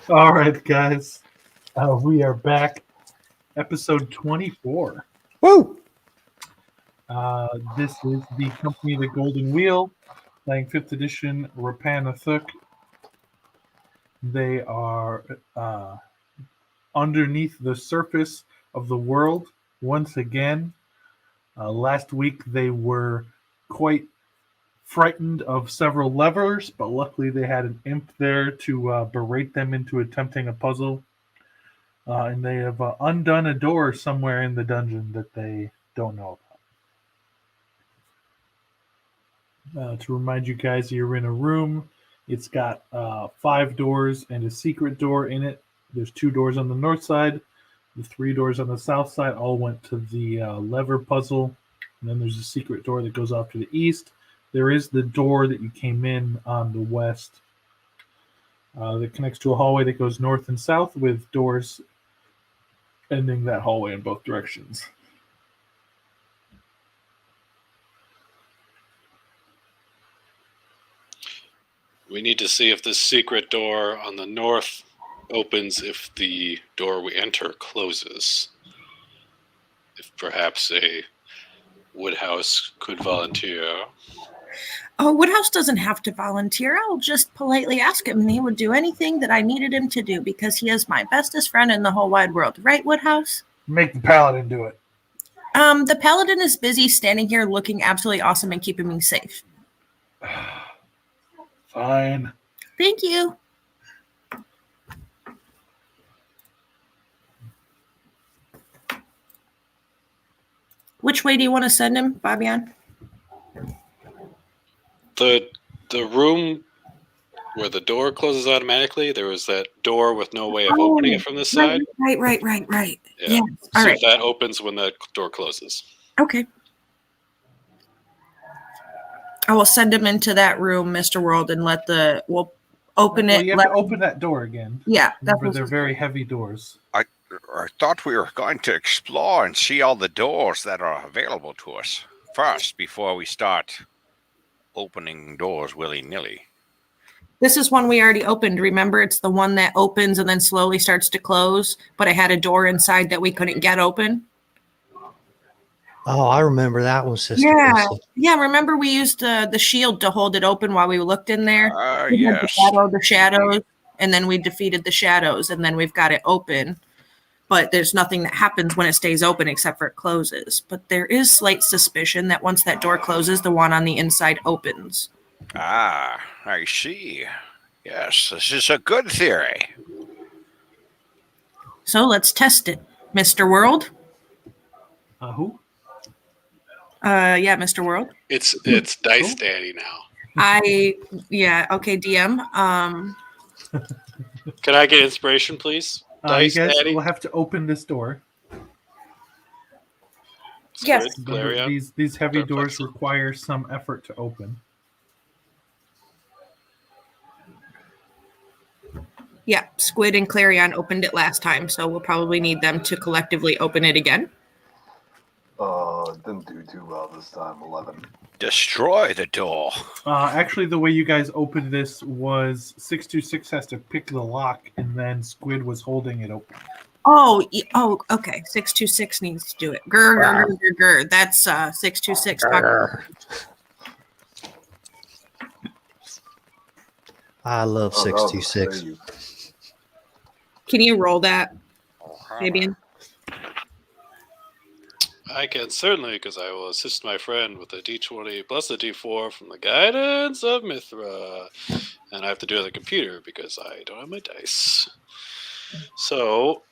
All right, guys. We are back. Episode 24. Woo! This is the Company of the Golden Wheel, playing 5th edition Rapana Thuk. They are underneath the surface of the world once again. Last week they were quite frightened of several levers, but luckily they had an imp there to berate them into attempting a puzzle. And they have undone a door somewhere in the dungeon that they don't know about. To remind you guys, you're in a room. It's got 5 doors and a secret door in it. There's 2 doors on the north side. The 3 doors on the south side all went to the lever puzzle. And then there's a secret door that goes off to the east. There is the door that you came in on the west that connects to a hallway that goes north and south with doors ending that hallway in both directions. We need to see if this secret door on the north opens if the door we enter closes. If perhaps a Woodhouse could volunteer. Oh, Woodhouse doesn't have to volunteer. I'll just politely ask him, and he would do anything that I needed him to do because he is my bestest friend in the whole wide world. Right, Woodhouse? Make the paladin do it. The paladin is busy standing here looking absolutely awesome and keeping me safe. Fine. Thank you. Which way do you want to send him, Fabian? The room where the door closes automatically, there was that door with no way of opening it from this side. Right. Yeah. Yes. All so right. that opens when the door closes. Okay. I will send him into that room, Mr. World, and we'll open it. You have to open that door again. Yeah. Remember, they're very heavy doors. I thought we were going to explore and see all the doors that are available to us first before we start opening doors willy-nilly. This is one we already opened. Remember, it's the one that opens and then slowly starts to close, but it had a door inside that we couldn't get open. Oh, I remember that one, Sister. Yeah. Crystal. Yeah, remember we used the shield to hold it open while we looked in there? We had Yes. the shadows, and then we defeated the shadows, and then we've got it open. But there's nothing that happens when it stays open except for it closes. But there is slight suspicion that once that door closes, the one on the inside opens. Ah, I see. Yes, this is a good theory. So let's test it. Mr. World? Who? Yeah, Mr. World. It's Dice Daddy now. Okay, DM. Can I get inspiration, please? You Dice guys Daddy. will have to open this door. Yes. Squid, Clarion. These heavy Dark doors Plexus. require some effort to open. Yeah, Squid and Clarion opened it last time, so we'll probably need them to collectively open it again. Didn't do too well this time. 11. Destroy the door. Actually, the way you guys opened this was 626 has to pick the lock, and then Squid was holding it open. Oh, okay. 626 needs to do it. Grr. That's 626. I love Oh, that was a 626. save. Can you roll that, Fabian? I can certainly, because I will assist my friend with a D20 plus a D4 from the guidance of Mithra. And I have to do it on the computer because I don't have my dice. So,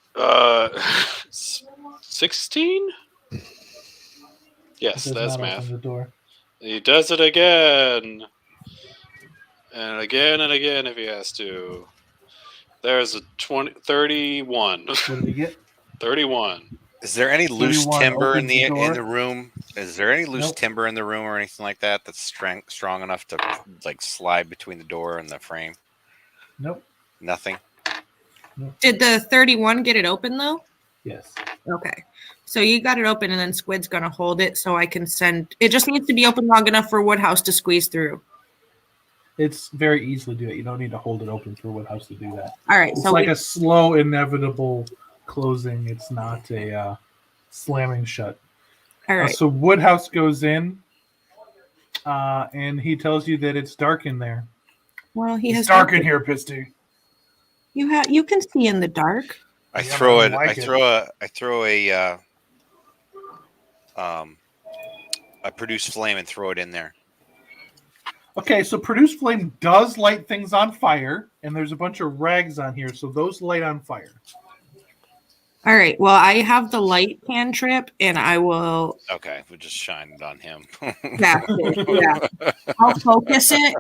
16? Yes, Does that's not math. open the door. He does it again. And again and again if he has to. There's a 31. What did he get? 31. Is there any loose 31 timber in opens the door. the room? Is there any loose Nope. timber in the room or anything like that that's strong enough to like slide between the door and the frame? Nope. Nothing. Did the 31 get it open, though? Yes. Okay. So you got it open, and then Squid's going to hold it so I can send... It just needs to be open long enough for Woodhouse to squeeze through. It's very easily do it. You don't need to hold it open for Woodhouse to do that. All right, It's so like we, a slow, inevitable closing. It's not a slamming shut. all right. So Woodhouse goes in, and he tells you that it's dark in there. Well, he It's has dark in here, Pisty. You can see in the dark. I Yeah, throw but I it. don't I like it. throw I produce flame and throw it in there. Okay, so Produce Flame does light things on fire, and there's a bunch of rags on here, so those light on fire. All right. Well, I have the light cantrip, and I will. Okay, we'll just shine it on him. Yeah, yeah. I'll focus it.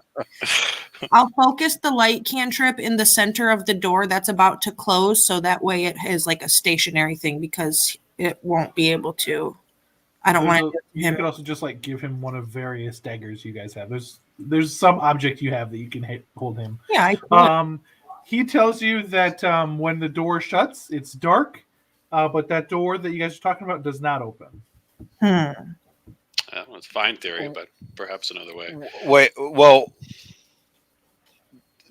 I'll focus the light cantrip in the center of the door that's about to close, so that way it is like a stationary thing because it won't be able to. I don't want You him. could also just like give him one of various daggers you guys have. There's some object you have that you can hold him. Yeah, I could. He tells you that when the door shuts, it's dark, but that door that you guys are talking about does not open. Well, it's fine theory, but perhaps another way. Wait, well,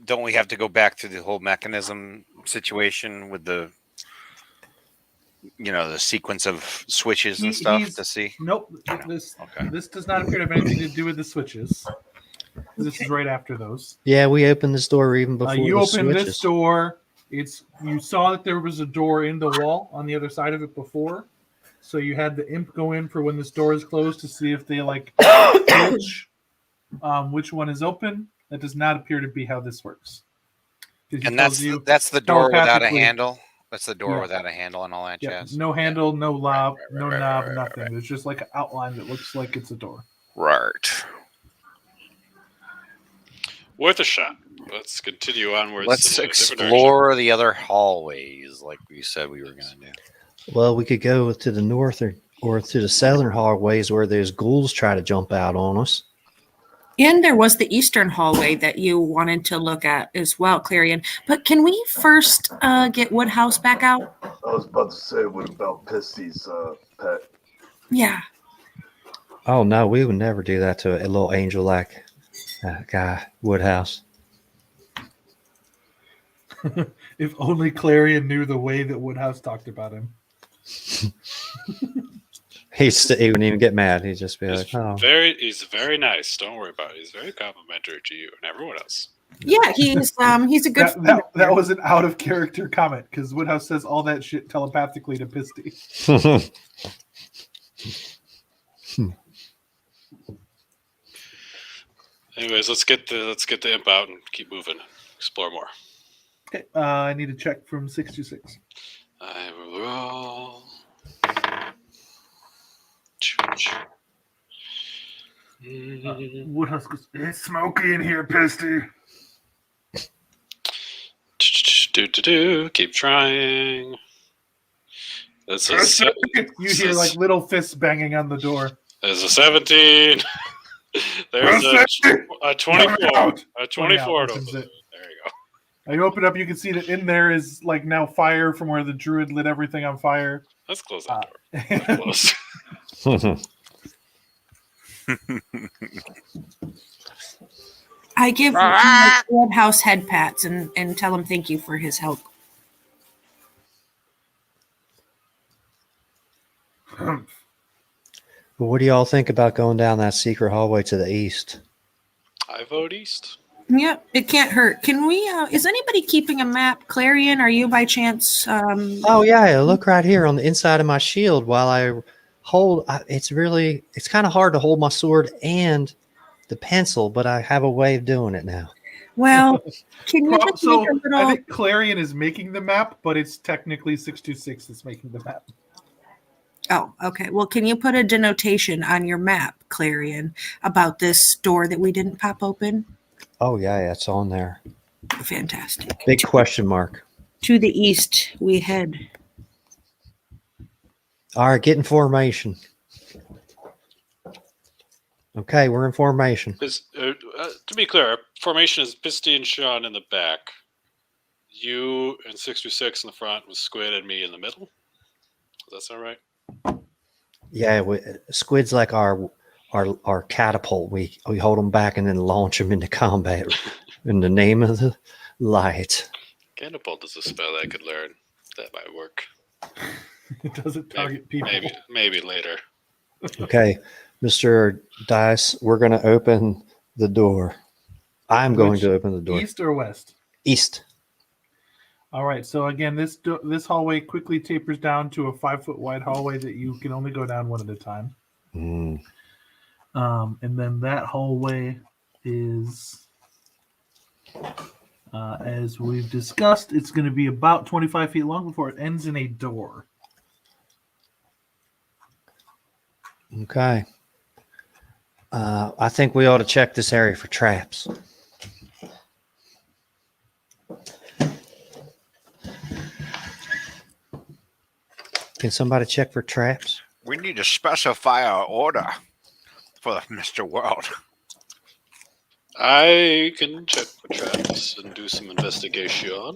don't we have to go back to the whole mechanism situation with the, the sequence of switches and stuff to see? Nope. This Okay. this does not appear to have anything to do with the switches. This is right after those. Yeah, we opened this door even before You the opened switches. this door. You saw that there was a door in the wall on the other side of it before, so you had the imp go in for when this door is closed to see if they which one is open. That does not appear to be how this works. 'Cause he And tells you that's the door without a telepathically- handle. That's the door Yeah. without a handle and all that Yeah, jazz. no handle, no lob, Right, no right, knob, right, nothing. There's just like an outline that looks like it's a door. Right. Worth a shot. Let's continue onwards. Let's in a different explore the other hallways, like we said we were going to do. Well, we could go to the north or to the southern hallways where those ghouls try to jump out on us. And there was the eastern hallway that you wanted to look at as well, Clarion. But can we first get Woodhouse back out? I was about to say, what about Pisty's pet? Yeah. Oh no, we would never do that to a little angel like guy Woodhouse. If only Clarion knew the way that Woodhouse talked about him. He wouldn't even get mad. He'd just be He's like, "Oh, he's very nice. Don't worry about it. He's very complimentary to you and everyone else. Yeah, he's a good friend. That was an out of character comment because Woodhouse says all that shit telepathically to Pisty. Anyways, let's get the imp out and keep moving. Explore more. Okay, I need a check from 626. I will roll. Woodhouse goes, "It's smoky in here, Pisty." Keep trying. That's a You hear like little fists banging on the door. there's a 17. There's a 24. A 24 to opens open. it. There you go. Now you open up, you can see that in there is like now fire from where the druid lit everything on fire. Let's close that door. Close. I give Woodhouse head pats and tell him thank you for his help. Well, what do y'all think about going down that secret hallway to the east? I vote east. Yep, it can't hurt. Can we? Is anybody keeping a map? Clarion, are you by chance? Oh yeah, look right here on the inside of my shield while I hold. It's kind of hard to hold my sword and the pencil, but I have a way of doing it now. Well, can you just So make a I little? think Clarion is making the map, but it's technically 626 that's making the map. Oh, okay. Well, can you put a denotation on your map, Clarion, about this door that we didn't pop open? Oh yeah, it's on there. Fantastic. Big question mark. To the east we head. All right, get in formation. Okay, we're in formation. To be clear, formation is Pisty and Sean in the back. You and 626 in the front with Squid and me in the middle. Does that sound right? Yeah, Squid's like our our catapult. We hold them back and then launch them into combat in the name of the light. Catapult is a spell I could learn. That might work. It doesn't target people. Maybe later. Okay, Mr. Dice, we're going to open the door. I'm going Which- to open the door. East or west? East. All right. So again, this hallway quickly tapers down to a 5-foot wide hallway that you can only go down one at a time. Mm. And then that hallway is, as we've discussed, it's going to be about 25 feet long before it ends in a door. Okay. I think we ought to check this area for traps. Can somebody check for traps? We need to specify our order for Mr. World. I can check for traps and do some investigation.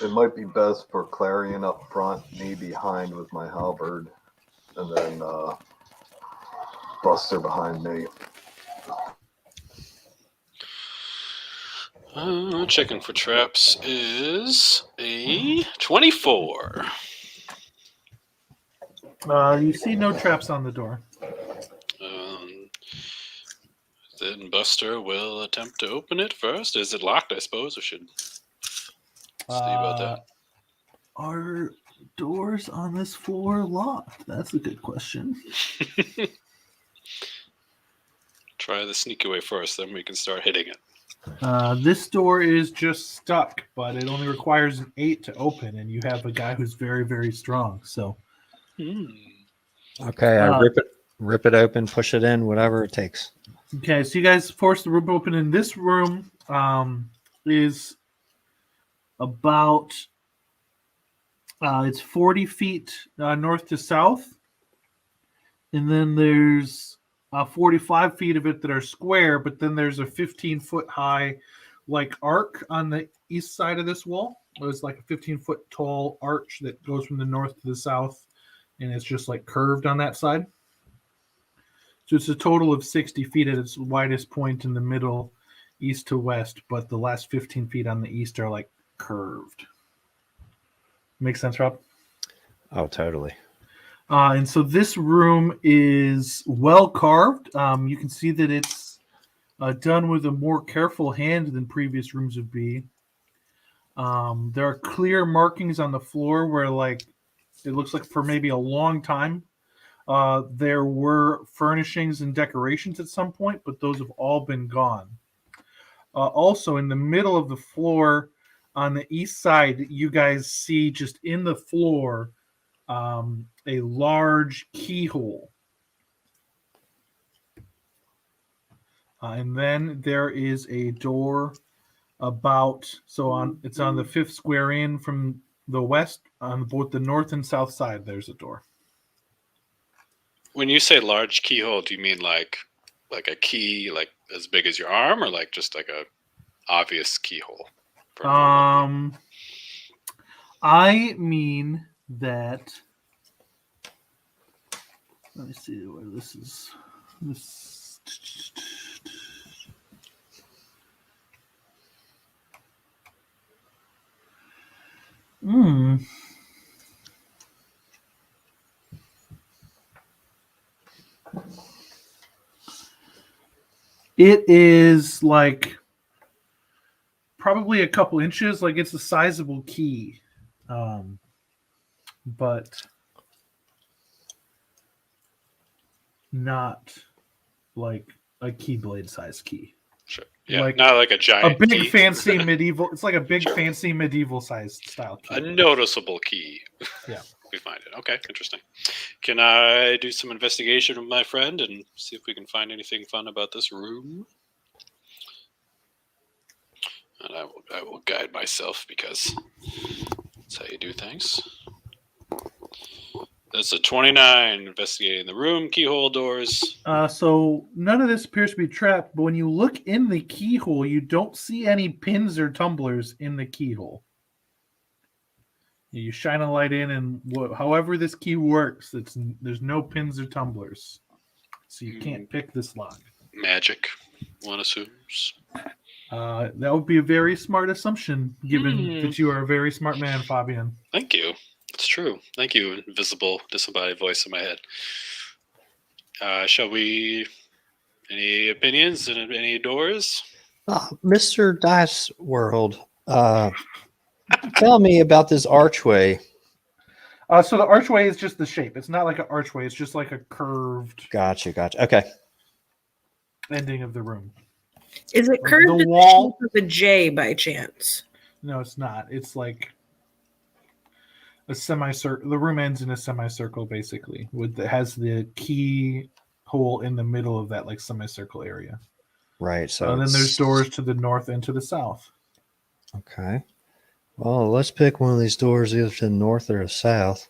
It might be best for Clarion up front, me behind with my halberd, and then Buster behind me. Checking for traps is a 24. You see no traps on the door. Then Buster will attempt to open it first. Is it locked, I suppose, or should see about that? Are doors on this floor locked? That's a good question. Try the sneak away first, then we can start hitting it. This door is just stuck, but it only requires an 8 to open, and you have a guy who's very, very strong. So, Okay, I rip it open, push it in, whatever it takes. okay, so you guys force the room open. In this room is about it's 40 feet north to south, and then there's 45 feet of it that are square, but then there's a 15-foot high like arc on the east side of this wall. It's like a 15-foot tall arch that goes from the north to the south, and it's just like curved on that side. So it's a total of 60 feet at its widest point in the middle, east to west, but the last 15 feet on the east are like curved. Make sense, Rob? Oh, totally. And so this room is well carved. You can see that it's done with a more careful hand than previous rooms would be. There are clear markings on the floor where, like, it looks like for maybe a long time there were furnishings and decorations at some point, but those have all been gone. Also, in the middle of the floor on the east side, you guys see just in the floor a large keyhole. And then there is a door it's on the 5th square in from the west, on both the north and south side. There's a door. When you say large keyhole, do you mean like a key like as big as your arm, or like just like a obvious keyhole? I mean that. Let me see where this is. It is like probably a couple inches. Like it's a sizable key, but not like a keyblade size key. Sure. Yeah, Like not like a giant A big key. fancy medieval. It's like a big Sure. fancy medieval sized style key. A noticeable key. Yeah. We find it. Okay, interesting. Can I do some investigation with my friend and see if we can find anything fun about this room? And I will guide myself because that's how you do things. That's a 29, investigating the room, keyhole doors. So none of this appears to be trapped, but when you look in the keyhole, you don't see any pins or tumblers in the keyhole. You shine a light in, and however this key works, there's no pins or tumblers. So you can't pick this lock. Magic, one assumes. That would be a very smart assumption, given that you are a very smart man, Fabian. Thank you. It's true. Thank you, invisible, disembodied voice in my head. Shall we? Any opinions and any doors? Mr. Dice World, tell me about this archway. So the archway is just the shape. It's not like an archway. It's just like a curved Gotcha. Okay. ending of the room. Is it The curved in the wall- shape of a J by chance? No, it's not. It's like a semicircle. The room ends in a semicircle, basically. It has the key hole in the middle of that like semicircle area. Right. So And then there's it's- doors to the north and to the south. Okay. Well, let's pick one of these doors either to the north or the south.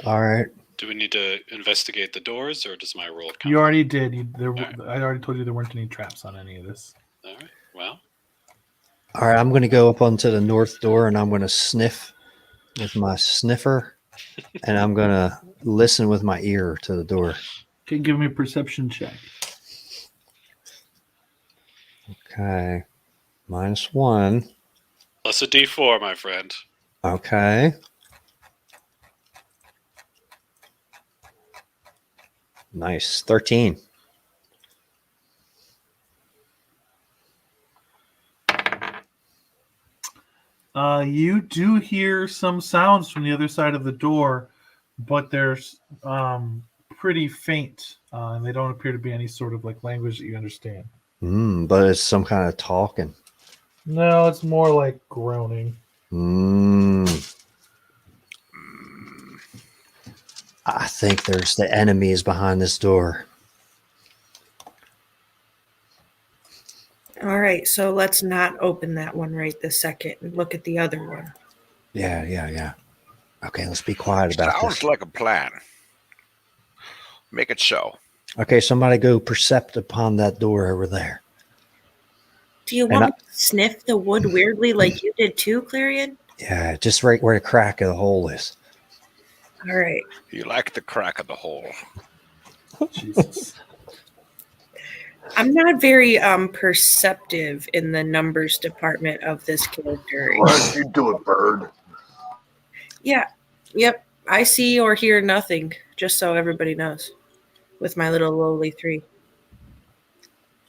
All right. Do we need to investigate the doors, or does my roll count? You already did. Alright. I already told you there weren't any traps on any of this. All right. Well, All right. I'm going to go up onto the north door and I'm going to sniff with my sniffer and I'm going to listen with my ear to the door. Okay, give me a perception check. Okay. -1. plus a D4, my friend. Okay. Nice. 13. You do hear some sounds from the other side of the door, but they're pretty faint, and they don't appear to be any sort of like language that you understand. But it's some kind of talking. No, it's more like groaning. I think there's the enemies behind this door. All right, so let's not open that one right this second and look at the other one. Yeah. Okay, let's be quiet about Sounds this. like a plan. Make it so. Okay, somebody go percept upon that door over there. Do you And want to sniff the wood weirdly like you did too, Clarion? Yeah, just right where the crack of the hole is. All right. You like the crack of the hole. Jesus. I'm not very perceptive in the numbers department of this character. Why you do it, bird? Yeah. Yep. I see or hear nothing, just so everybody knows, with my little lowly 3.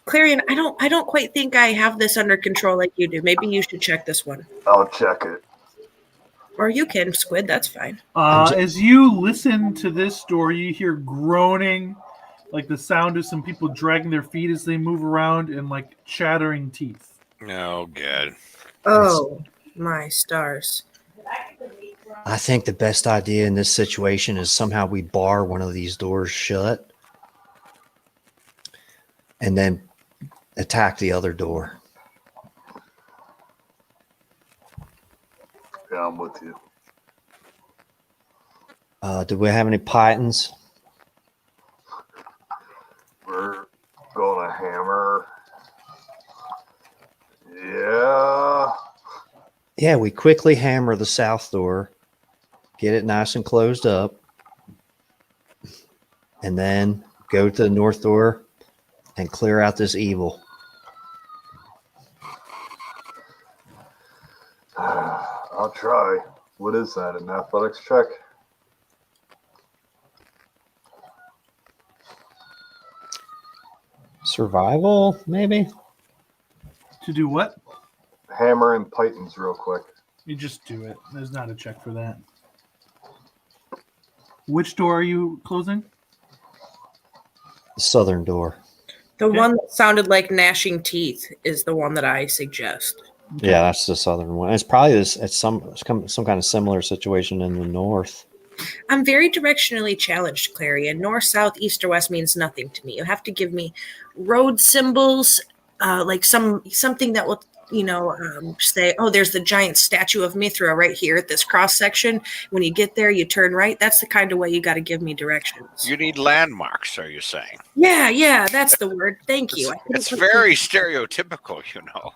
Clarion, I don't quite think I have this under control like you do. Maybe you should check this one. I'll check it. Or you can, Squid, that's fine. As you listen to this door, you hear groaning, like the sound of some people dragging their feet as they move around, and like chattering teeth. Oh, good. Oh, my stars. I think the best idea in this situation is somehow we bar one of these doors shut and then attack the other door. Yeah, I'm with you. Do we have any pythons? We're gonna hammer. Yeah. Yeah, we quickly hammer the south door, get it nice and closed up, and then go to the north door and clear out this evil. I'll try. What is that? An athletics check? Survival, maybe? To do what? Hammer and pythons real quick. You just do it. There's not a check for that. Which door are you closing? The southern door. The Okay. one that sounded like gnashing teeth is the one that I suggest. Yeah, that's the southern one. It's probably this. It's some kind of similar situation in the north. I'm very directionally challenged, Clarion. North, south, east, or west means nothing to me. You have to give me road symbols, like something that will, say, oh, there's the giant statue of Mithra right here at this cross section. When you get there, you turn right. That's the kind of way you got to give me directions. You need landmarks, are you saying? Yeah, that's the word. Thank you. It's very stereotypical, you know.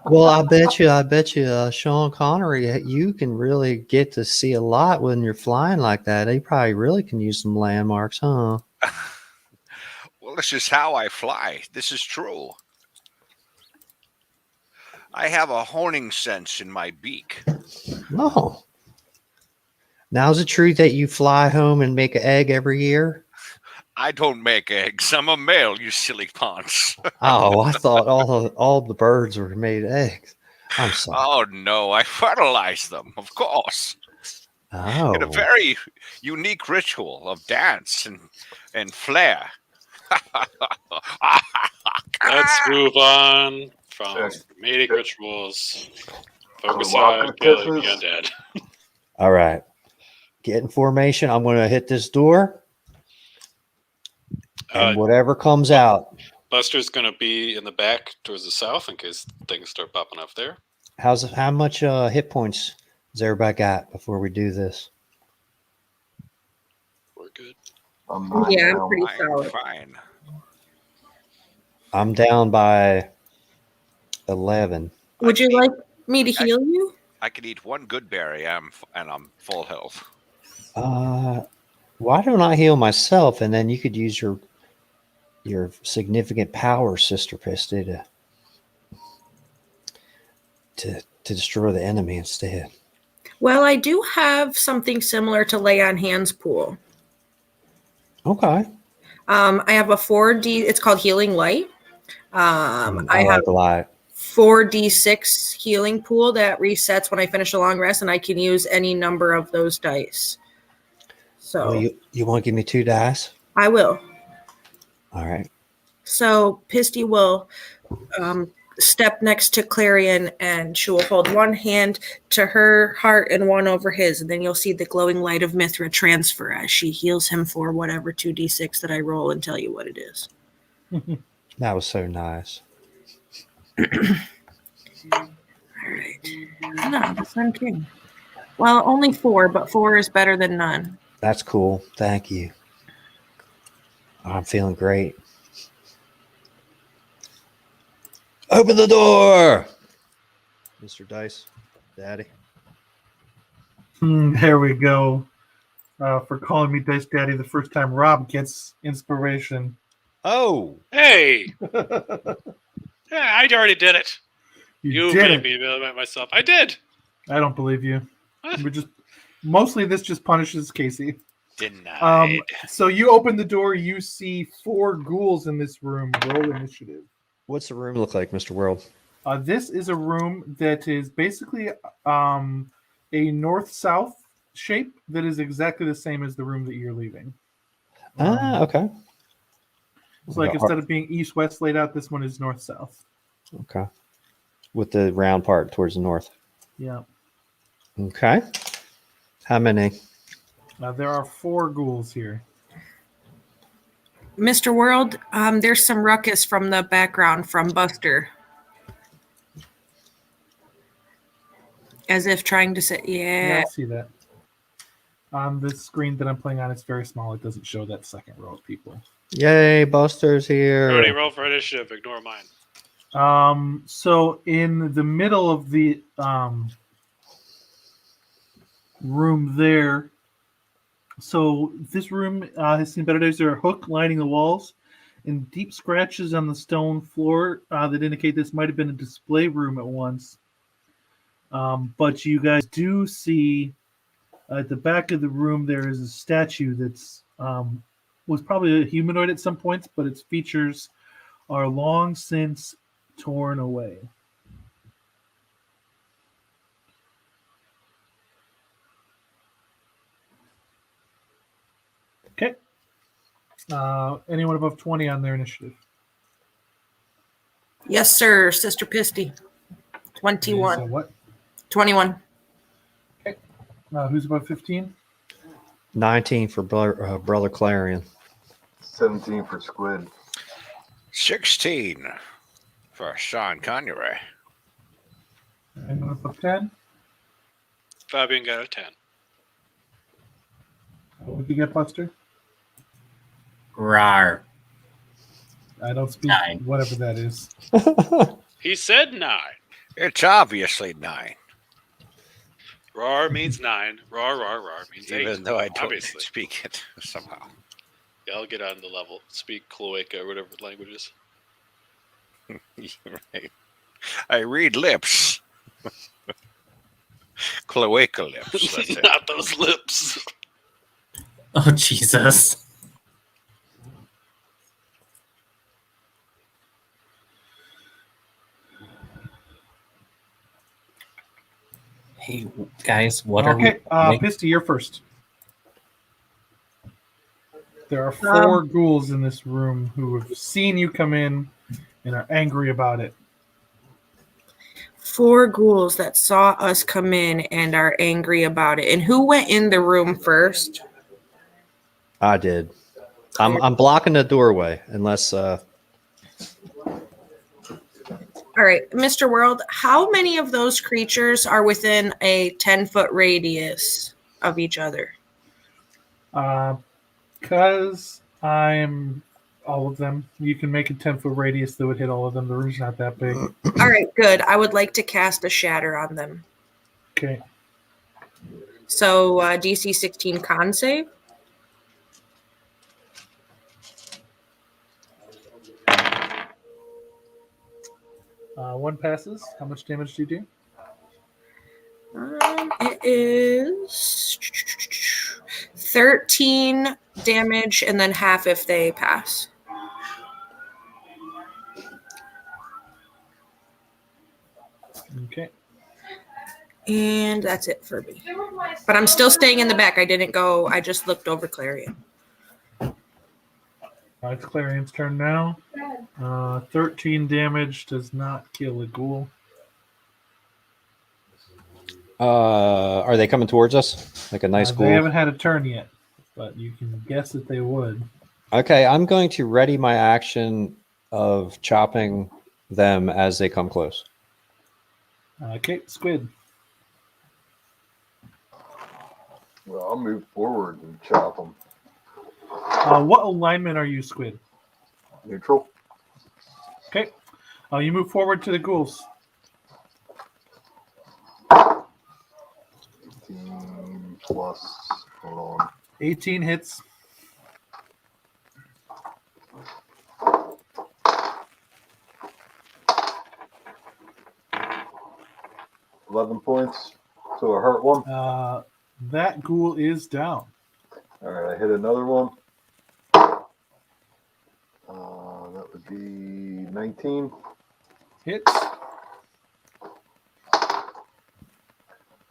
Well, I bet you, Sean Connery, you can really get to see a lot when you're flying like that. He probably really can use some landmarks, huh? Well, this is how I fly. This is true. I have a honing sense in my beak. Oh. Now, is it true that you fly home and make an egg every year? I don't make eggs. I'm a male, you silly pants. Oh, I thought all the birds were made eggs. I'm sorry. Oh no, I fertilize them, of course. In a Oh, very unique ritual of dance and flair. Let's move on from Yes. mating rituals. Focus Walker on killing the kisses. undead. all right. Get in formation. I'm going to hit this door, and whatever comes out. Buster's going to be in the back towards the south in case things start popping up there. How much hit points does everybody got before we do this? We're good. I'm not Yeah, I'm now. pretty I'm solid. fine. I'm down by 11. Would you like me to heal you? I could eat one good berry and I'm full health. Why don't I heal myself, and then you could use your significant power, Sister Pisty, to destroy the enemy instead. Well, I do have something similar to Lay on Hands pool. Okay. I have a 4D. It's called Healing Light. I have like a lot. 4d6 healing pool that resets when I finish a long rest, and I can use any number of those dice. So Well, you want to give me 2 dice? I will. All right. So Pisty will step next to Clarion, and she will hold one hand to her heart and one over his, and then you'll see the glowing light of Mithra transfer as she heals him for whatever 2d6 that I roll and tell you what it is. That was so nice. All right. No, the Sun King. Well, only 4, but 4 is better than none. That's cool. Thank you. I'm feeling great. Open the door, Mr. Dice, Daddy. There we go. For calling me Dice Daddy the first time, Rob gets inspiration. Oh, Hey! Yeah, I already did it. You You did made it. me about myself. I did. I don't believe you. What? We're just mostly this just punishes Casey. Denied. So you open the door, you see 4 ghouls in this room. Roll initiative. what's the room look like, Mr. World? This is a room that is basically a north-south shape that is exactly the same as the room that you're leaving. Okay. It's like instead of being east-west laid out, this one is north-south. Okay. With the round part towards the north. Yeah. Okay. How many? There are 4 ghouls here. Mr. World, there's some ruckus from the background from Buster. As if trying to say, Yeah, yeah. I see that. On the screen that I'm playing on, it's very small. It doesn't show that second row of people. Yay, Buster's Everybody here. roll for initiative. Ignore mine. So in the middle of the room there, so this room has seen better days. There are hook lining the walls and deep scratches on the stone floor that indicate this might have been a display room at once. But you guys do see at the back of the room there is a statue that's was probably a humanoid at some points, but its features are long since torn away. Okay. Anyone above 20 on their initiative? Yes, sir, Sister Pisty. So 21. what? 21. Who's above 15? 19 for Brother Clarion. 17 for Squid. 16 for Sean Connery. Anyone above 10? Fabian got a 10. What would you get, Buster? Rar. I don't speak 9. whatever that is. He said 9. It's obviously 9. Roar means 9. Roar, roar, roar means 8. Even though I don't obviously. speak it somehow. Yeah, I'll get on the level. Speak Cloaca or whatever the language is. Right. I read lips. Cloaca lips. That's it. Not those lips. Oh, Jesus. Hey, guys, what are we? Okay, Pisty, you're first. There are 4 ghouls in this room who have seen you come in and are angry about it. 4 ghouls that saw us come in and are angry about it. And who went in the room first? I did. I'm blocking the doorway unless All right, Mr. World, how many of those creatures are within a 10-foot radius of each other? Because I'm all of them. You can make a 10-foot radius that would hit all of them. The room's not that big. All right, good. I would like to cast a shatter on them. Okay. So DC 16 con save. One passes. How much damage do you do? It is 13 damage and then half if they pass. Okay. And that's it for me. But I'm still staying in the back. I didn't go. I just looked over Clarion. It's Clarion's turn now. 13 damage does not kill a ghoul. are they coming towards us? Like a nice They ghoul? haven't had a turn yet, but you can guess that they would. Okay, I'm going to ready my action of chopping them as they come close. Okay, Squid. Well, I'll move forward and chop them. What alignment are you, Squid? Neutral. Okay. You move forward to the ghouls. 18 plus. Hold on. 18 hits. $11 points. So I hurt one. That ghoul is down. All right, I hit another one. That would be 19. Hits.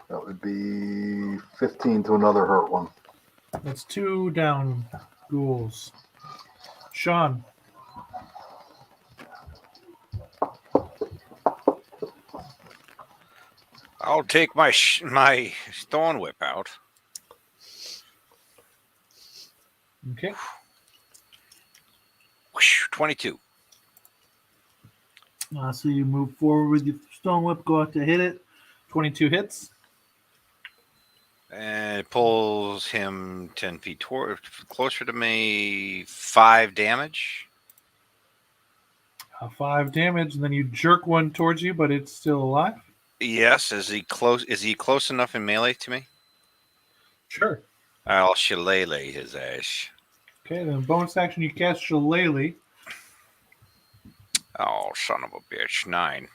That would be 15 to another hurt one. That's 2 down ghouls. Sean. I'll take my my Thorn Whip out. Okay. Whoosh, 22. So you move forward with your stone whip, go out to hit it. 22 hits. And it pulls him 10 feet closer to me. 5 damage. 5 damage, and then you jerk one towards you, but it's still alive. Yes. Is he close? Is he close enough in melee to me? Sure. I'll shillelagh his ass. Okay, then bonus action, you cast Shillelagh. Oh, son of a bitch. 9.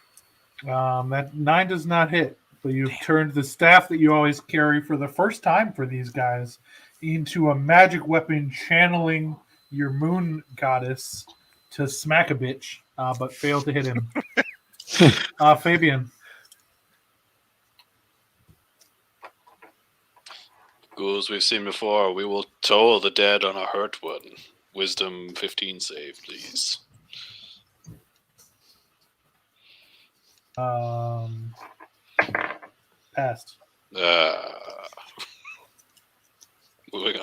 That 9 does not hit, but you've turned the staff that you always carry for the first time for these guys into a magic weapon, channeling your moon goddess to smack a bitch, but fail to hit him. Fabian. Ghouls we've seen before. We will toll the dead on a hurt one. Wisdom 15 save, please. Passed. Moving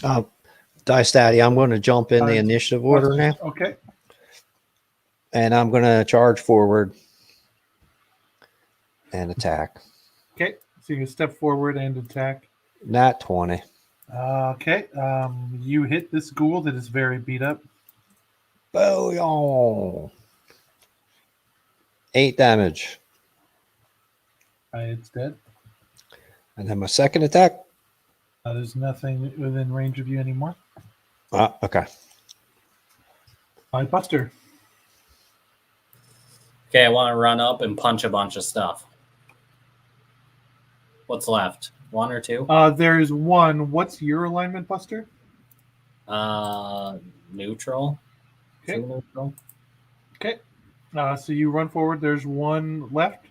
on. Dice Daddy, I'm going to jump in the initiative order now, Okay. and I'm going to charge forward and attack. Okay. So you can step forward and attack. Not 20. Okay. You hit this ghoul that is very beat up. Booyah! 8 damage. It's dead. And then my second attack. There's nothing within range of you anymore. Okay. Buster. Okay, I want to run up and punch a bunch of stuff. What's left? 1 or 2? There is one. What's your alignment, Buster? Neutral. Okay. Two neutral. Okay. So you run forward. There's one left.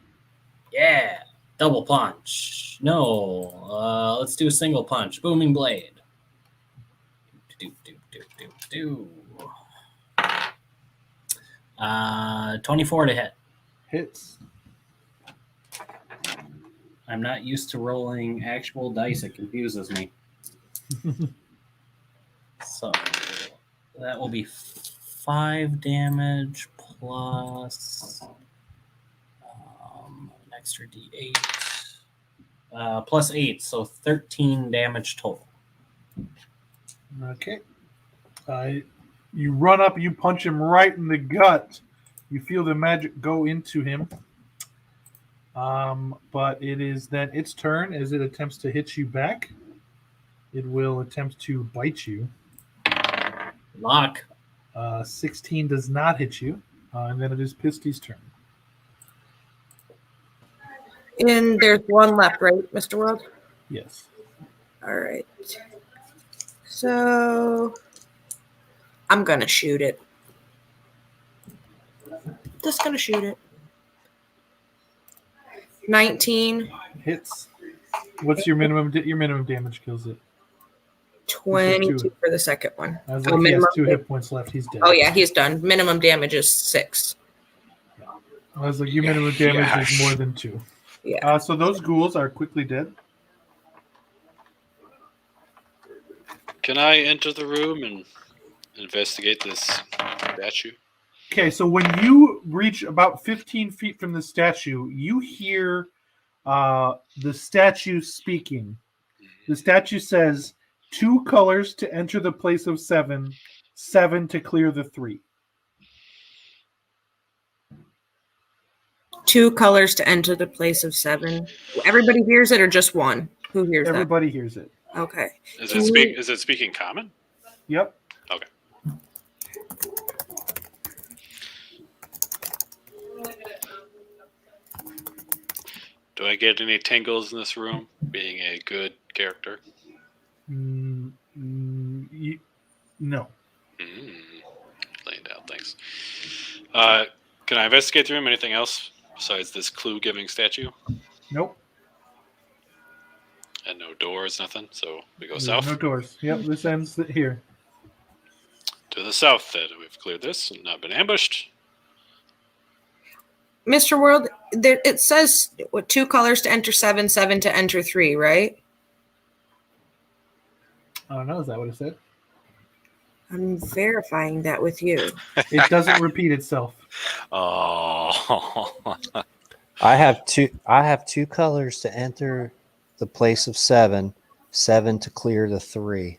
Yeah. Double punch. No. Let's do a single punch. Booming blade. Do. 24 to hit. Hits. I'm not used to rolling actual dice. It confuses me. So that will be 5 damage plus an extra d8 plus 8, so 13 damage total. Okay. You run up. You punch him right in the gut. You feel the magic go into him. But it is then its turn as it attempts to hit you back. It will attempt to bite you. Lock. 16 does not hit you. And then it is Pisty's turn. And there's one left, right, Mr. World? Yes. All right. So I'm going to shoot it. Just going to shoot it. 19. Hits. What's your minimum? Your minimum damage kills it. 22 for the second one. I was like, he has 2 hit points left. He's dead. Oh, yeah, he's done. Minimum damage is 6. I was like, your minimum damage is more than 2. Yeah. So those ghouls are quickly dead. Can I enter the room and investigate this statue? Okay, so when you reach about 15 feet from the statue, you hear the statue speaking. The statue says, 2 colors to enter the place of 7, 7 to clear the 3. 2 colors to enter the place of 7. Everybody hears it or just one? Who hears Everybody hears it. that? Okay. Is it speaking common? Yep. Okay. Do I get any tingles in this room, being a good character? No. Laying down, thanks. Can I investigate the room? Anything else besides this clue-giving statue? Nope. And no doors, nothing. So we go There's south. no doors. Yep, this ends here. To the south, then. We've cleared this and not been ambushed. Mr. World, there, it says 2 colors to enter 7, 7 to enter 3, right? I don't know. Is that what it said? I'm verifying that with you. It doesn't repeat itself. Oh. I have 2 colors to enter the place of 7, 7 to clear the 3.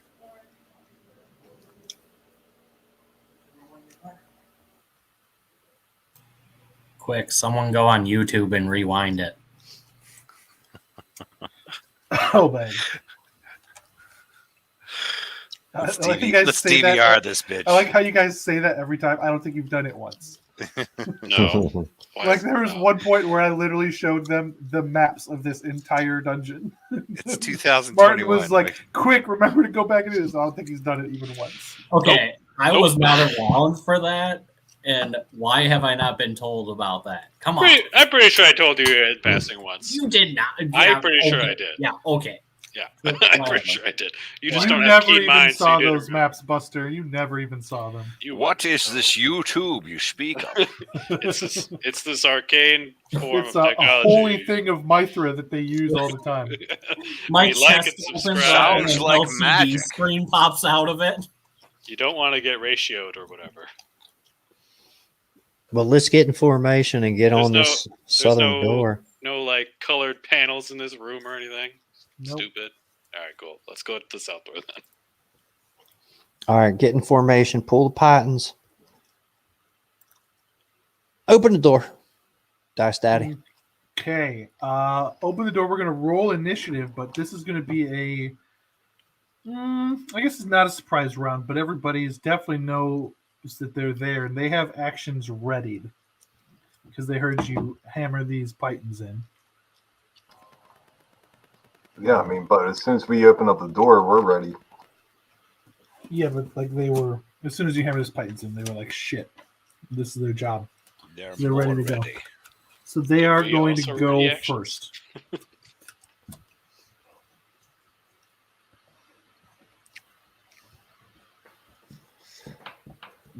Quick, someone go on YouTube and rewind it. Oh, man. Let's I like you guys say that. DVR this bitch. I like how you guys say that every time. I don't think you've done it once. No. Why- Like there was one point where I literally showed them the maps of this entire dungeon. It's 2021. Martin was like, "Quick, remember to go back and do this." I don't think he's done it even once. Okay, I Nope. was not around for that, and why have I not been told about that? Come on. I'm pretty sure I told you in passing once. You did not. I'm pretty sure okay. I did. Yeah, okay. Yeah, I'm pretty sure I did. You just You don't have never keen even minds. saw so you those didn't maps, Buster. You never even saw them. You What is this YouTube you speak of? It's this arcane form It's of a technology. holy thing of Mithra that they use all the time. My We like chest it, opens subscribe. up and Sounds an like LCD magic. screen pops out of it. You don't want to get ratioed or whatever. Well, let's get in formation and get There's on this southern no- door. No like colored panels in this room or anything. Nope. Stupid. All right, cool. Let's go to the south door then. All right, get in formation. Pull the pythons. Open the door. Dice Daddy. Okay. Open the door. We're gonna roll initiative, but this is gonna be a. I guess it's not a surprise round, but everybody's definitely knows that they're there, and they have actions readied because they heard you hammer these pythons in. Yeah, I mean, but as soon as we open up the door, we're ready. Yeah, but like they were, as soon as you hammer these pythons in, they were like, "Shit, this is their job." They're ready to go. So they are We going to also go ready actions. first.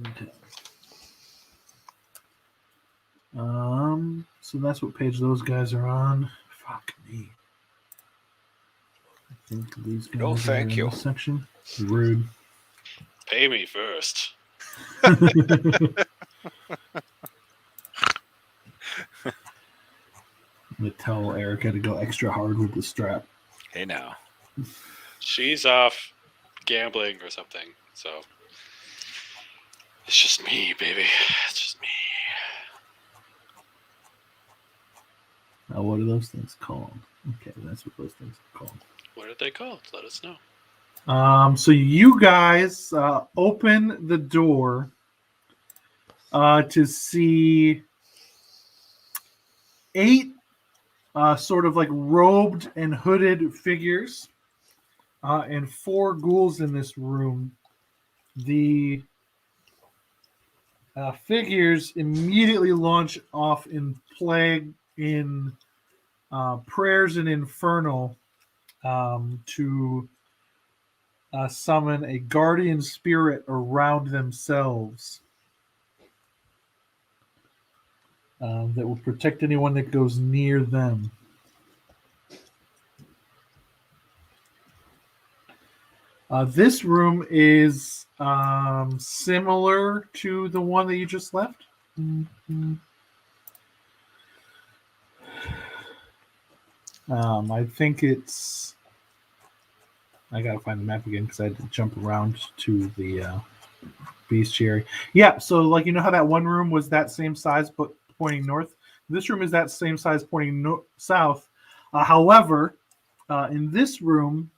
Okay. So that's what page those guys are on. Fuck me. I think these guys No, are thank in you. this section. Rude. Pay me first. I'm gonna tell Erica to go extra hard with the strap. Hey now. She's off gambling or something, so it's just me, baby. It's just me. Now, what are those things called? Okay, that's what those things are called. What are they called? Let us know. So you guys open the door to see 8 sort of like robed and hooded figures and 4 ghouls in this room. The figures immediately launch off in plague in prayers and infernal to summon a guardian spirit around themselves that will protect anyone that goes near them. This room is similar to the one that you just left. I think it's. I gotta find the map again because I had to jump around to the bestiary. Yeah, so like you know how that one room was that same size but pointing north. This room is that same size pointing south. However, in this room,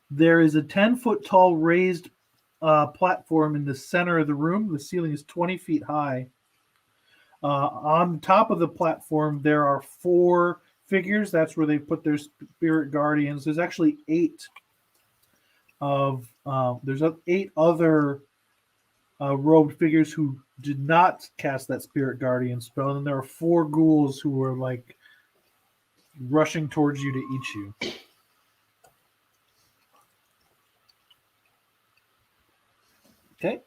there is a 10-foot tall raised platform in the center of the room. The ceiling is 20 feet high. On top of the platform, there are 4 figures. That's where they put their spirit guardians. There's actually 8 of there's 8 other robed figures who did not cast that spirit guardian spell, and there are 4 ghouls who were like rushing towards you to eat you. Okay.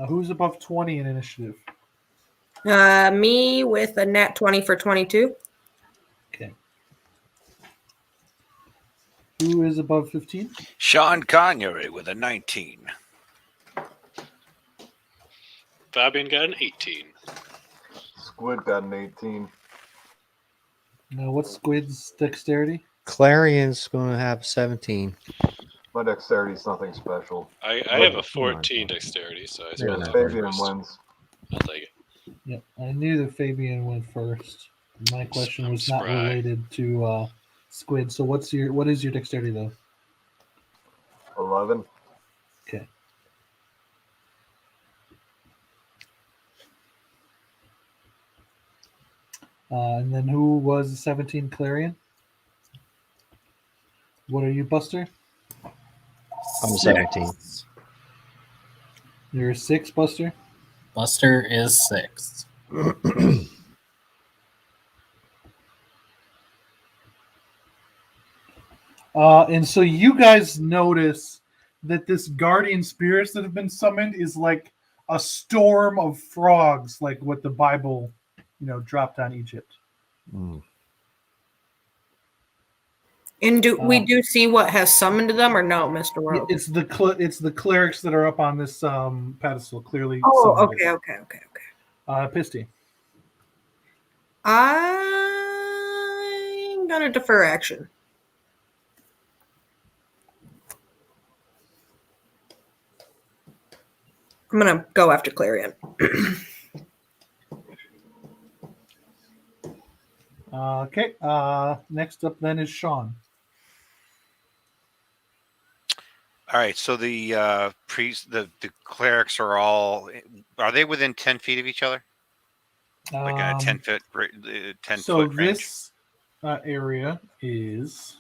Who's above 20 in initiative? Me with a nat 20 for 22. Okay. Who is above 15? Sean Connery with a 19. Fabian got an 18. Squid got an 18. Now, what's Squid's dexterity? Clarion's going to have 17. My dexterity is nothing special. I have a 14 dexterity, so I Yeah, suppose no. I'll Fabian first. wins. I'll take it. Yep, I knew that Fabian went first. My question I'm was not spry. related to Squid. So, what is your dexterity though? 11. Okay. And then who was 17? Clarion. What are you, Buster? I'm 17. You're a 6, Buster. Buster is 6. And so you guys notice that this guardian spirits that have been summoned is like a storm of frogs, like what the Bible, dropped on Egypt. Mm. And do we do see what has summoned them or no, Mr. World? It's the clerics that are up on this pedestal. Clearly. Oh, summoned okay, it. okay. Pisty. gonna defer action. I'm gonna go after Clarion. Okay. Next up then is Sean. All right. So the the clerics are they within 10 feet of each other? Like in a 10 foot 10 So foot range? this area is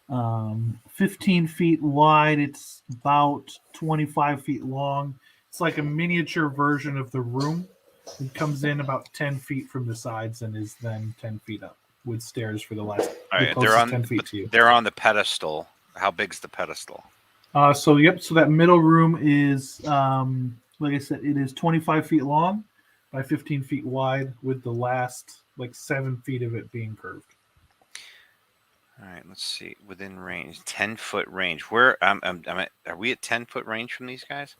15 feet wide. It's about 25 feet long. It's like a miniature version of the room. It comes in about 10 feet from the sides and is then 10 feet up with stairs for the last. All the right, closest 10 feet to you. they're on the pedestal. How big's the pedestal? So that middle room is like I said, it is 25 feet long by 15 feet wide, with the last like 7 feet of it being curved. All right, let's see. Within range, 10-foot range. Where are we at 10-foot range from these guys?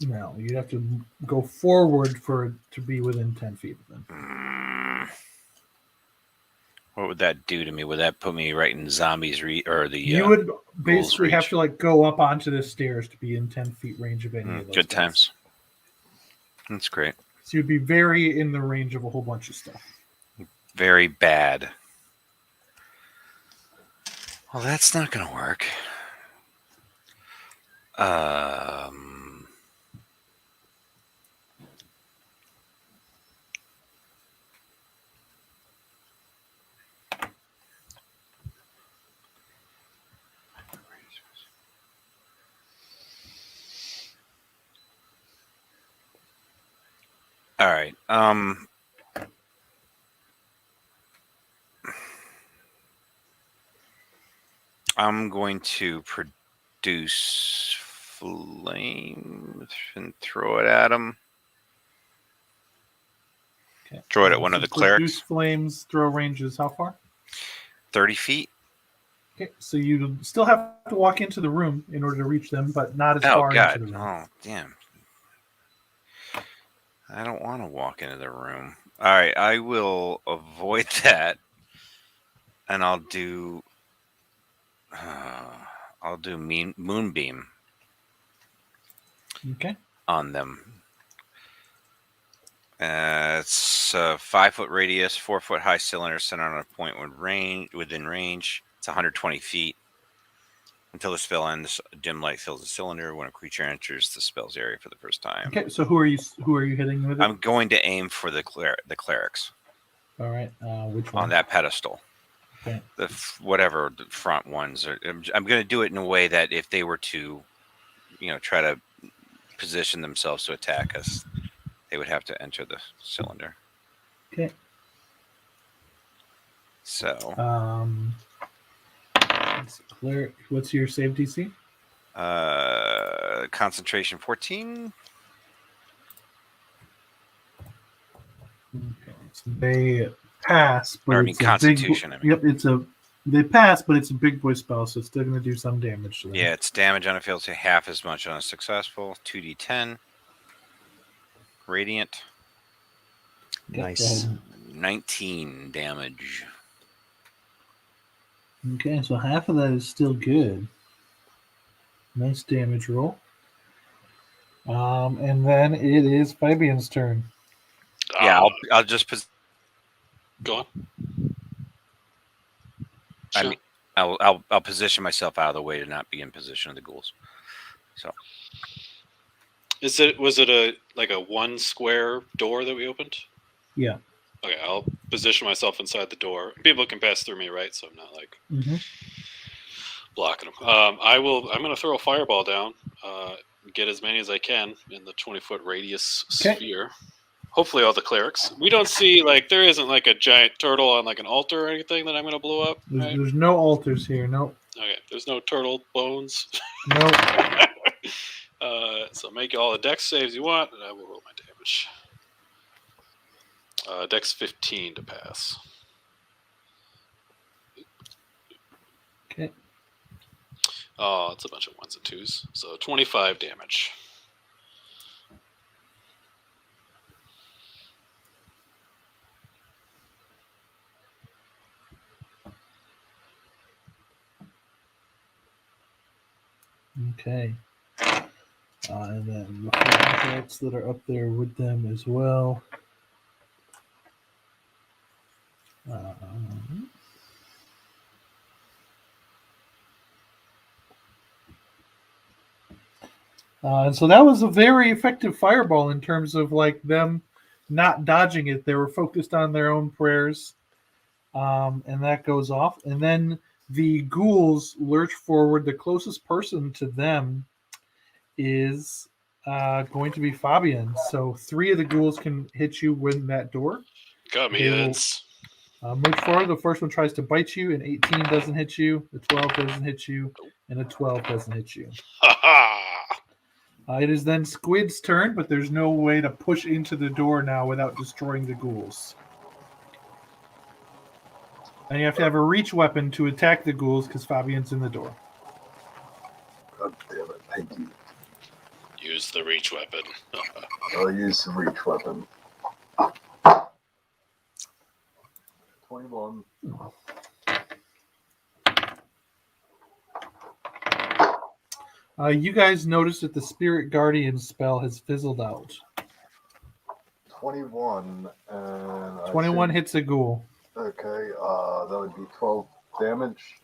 No, you'd have to go forward for it to be within 10 feet of them. What would that do to me? Would that put me right in zombies or the? You would basically have reach. to like go up onto the stairs to be in 10 feet range of any of those. Good guys. times. That's great. So you'd be very in the range of a whole bunch of stuff. Very bad. Well, that's not going to work. All right. I'm going to produce flame and throw it at him. Okay. Throw it at one of the clerics. Produce flames. Throw range is how far? 30 feet. Okay, so you still have to walk into the room in order to reach them, but not as Oh far God! into the room. Oh damn! I don't want to walk into the room. All right, I will avoid that, and I'll do moonbeam Okay. on them. It's a 5-foot radius, 4-foot high cylinder centered on a point within range. It's 120 feet. Until the spell ends, a dim light fills the cylinder. When a creature enters the spell's area for the first time. Okay, so who are you hitting with it? I'm going to aim for the clerics. All right. Which one? On that pedestal. Okay. The front ones. I'm going to do it in a way that if they were to, try to position themselves to attack us, they would have to enter the cylinder. Okay. So. What's your save DC? Concentration 14. Okay. So they pass, but Or, Constitution. Yep, they pass, but it's a big boy spell, so it's still going to do some damage to them. Yeah, it's damage on a failed save, half as much on a successful. 2d10. Radiant. Nice. 19 damage. Okay, so half of that is still good. Nice damage roll. And then it is Fabian's turn. Yeah, I'll just Go on. I Sure. mean, I'll position myself out of the way to not be in position of the ghouls. So Was it a one square door that we opened? Yeah. Okay, I'll position myself inside the door. People can pass through me, right? So I'm not blocking them. I'm going to throw a fireball down. Get as many as I can in the 20-foot radius sphere. Hopefully all the clerics. We don't see there isn't like a giant turtle on like an altar or anything that I'm going to blow up. Right? There's no altars here. Nope. Okay, there's no turtle bones. Nope. So make all the dex saves you want, and I will roll my damage. Dex 15 to pass. Okay. Oh, it's a bunch of 1s and 2s. So 25 damage. Okay. And then the contacts that are up there with them as well. And so that was a very effective fireball in terms of like them not dodging it. They were focused on their own prayers, and that goes off. And then the ghouls lurch forward. The closest person to them is going to be Fabian. So 3 of the ghouls can hit you with that door. Got me. They will- It's Move forward. The first one tries to bite you. An 18 doesn't hit you. The 12 doesn't hit you. And a 12 doesn't hit you. ha ha. It is then Squid's turn, but there's no way to push into the door now without destroying the ghouls. And you have to have a reach weapon to attack the ghouls because Fabian's in the door. God damn it. Thank you. Use the reach weapon. I'll use the reach weapon. 21. You guys notice that the Spirit Guardian spell has fizzled out. 21. And 21 hits a ghoul. Okay, that would be 12 damage.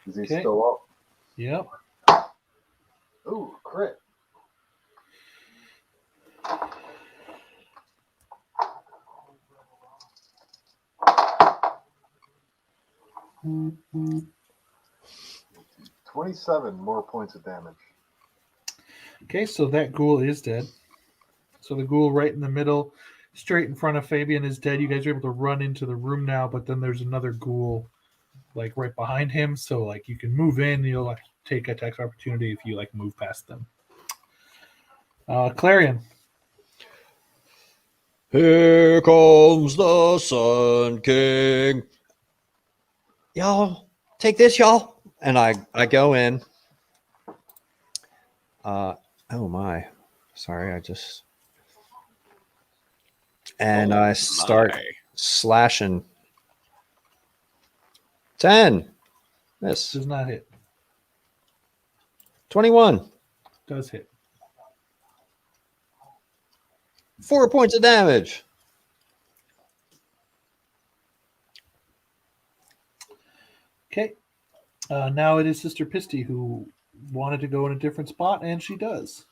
Is he Okay. still up? Yep. Ooh, crit. Mm-hmm. 27 more points of damage. Okay, so that ghoul is dead. So the ghoul right in the middle, straight in front of Fabian, is dead. You guys are able to run into the room now, but then there's another ghoul like right behind him. So like you can move in, you'll like take attack opportunity if you like move past them. Clarion. Here comes the Sun King. Y'all, take this, y'all. And I go in. Oh my. Sorry, I just. And I start slashing. 10. Miss. Does not hit. 21. Does hit. 4 points of damage. Okay. Now it is Sister Pisty who wanted to go in a different spot, and she does.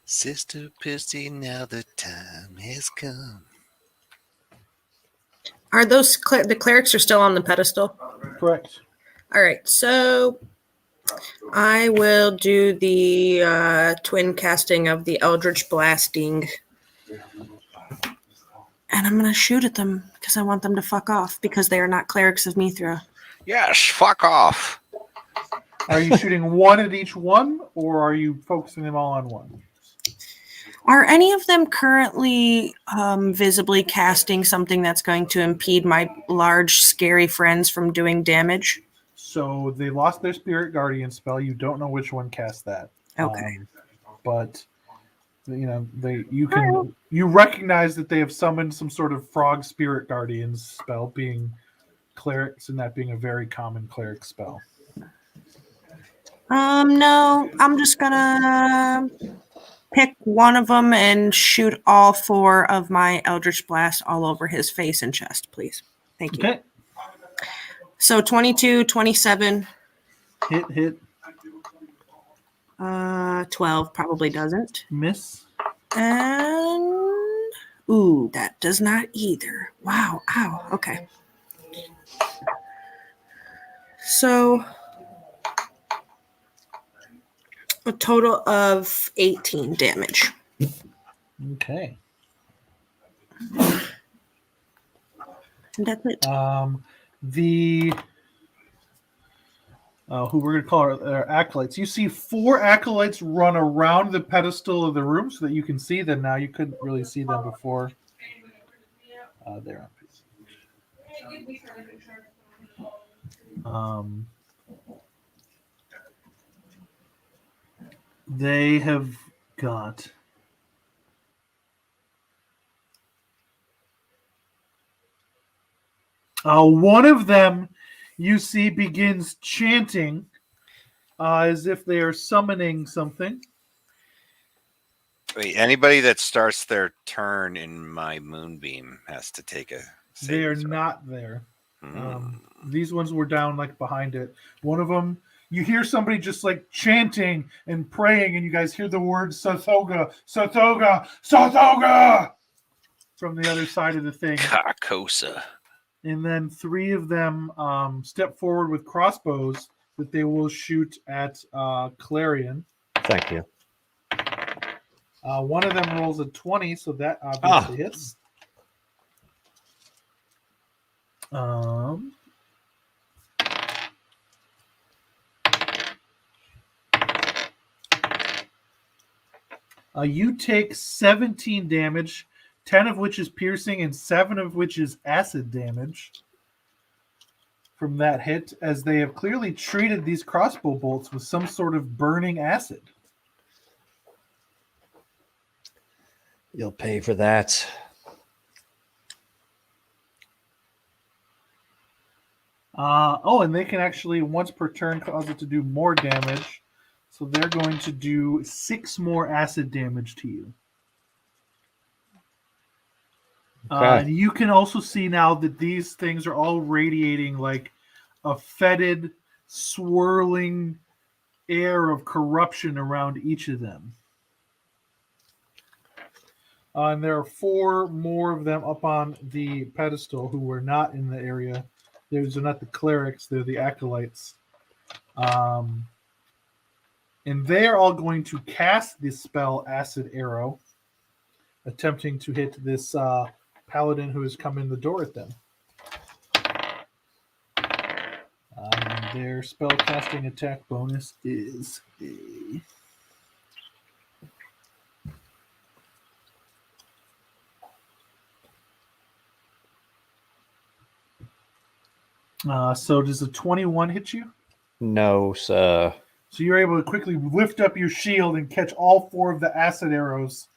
Sister Pisty, now the time has come. Are those the clerics are still on the pedestal? Correct. All right, so I will do the twin casting of the Eldritch Blasting. And I'm going to shoot at them because I want them to fuck off because they are not clerics of Mithra. Yes, fuck off. Are you shooting one at each one, or are you focusing them all on one? Are any of them currently visibly casting something that's going to impede my large, scary friends from doing damage? So they lost their Spirit Guardian spell. You don't know which one cast that. Okay. But you know you recognize that they have summoned some sort of frog Spirit Guardians spell, being clerics, and that being a very common cleric spell. No, I'm just gonna pick one of them and shoot all 4 of my Eldritch Blast all over his face and chest, please. Thank you. Okay. So 22, 27. Hit. 12 probably doesn't. Miss. And ooh, that does not either. Wow. Ow. Okay. So a total of 18 damage. Okay. And that's it. The who we're going to call our acolytes. You see 4 acolytes run around the pedestal of the room so that you can see them now. You couldn't really see them before. They're on. They have got. One of them, you see, begins chanting as if they are summoning something. Wait, anybody that starts their turn in my moonbeam has to take a They are saving throw. not there. Hmm. These ones were down like behind it. One of them, you hear somebody just like chanting and praying, and you guys hear the word Sathoga, Sathoga, Sathoga from the other side of the thing. Carcosa. And then 3 of them step forward with crossbows that they will shoot at Clarion. Thank you. One of them rolls a 20, so that obviously hits. You take 17 damage, 10 of which is piercing and 7 of which is acid damage from that hit, as they have clearly treated these crossbow bolts with some sort of burning acid. You'll pay for that. And they can actually, once per turn, cause it to do more damage. So they're going to do 6 more acid damage to you. Okay. And you can also see now that these things are all radiating like a fetid, swirling air of corruption around each of them. And there are 4 more of them up on the pedestal who were not in the area. Those are not the clerics, they're the acolytes. And they're all going to cast this spell, Acid Arrow, attempting to hit this paladin who has come in the door at them. Their spell casting attack bonus is so does a 21 hit you? No, sir. So you're able to quickly lift up your shield and catch all 4 of the acid arrows,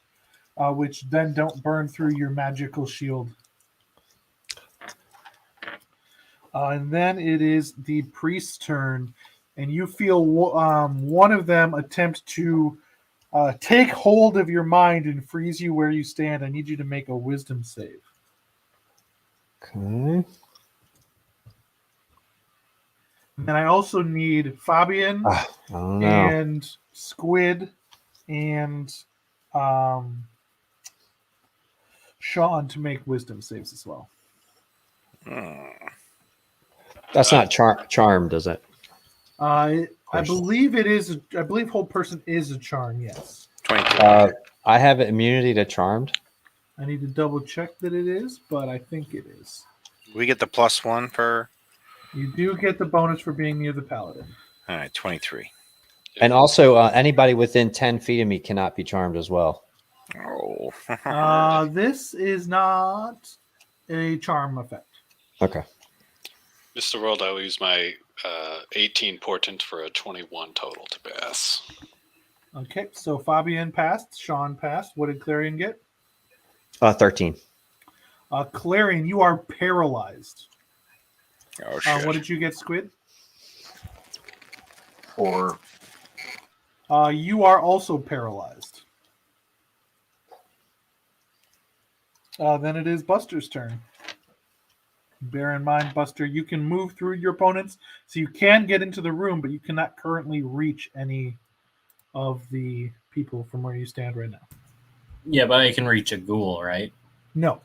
which then don't burn through your magical shield. And then it is the priest's turn, and you feel one of them attempt to take hold of your mind and freeze you where you stand. I need you to make a wisdom save. Okay. And I also need Fabian I don't know. and Squid and Sean to make wisdom saves as well. That's not charmed, is it? I believe it is. I believe whole person is a charm. Yes. 22. I have immunity to charmed. I need to double check that it is, but I think it is. We get the +1 for. You do get the bonus for being near the paladin. All right, 23. And also, anybody within 10 feet of me cannot be charmed as well. Oh. This is not a charm effect. Okay. Mr. World, I will use my 18 portent for a 21 total to pass. Okay, so Fabian passed. Sean passed. What did Clarion get? 13. Clarion, you are paralyzed. Oh, shit. What did you get, Squid? 4. You are also paralyzed. Then it is Buster's turn. Bear in mind, Buster, you can move through your opponents, so you can get into the room, but you cannot currently reach any of the people from where you stand right now. Yeah, but I can reach a ghoul, right? No,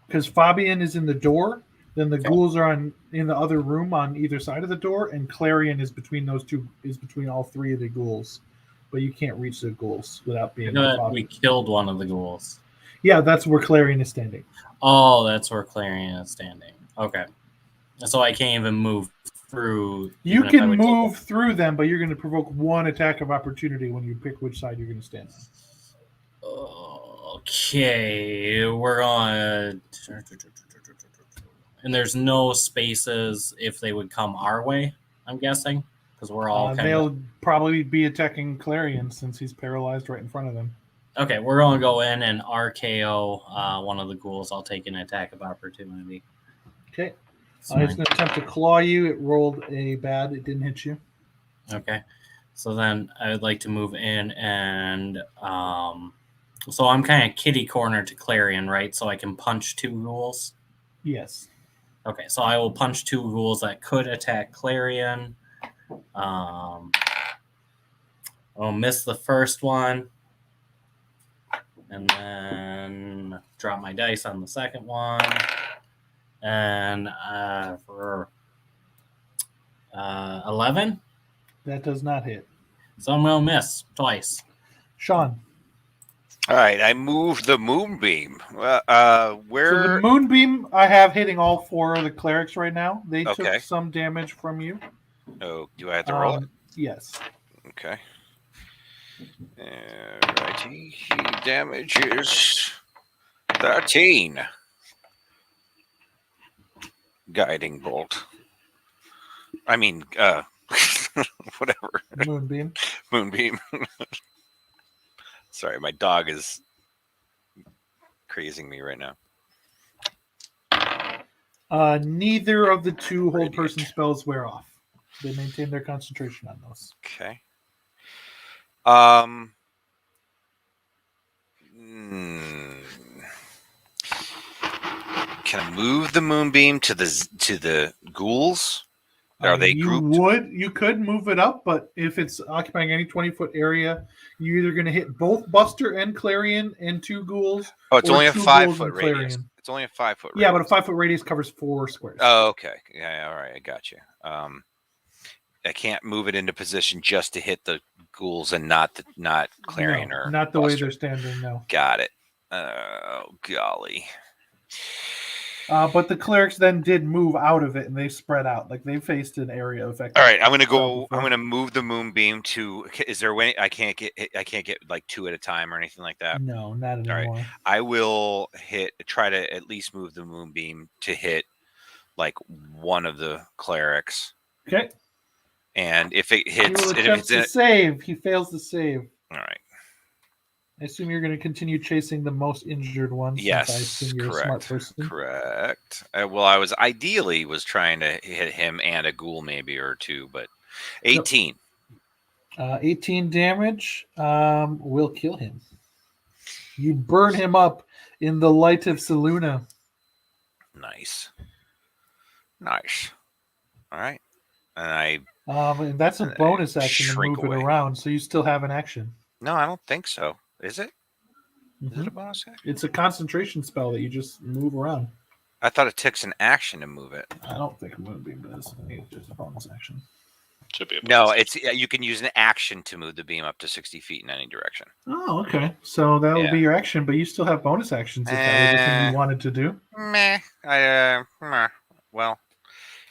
because Fabian is in the door, then the ghouls are in the other room on either side of the door, and Clarion is between those two, is between all 3 of the ghouls. But you can't reach the ghouls without being. I know that we killed one of the ghouls. Yeah, that's where Clarion is standing. Oh, that's where Clarion is standing. Okay. So I can't even move through. You even if I can would move through them, but you're going to provoke 1 attack of opportunity when you pick which side you're going to stand on. Okay, we're on. And there's no spaces if they would come our way, I'm guessing, because we're all they'll probably be attacking Clarion since he's paralyzed right in front of them. Okay, we're going to go in and RKO one of the ghouls. I'll take an attack of opportunity. Okay. It's going to attempt to claw you. It rolled a bad. It didn't hit you. Okay. So then I would like to move in and so I'm kind of kitty corner to Clarion, right? So I can punch 2 ghouls. Yes. Okay, so I will punch 2 ghouls that could attack Clarion. I'll miss the first one. And then drop my dice on the second one. And for 11. That does not hit. So I'm going to miss twice. Sean. All right, I moved the moonbeam. So Where? the moonbeam I have hitting all 4 of the clerics right now. They Okay. took some damage from you. Oh, do I have to roll it? Yes. Okay. Alrighty. He damages 13. Guiding bolt. I mean, whatever. Moonbeam. Moonbeam. Sorry, my dog is crazing me right now. Neither of the 2 hold Radiant. person spells wear off. They maintain their concentration on those. Okay. Can I move the moonbeam to the ghouls? Are they you grouped? You could move it up, but if it's occupying any 20-foot area, you're either going to hit both Buster and Clarion and 2 ghouls. Oh, it's or only a 2 5 ghouls foot and radius. Clarion. It's only a 5 foot radius. Yeah, but a 5-foot radius covers 4 squares. Oh, okay. Yeah, all right. I got you. I can't move it into position just to hit the ghouls and not Clarion No, or not the way Buster. they're standing. No. Got it. Oh, golly. But the clerics then did move out of it, and they spread out. Like they faced an area effect. All right, I'm gonna move the moonbeam to. Is there a way I can't get like 2 at a time or anything like that? No, not right. anymore. I will try to at least move the moonbeam to hit like one of the clerics. Okay. And if it He hits, will if attempt it's to save. He fails to save. all right. I assume you're going to continue chasing the most injured one. Yes, since I assume you're a smart person. Correct. Well, I was trying to hit him and a ghoul maybe or 2, but 18. 18 damage will kill him. You burn him up in the light of Seluna. Nice. All right, and And that's a bonus action to shrink move it away. around, so you still have an action. No, I don't think so. Is it? Is Mhm. it a bonus action? It's a concentration spell that you just move around. I thought it takes an action to move it. I don't think Moonbeam does. I think it's just a bonus action. Should be a No, bonus. you can use an action to move the beam up to 60 feet in any direction. Oh, okay. So that will Yeah. be your action, but you still have bonus actions if that was the thing you wanted to do. Meh. Well,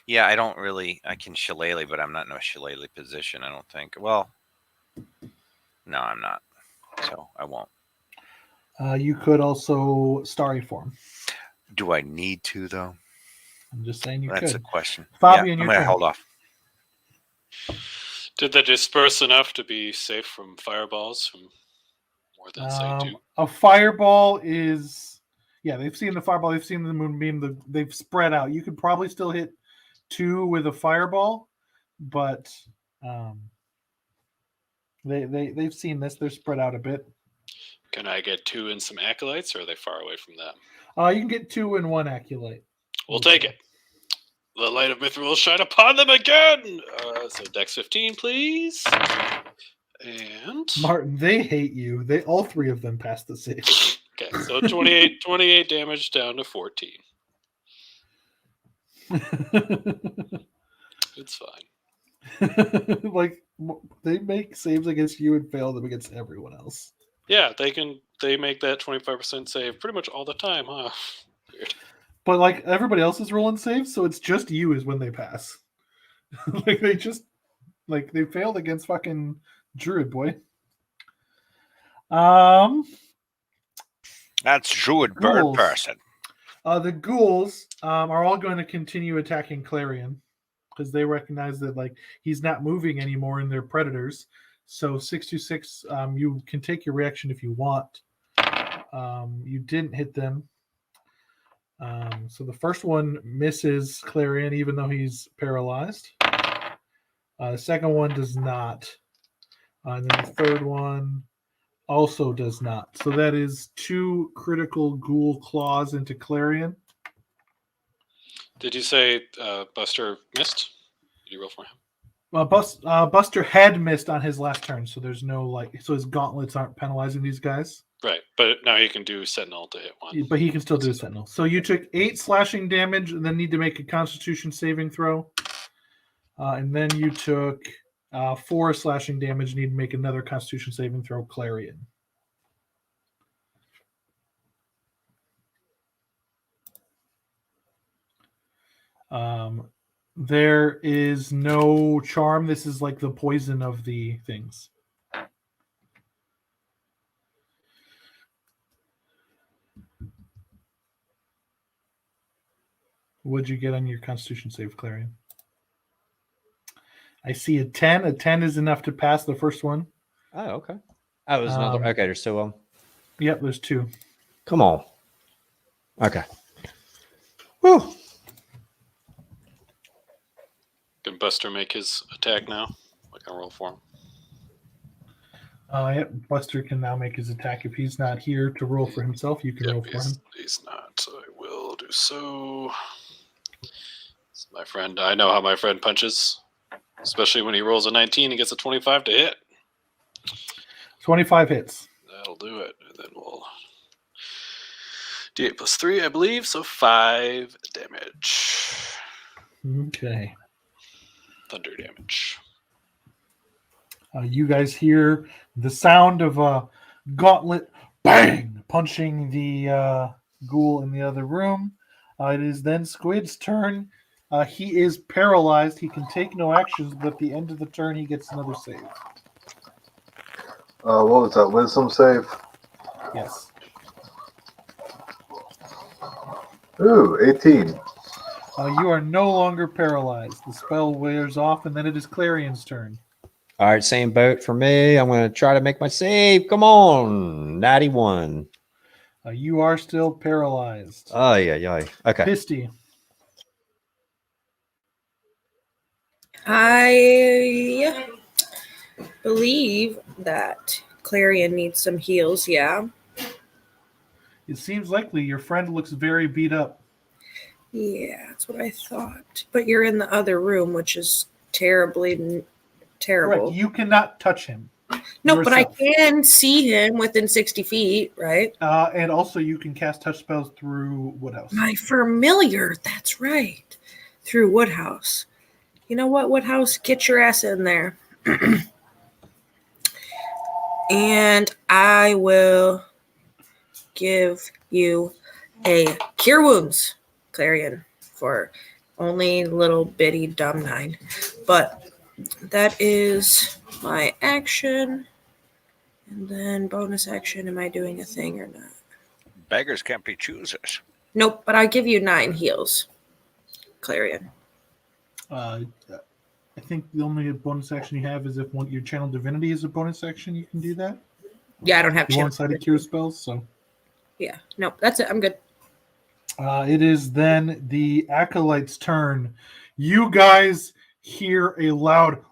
yeah, I don't really. I can shillelagh, but I'm not in a shillelagh position. I don't think. Well, no, I'm not. So I won't. You could also starry form. Do I need to though? I'm just saying you That's could. a question. Fabian, I'm your gonna turn. hold off. Did they disperse enough to be safe from fireballs from more than say 2? A fireball is, yeah, they've seen the fireball, they've seen the moonbeam, they've spread out. You could probably still hit 2 with a fireball, but they've seen this. They're spread out a bit. Can I get 2 and some acolytes, or are they far away from them? You can get 2 and 1 acolyte. We'll take it. The light of Mithril will shine upon them again. So Dex 15, please. And Martin, they hate you. All 3 of them passed the save. okay, so 28 damage down to 14. It's fine. Like they make saves against you and fail them against everyone else. Yeah, they make that 25% save pretty much all the time, huh? Weird. But like everybody else is rolling saves, so it's just you is when they pass. Like they failed against fucking Druid boy. That's Druid bird Ghouls. person. The ghouls are all going to continue attacking Clarion because they recognize that like he's not moving anymore and they're predators. So 626, you can take your reaction if you want. You didn't hit them. So the first one misses Clarion even though he's paralyzed. The second one does not. And then the third one also does not. So that is 2 critical ghoul claws into Clarion. Did you say Buster missed? Did you roll for him? Buster had missed on his last turn, so there's no so his gauntlets aren't penalizing these guys. Right, but now he can do Sentinel to hit one. But he can still do a Sentinel. So you took 8 slashing damage and then need to make a Constitution saving throw. And then you took 4 slashing damage and need to make another Constitution saving throw, Clarion. There is no charm. This is like the poison of the things. What'd you get on your Constitution save, Clarion? I see a 10. A 10 is enough to pass the first one. Oh, okay. Oh, there's another. Okay, there's 2 of them. Yep, there's 2. Come on. Okay. Whew. Can Buster make his attack now? I can roll for him. Yep, Buster can now make his attack. If he's not here to roll for himself, you can roll for him. He's not, so I will do so. It's my friend. I know how my friend punches. Especially when he rolls a 19 and gets a 25 to hit. 25 hits. That'll do it. And then we'll D8 plus 3, I believe, so 5 damage. Okay. Thunder damage. You guys hear the sound of a gauntlet bang punching the ghoul in the other room. It is then Squid's turn. He is paralyzed. He can take no actions, but at the end of the turn, he gets another save. What was that? Wisdom save? Yes. Ooh, 18. You are no longer paralyzed. The spell wears off, and then it is Clarion's turn. All right, same boat for me. I'm going to try to make my save. Come on. 91. You are still paralyzed. Oh, yeah. Okay. Pisty. I believe that Clarion needs some heals, yeah. It seems likely. Your friend looks very beat up. Yeah, that's what I thought. But you're in the other room, which is terribly terrible. Right, you cannot touch him. No, but I yourself. can see him within 60 feet, right? And also, you can cast touch spells through Woodhouse. My familiar, that's right. Through Woodhouse. You know what, Woodhouse? Get your ass in there. And I will give you a Cure Wounds, Clarion, for only little bitty dumb 9. But that is my action. And then bonus action, am I doing a thing or not? Beggars can't be choosers. Nope, but I give you 9 heals, Clarion. I think the only bonus action you have is if your channel divinity is a bonus action, you can do that. Yeah, I don't have One-sided cure spells, so. Yeah, nope, that's it. I'm good. It is then the Acolyte's turn. You guys hear a loud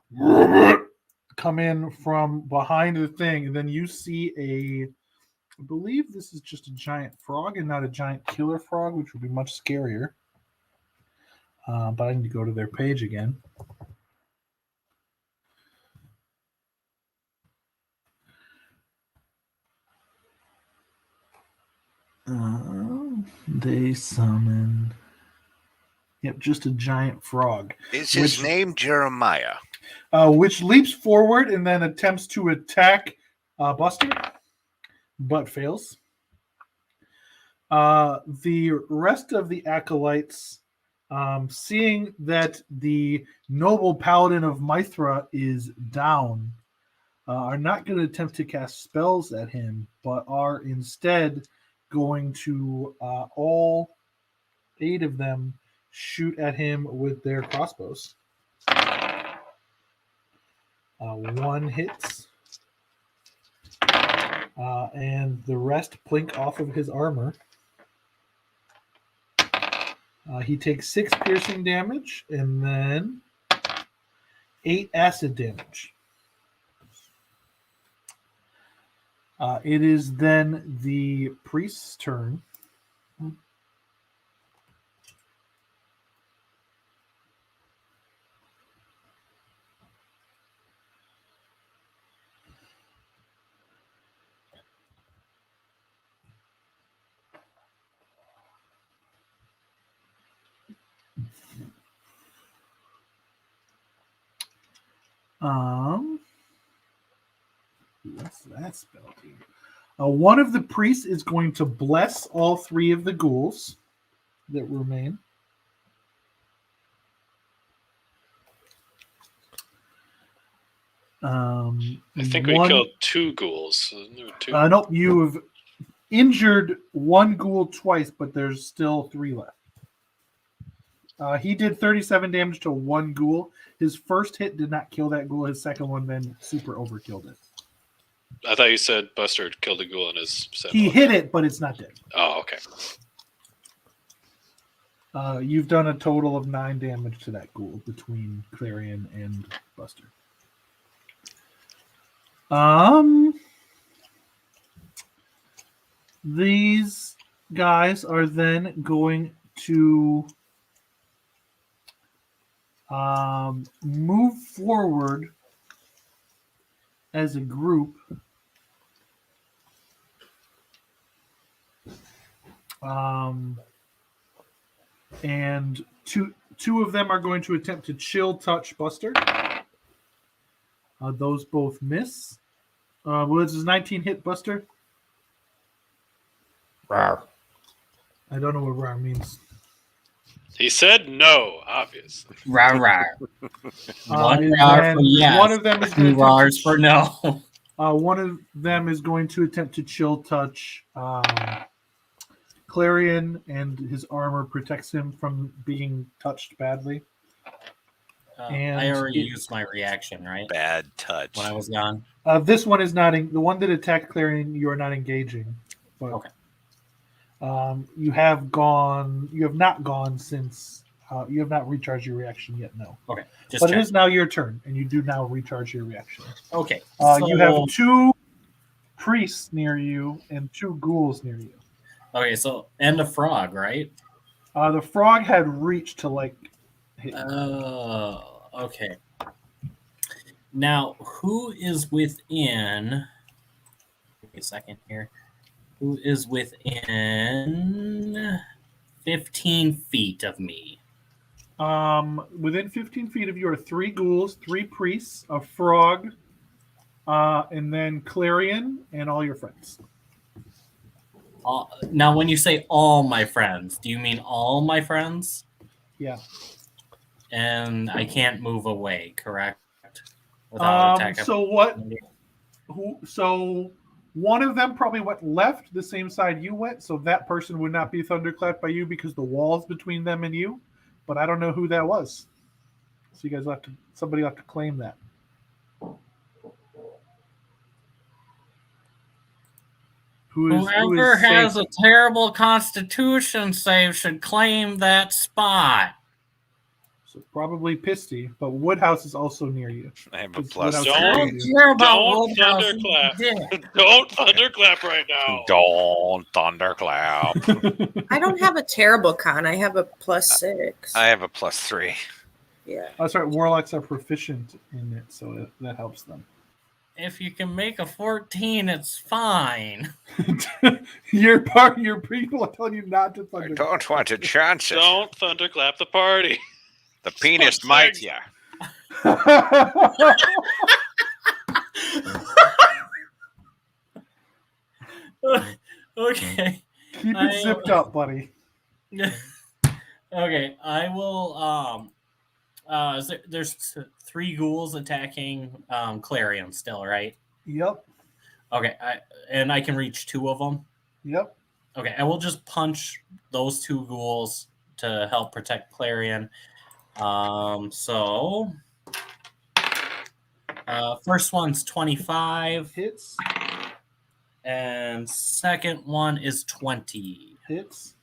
come in from behind the thing, and then you see I believe this is just a giant frog and not a giant killer frog, which would be much scarier. But I need to go to their page again. They summon. Yep, just a giant frog. Is his name Jeremiah? Which leaps forward and then attempts to attack Buster, but fails. The rest of the acolytes, seeing that the noble paladin of Mithra is down, are not going to attempt to cast spells at him, but are instead going to all 8 of them shoot at him with their crossbows. 1 hits, and the rest plink off of his armor. He takes 6 piercing damage and then 8 acid damage. It is then the priest's turn. What's that spell do? One of the priests is going to bless all 3 of the ghouls that remain. I think we killed 2 ghouls. Isn't there 2? Nope, you have injured 1 ghoul twice, but there's still 3 left. He did 37 damage to 1 ghoul. His first hit did not kill that ghoul. His second one then super overkilled it. I thought you said Buster killed a ghoul in his set. He hit it, but it's not dead. Oh, okay. You've done a total of 9 damage to that ghoul between Clarion and Buster. These guys are then going to move forward as a group. And two of them are going to attempt to chill touch Buster. Those both miss. This is 19 hit Buster. Rawr. I don't know what rawr means. He said no, obviously. Rah, rah. One And rar then for yes. One of them is 2 going rars for no. One of them is going to attempt to chill touch Clarion, and his armor protects him from being touched badly. And I already it- used my reaction, right? Bad touch. When I was gone. This one is not the one that attacked Clarion. You are not engaging. But, Okay. You have not gone since you have not recharged your reaction yet. No, Okay. Just but check. it is now your turn, and you do now recharge your reaction. Okay. You have so- 2 priests near you and 2 ghouls near you. Okay, so and a frog, right? The frog had reached to hit. Oh, okay. Now, who is within? Wait a second here. Who is within 15 feet of me? Within 15 feet of you are 3 ghouls, 3 priests, a frog, and then Clarion and all your friends. Now, when you say all my friends, do you mean all my friends? Yeah. And I can't move away, correct? Without attacking. So what? So one of them probably went left, the same side you went. So that person would not be thunderclapped by you because the wall's between them and you. But I don't know who that was. So you guys somebody will have to claim that. Whoever has a terrible constitution save should claim that spot. So probably Pisty, but Woodhouse is also near you. I have a It's plus Woodhouse Don't- near I don't you. care about Don't Woodhouse, thunderclap. you dick. Don't thunderclap right now. Don't thunderclap. I don't have a terrible con. I have a +6. I have a plus 3. Yeah. That's right. Warlocks are proficient in it, so that helps them. If you can make a 14, it's fine. Your people are telling you not to I thunder. don't want to chance it. Don't thunderclap the party. The penis Fuck's might sake. ya. Okay. Keep it zipped up, buddy. Okay, I will. There's 3 ghouls attacking Clarion still, right? Yep. Okay, I can reach 2 of them. Yep. Okay, I will just punch those 2 ghouls to help protect Clarion. First one's 25, Hits. and second one is 20. Hits.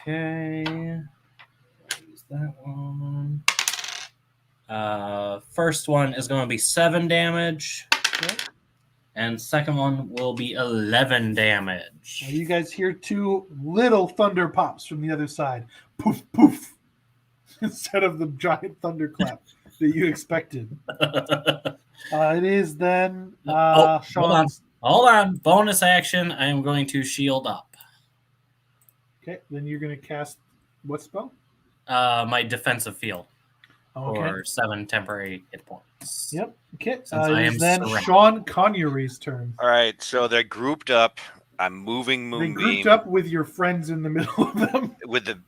Okay. Use that one. First one is going to be 7 damage, Okay. and second one will be 11 damage. Now you guys hear 2 little thunder pops from the other side. Poof, poof. Instead of the giant thunderclap that you expected. It is then Hold on. Sean's. Hold on. Bonus action. I am going to shield up. Okay, then you're going to cast what spell? My defensive field Okay. for 7 temporary hit points. Yep. Okay. Since I It am is then surrounded. Sean Connery's turn. All right, so they're grouped up. I'm moving They Moonbeam grouped up with your friends in the middle of them. with the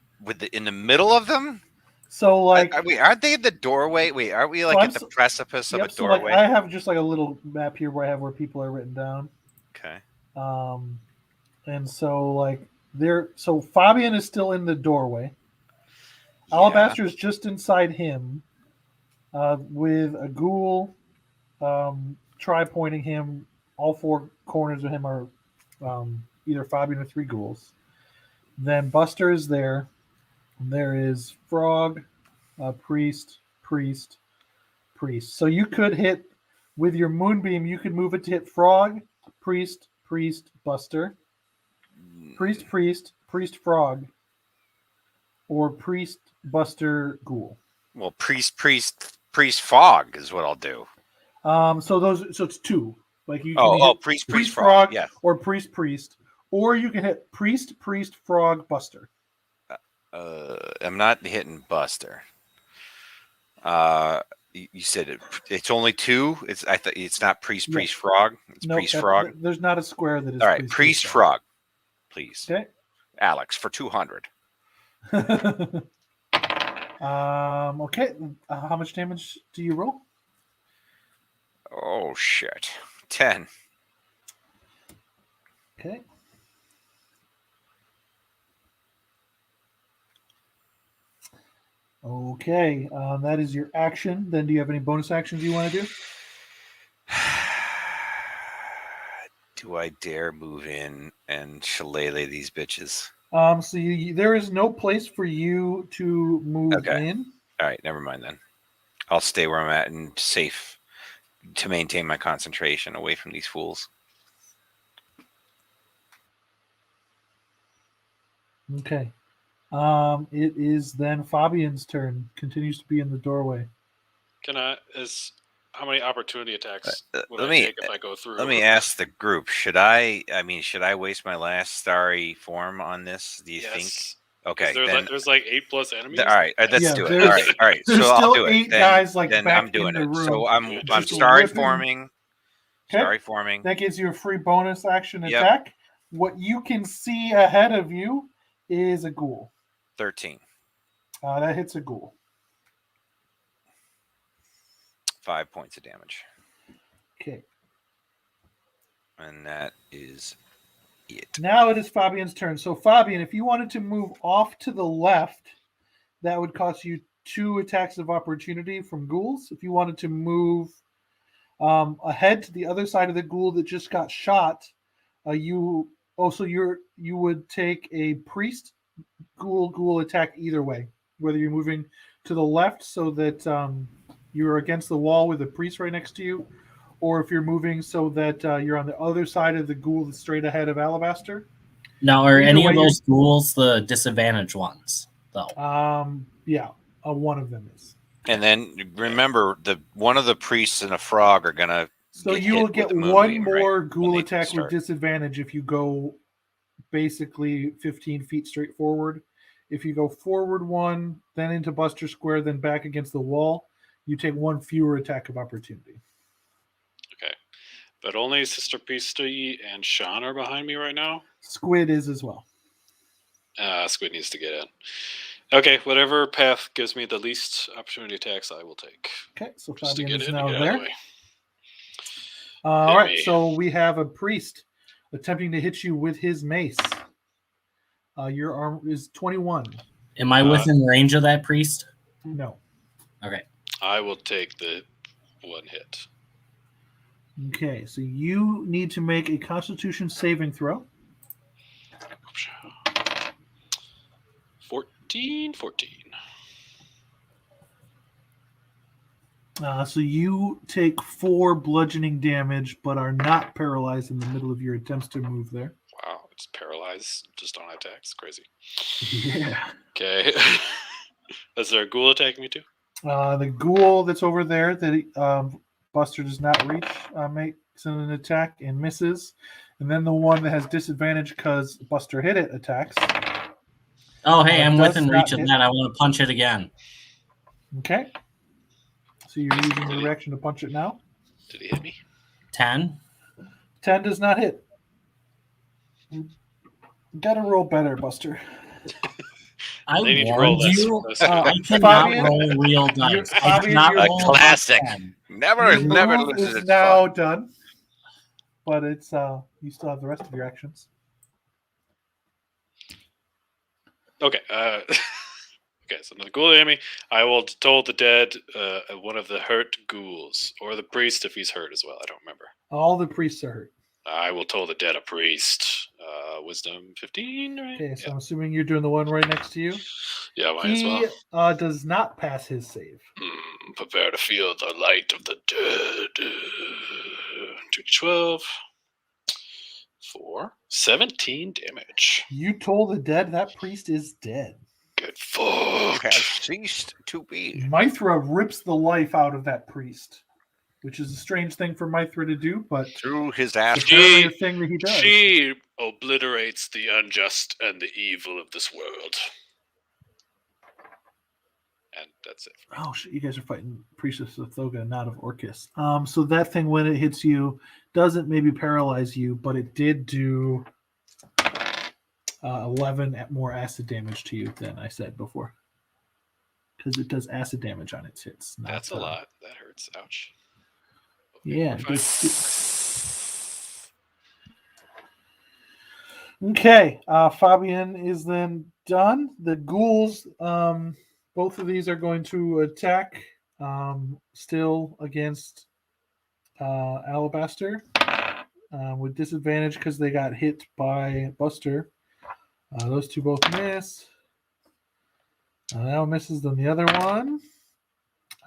in the middle of them. So like, Aren't they in the doorway? Wait, aren't we like I'm at the so- precipice of yep, a so like doorway? I have just like a little map here where I have where people are written down. Okay. And so like so Fabian is still in the doorway. Alabaster is just inside him, with a ghoul, tri-pointing him. All 4 corners of him are either Fabian or 3 ghouls. Then Buster is there. There is Frog, Priest, Priest, Priest. So you could hit with your Moonbeam. You could move it to hit Frog, Priest, Priest, Buster, Priest, Priest, Priest, Frog, or Priest, Buster, Ghoul. Well, priest, fog is what I'll do. So it's 2. Like you can hit Priest, frog. Yeah. or Priest, or you can hit Priest, Frog, Buster. I'm not hitting Buster. You said it's only 2. It's not priest, Yeah. frog. It's Nope, priest, frog. There's not a square that is. All right, priest, frog, please. Okay. Alex for 200. Okay. How much damage do you roll? Oh shit, 10. Okay. Okay. That is your action. Then, do you have any bonus actions you want to do? Do I dare move in and shillelagh these bitches? So there is no place for you to move Okay. in. All right, never mind then. I'll stay where I'm at and safe to maintain my concentration away from these fools. Okay. It is then Fabian's turn. Continues to be in the doorway. How many opportunity attacks would let I me- take if I go through? Let me ask the group: should I waste my last starry form on this? Do you think? Yes. Okay, There's like 8+ enemies. all right, let's Yeah, do it. there's- All right. there's So I'll still do it. 8 Then- guys, like, then back I'm doing in the it. room. So I'm Just starry whipping- forming. Okay. Starry forming. That gives you a free bonus action Yep. attack. What you can see ahead of you is a ghoul. 13. That hits a ghoul. 5 points of damage, Okay. and that is it. Now it is Fabian's turn. So Fabian, if you wanted to move off to the left, that would cost you 2 attacks of opportunity from ghouls. If you wanted to move ahead to the other side of the ghoul that just got shot, you would take a priest ghoul attack either way. Whether you're moving to the left so that you're against the wall with a priest right next to you, or if you're moving so that you're on the other side of the ghoul that's straight ahead of Alabaster. Now, are Either any way, of those ghouls the disadvantaged ones, though? Yeah, one of them is. And then remember, one of the priests and a frog are gonna. So get you hit will with get the one moonbeam, more right? ghoul When they attack with start. disadvantage if you go basically 15 feet straight forward. If you go forward 1, then into Buster Square, then back against the wall, you take 1 fewer attack of opportunity. Okay. But only Sister Priesty and Sean are behind me right now. Squid is as well. Squid needs to get in. Okay, whatever path gives me the least opportunity attacks, I will take. Okay, so Just to Fabian get is in now and get out of there. the way. All Hit right, me. so we have a priest attempting to hit you with his mace. Your arm is 21. Am I within range of that priest? No. Okay. I will take the 1 hit. Okay, so you need to make a Constitution saving throw. 14. So you take 4 bludgeoning damage, but are not paralyzed in the middle of your attempts to move there. Wow, it's paralyzed just on attacks. Crazy. Yeah. Okay. Is there a ghoul attacking me too? The ghoul that's over there that Buster does not reach makes an attack and misses. And then the one that has disadvantage because Buster hit it attacks. Oh, hey, I'm does within not reach of hit. that. I want to punch it again. Okay. So you're using your reaction to punch it now. Did he hit me? 10. 10 does not hit. You gotta roll better, Buster. I They need to roll warned less. you. less I cannot Fabian, roll real dice. I Fabian, cannot you're- roll A classic. above 10. Never Your move loses is its now fun. done. But it's you still have the rest of your actions. Okay. Okay, so the ghoul enemy, I will toll the dead one of the hurt ghouls, or the priest if he's hurt as well. I don't remember. All the priests are hurt. I will toll the dead a priest. Wisdom 15, right? Okay, so Yeah, I'm assuming you're doing the one right next to you. yeah, might as He well. does not pass his save. Prepare to feel the light of the dead. 2d12. 4. 17 damage. You told the dead that priest is dead. Get fucked. Has ceased to be. Mithra rips the life out of that priest, which is a strange thing for Mithra to do, but Through his it's ass. apparently a thing that he does. She obliterates the unjust and the evil of this world. And that's it. Oh shit! You guys are fighting Priestess of Thoga, not of Orcus. So that thing, when it hits you, doesn't maybe paralyze you, but it did do 11 more acid damage to you than I said before, because it does acid damage on its hits. not, That's a lot. That hurts. Ouch. Yeah. Fine. Okay. Fabian is then done. The ghouls. Both of these are going to attack. Still against Alabaster with disadvantage because they got hit by Buster. Those two both miss. That one misses than the other one.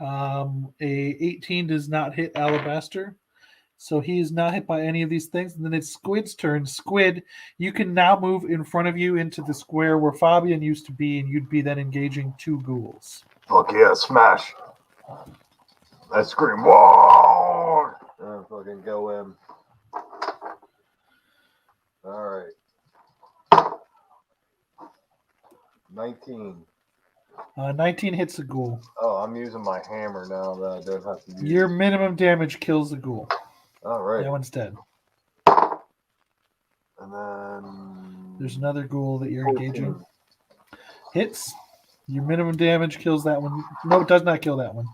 A 18 does not hit Alabaster. So he is not hit by any of these things. And then it's Squid's turn. Squid, you can now move in front of you into the square where Fabian used to be, and you'd be then engaging 2 ghouls. Fuck yeah, smash. I scream, whoa! And I fucking go in. Alright. 19. 19 hits a ghoul. Oh, I'm using my hammer now that I don't have to use Your minimum damage kills the ghoul. Alright. That one's dead. And then... There's another ghoul that you're 14. engaging. Hits. Your minimum damage kills that one. No, it does not kill that one.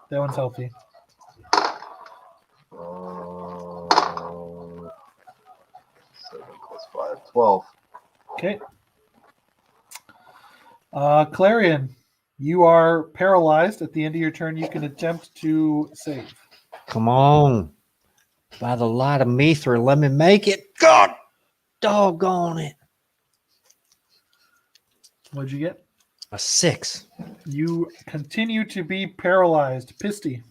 That one's healthy. 7 plus 5, 12. Okay. Clarion, you are paralyzed. At the end of your turn, you can attempt to save. Come on. By the light of Mithra, let me make it. God doggone it. What'd you get? A 6. You continue to be paralyzed. Pisty.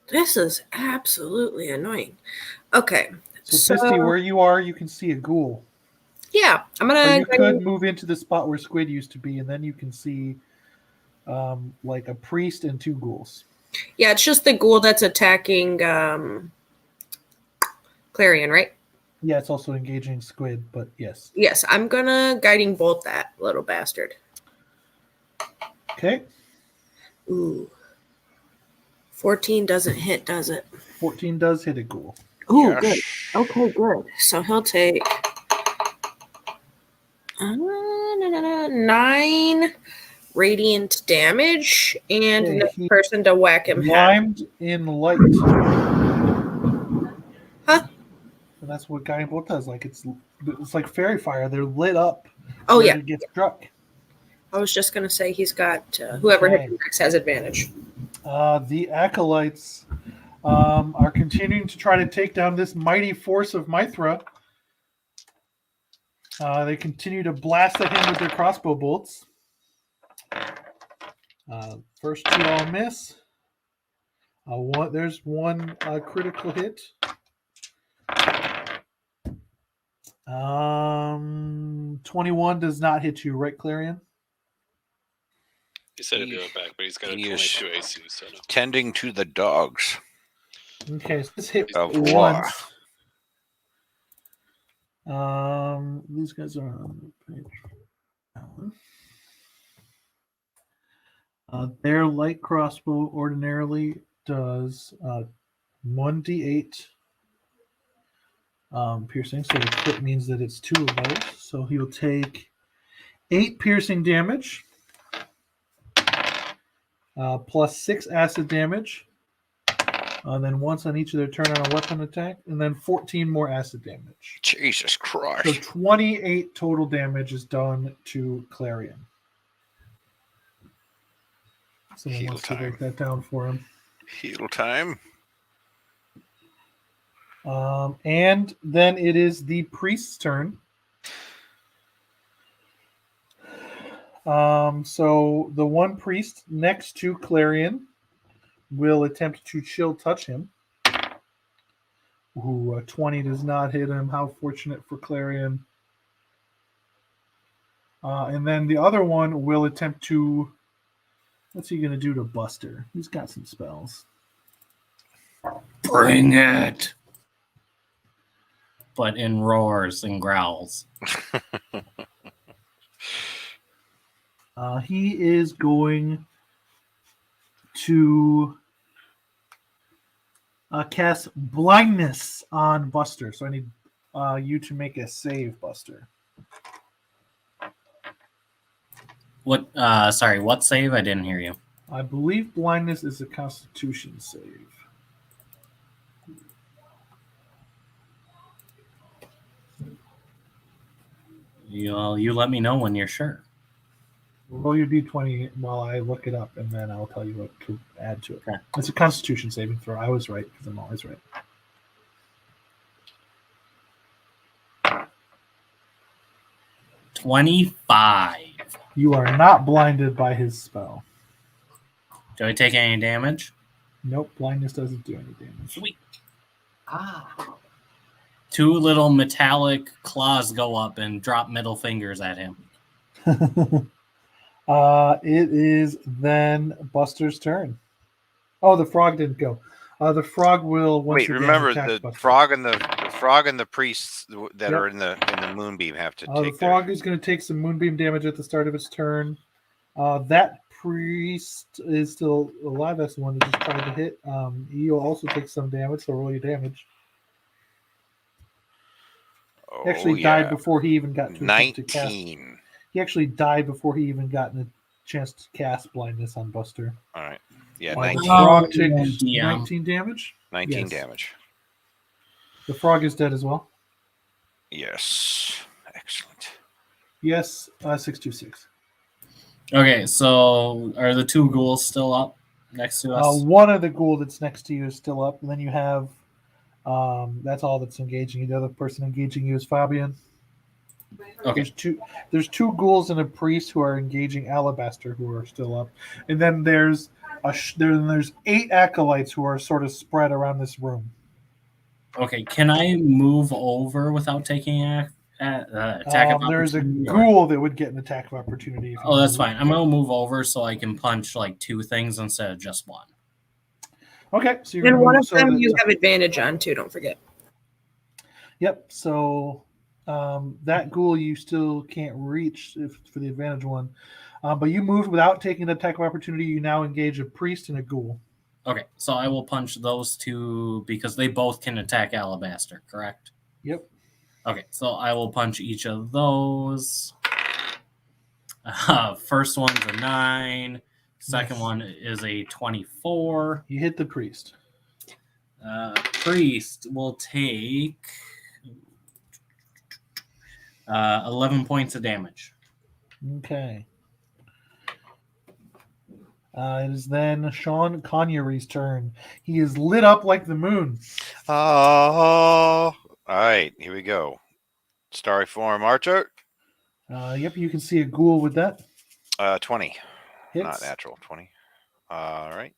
This is absolutely annoying. Okay. So, Pisty, where you are, you can see a ghoul. Yeah, I'm Or gonna. you could move into the spot where Squid used to be, and then you can see like a priest and 2 ghouls. Yeah, it's just the ghoul that's attacking Clarion, right? Yeah, it's also engaging Squid, but yes. Yes, I'm gonna guiding bolt that little bastard. Okay. Ooh. 14 doesn't hit, does it? 14 does hit a ghoul. Ooh, good. Okay, good. So he'll take 9 radiant damage and Okay, another he person to whack him. Limed in light. Huh? And that's what Guiding Bolt does. Like it's like fairy fire. They're lit up. Oh, when yeah. it gets struck. I was just going to say he's got whoever Okay. hits him next has advantage. The acolytes are continuing to try to take down this mighty force of Mithra. They continue to blast at him with their crossbow bolts. First two all miss. There's one critical hit. 21 does not hit you, right, Clarion? He said he'd be right back, but he's got a He is 22 AC, so no. Tending to the dogs. Okay, so this hit Au revoir. once. These guys are on the page. That one. Their light crossbow ordinarily does 1d8 piercing, so the crit means that it's 2 of those. So he'll take 8 piercing damage, plus 6 acid damage, then once on each of their turn on a weapon attack, and then 14 more acid damage. Jesus So Christ. 28 total damage is done to Clarion. Someone Heal wants to time. write that down for him. Heal time. And then it is the priest's turn. So the one priest next to Clarion will attempt to chill touch him. Ooh, 20 does not hit him. How fortunate for Clarion. And then the other one will attempt to... What's he going to do to Buster? He's got some spells. Bring it. But in roars and growls. He is going to cast blindness on Buster. So I need you to make a save, Buster. What? Sorry, what save? I didn't hear you. I believe blindness is a Constitution save. You let me know when you're sure. Roll your d20 while I look it up, and then I'll tell you what to add to it. Okay. It's a Constitution saving throw. I was right, because I'm always right. 25. You are not blinded by his spell. Do I take any damage? Nope, blindness doesn't do any damage. Sweet. Ah. 2 little metallic claws go up and drop middle fingers at him. It is then Buster's turn. Oh, the frog didn't go. The frog will once Wait, again remember attack the Buster. frog and the priests that Yep. are in the moonbeam have to The take frog is going to take some moonbeam damage at the start of its turn. That priest is still alive. That's the one that just tried to hit. He'll also take some damage, so roll your damage. He actually died before he even got to attempt to cast. 19. He actually died before he even got a chance to cast blindness on Buster. All right. Yeah, The 19. frog takes DM. 19 damage. 19 Yes. damage. The frog is dead as well. Yes. Excellent. Yes, 626. Okay, so are the 2 ghouls still up next to us? One of the ghoul that's next to you is still up, and then you have that's all that's engaging you. The other person engaging you is Fabian. Okay. There's 2 ghouls and a priest who are engaging Alabaster who are still up, and then there's 8 acolytes who are sort of spread around this room. Okay, can I move over without taking an attack of There's a opportunity, or- ghoul that would get an attack of opportunity. If you Oh, that's move. fine. I'm gonna move over so I can punch like 2 things instead of just 1. Okay, so you're And gonna one move of so them that- you have advantage on too. Don't forget. Yep. So that ghoul you still can't reach for the advantage one, but you moved without taking an attack of opportunity. You now engage a priest and a ghoul. Okay, so I will punch those 2 because they both can attack Alabaster, correct? Yep. Okay, so I will punch each of those. First one's a 9. Second Nice. one is a 24. You hit the priest. Priest will take 11 points of damage. Okay. It is then Sean Conyery's turn. He is lit up like the moon. Oh, all right. Here we go. Starry form archer. Yep, you can see a ghoul with that. 20. Not Hits. natural 20. All right.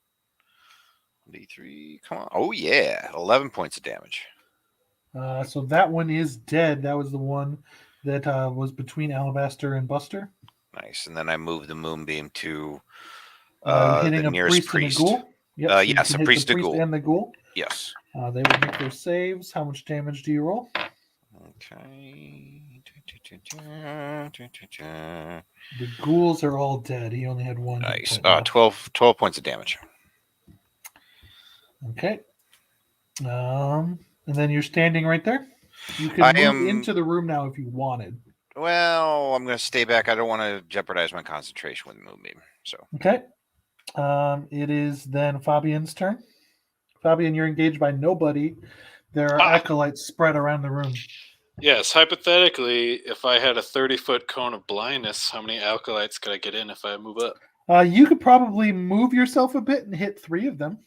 D3. Come on. Oh, yeah. 11 points of damage. So that one is dead. That was the one that was between Alabaster and Buster. Nice. And then I move the moonbeam to Hitting the a nearest priest and a ghoul. Yep, so you yes, can a hit priest, the a priest ghoul. and the ghoul. Yes. They will make their saves. How much damage do you roll? Okay. The ghouls are all dead. He only had one. hit Nice. point left. 12 points of damage. Okay. And then you're standing right there. You can I move am- into the room now if you wanted. Well, I'm going to stay back. I don't want to jeopardize my concentration with the moonbeam. So, Okay. It is then Fabian's turn. Fabian, you're engaged by nobody. There are acolytes spread around the room. Yes, hypothetically, if I had a 30-foot cone of blindness, how many acolytes could I get in if I move up? You could probably move yourself a bit and hit 3 of them.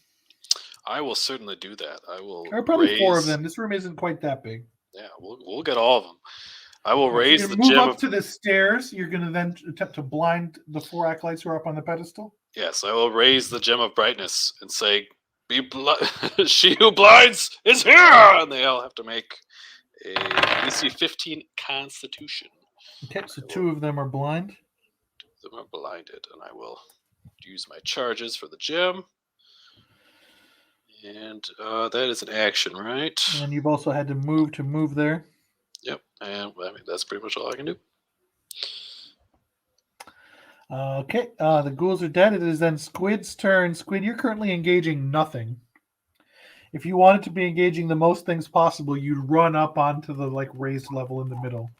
I will certainly do that. I will Or probably 4 of raise- them. This room isn't quite that big. Yeah, we'll get all of them. I will So raise you're the gonna move gem up of to the stairs. You're going to then attempt to blind the 4 acolytes who are up on the pedestal. Yes, I will raise the gem of brightness and say, she who blinds is here! And they all have to make a DC 15 Constitution. Okay, so 2 of them are blind. Them are blinded, and I will use my charges for the gem. And that is an action, right? And you've also had to move there. Yep, and I mean that's pretty much all I can do. Okay, the ghouls are dead. It is then Squid's turn. Squid, you're currently engaging nothing. If you wanted to be engaging the most things possible, you'd run up onto the raised level in the middle.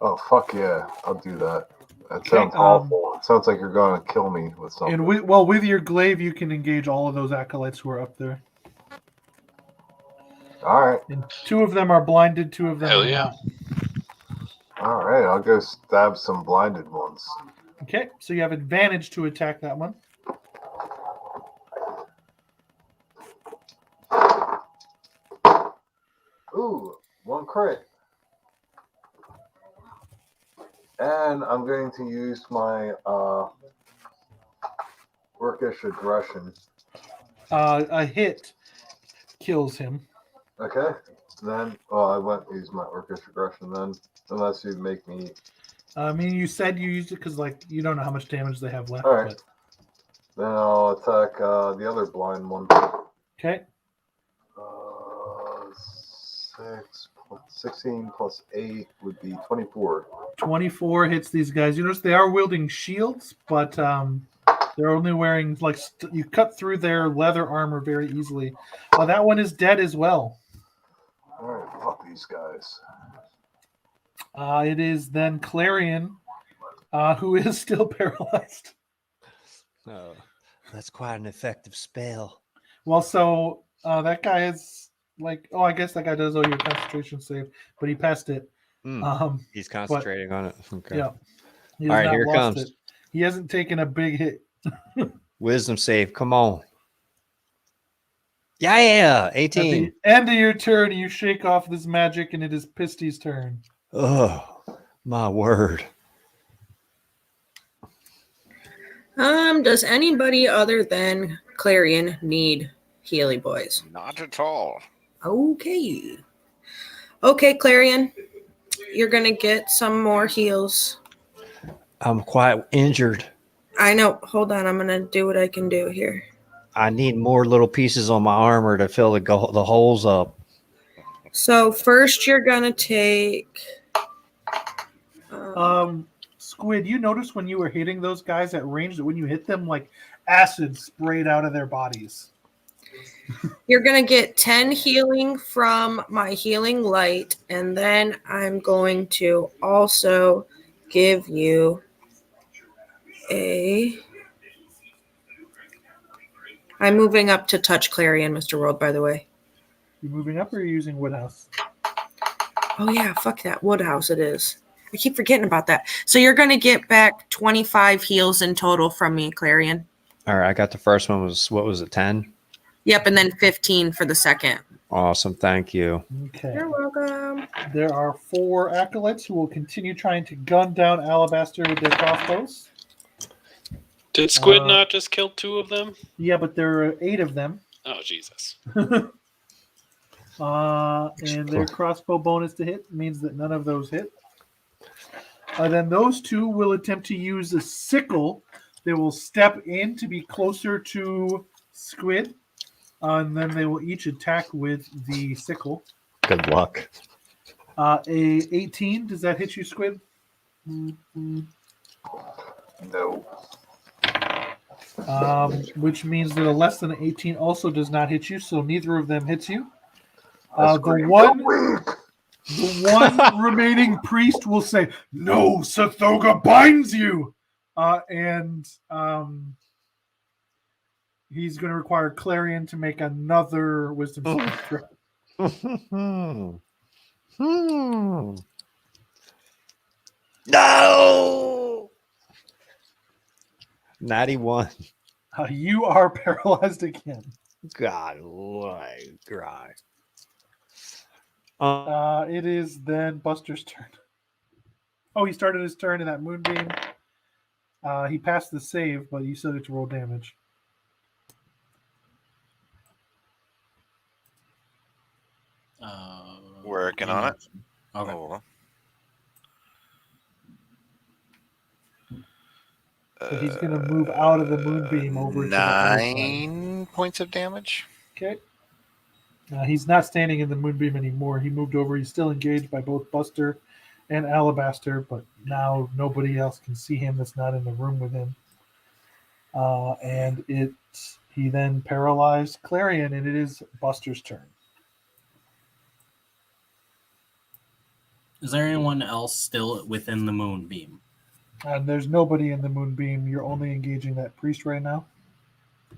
Oh, fuck yeah. I'll do that. That Okay, sounds awful. It sounds like you're going to kill me with something. And with your glaive, you can engage all of those acolytes who are up there. All right. And 2 of them are blinded. 2 of them Hell are yeah. not. All right. I'll go stab some blinded ones. Okay, so you have advantage to attack that one. Ooh, 1 crit. And I'm going to use my Orcish aggression. A hit kills him. Okay. Then, I won't use my Orcish aggression then, unless you make me. I mean, you said you used it because you don't know how much damage they have left. All right. But, Then I'll attack the other blind one. okay. 16 plus 8 would be 24. 24 hits these guys. You notice they are wielding shields, but they're only wearing you cut through their leather armor very easily. That one is dead as well. All right, fuck these guys. It is then Clarion, who is still paralyzed. Oh, that's quite an effective spell. Well, so that guy is I guess that guy does owe you a concentration save, but he passed it. He's concentrating on it. Okay. Yeah. He All has right, not here it lost comes. it. He hasn't taken a big hit. Wisdom save. Come on. Yeah, At 18. the end of your turn, you shake off this magic, and it is Pisty's turn. Oh, my word. Does anybody other than Clarion need Healy Boys? Not at all. Okay. Okay, Clarion. You're gonna get some more heals. I'm quite injured. I know. Hold on. I'm gonna do what I can do here. I need more little pieces on my armor to fill the holes up. So first, you're gonna take. Squid, you noticed when you were hitting those guys at range that when you hit them, acid sprayed out of their bodies. You're going to get 10 healing from my healing light, and then I'm going to also give you I'm moving up to touch Clarion, Mr. World, by the way. You moving up or are you using Woodhouse? Oh, yeah, fuck that. Woodhouse it is. I keep forgetting about that. So you're going to get back 25 heals in total from me, Clarion. All right, I got the first one what was it, 10? Yep, and then 15 for the second. Awesome, thank you. Okay. You're welcome. There are 4 acolytes who will continue trying to gun down Alabaster with their crossbows. Did Squid Uh, not just kill 2 of them? Yeah, but there are 8 of them. Oh, Jesus. And their crossbow bonus to hit means that none of those hit. Then those 2 will attempt to use a sickle. They will step in to be closer to Squid. And then they will each attack with the sickle. Good luck. A 18, does that hit you, Squid? No. Which means that a less than an 18 also does not hit you, so neither of them hits you. The one remaining priest will say, "No, Sathoga binds you," and he's going to require Clarion to make another wisdom saving throw. No. 91. You are paralyzed again. God, my God. It is then Buster's turn. Oh, he started his turn in that moonbeam. He passed the save, but you still get to roll damage. Working on it. Okay. Oh. So he's going to move out of the moonbeam over to the other side. 9 points of damage. Okay. He's not standing in the moonbeam anymore. He moved over. He's still engaged by both Buster and Alabaster, but now nobody else can see him that's not in the room with him. And he then paralyzed Clarion, and it is Buster's turn. Is there anyone else still within the moonbeam? And there's nobody in the moonbeam. You're only engaging that priest right now.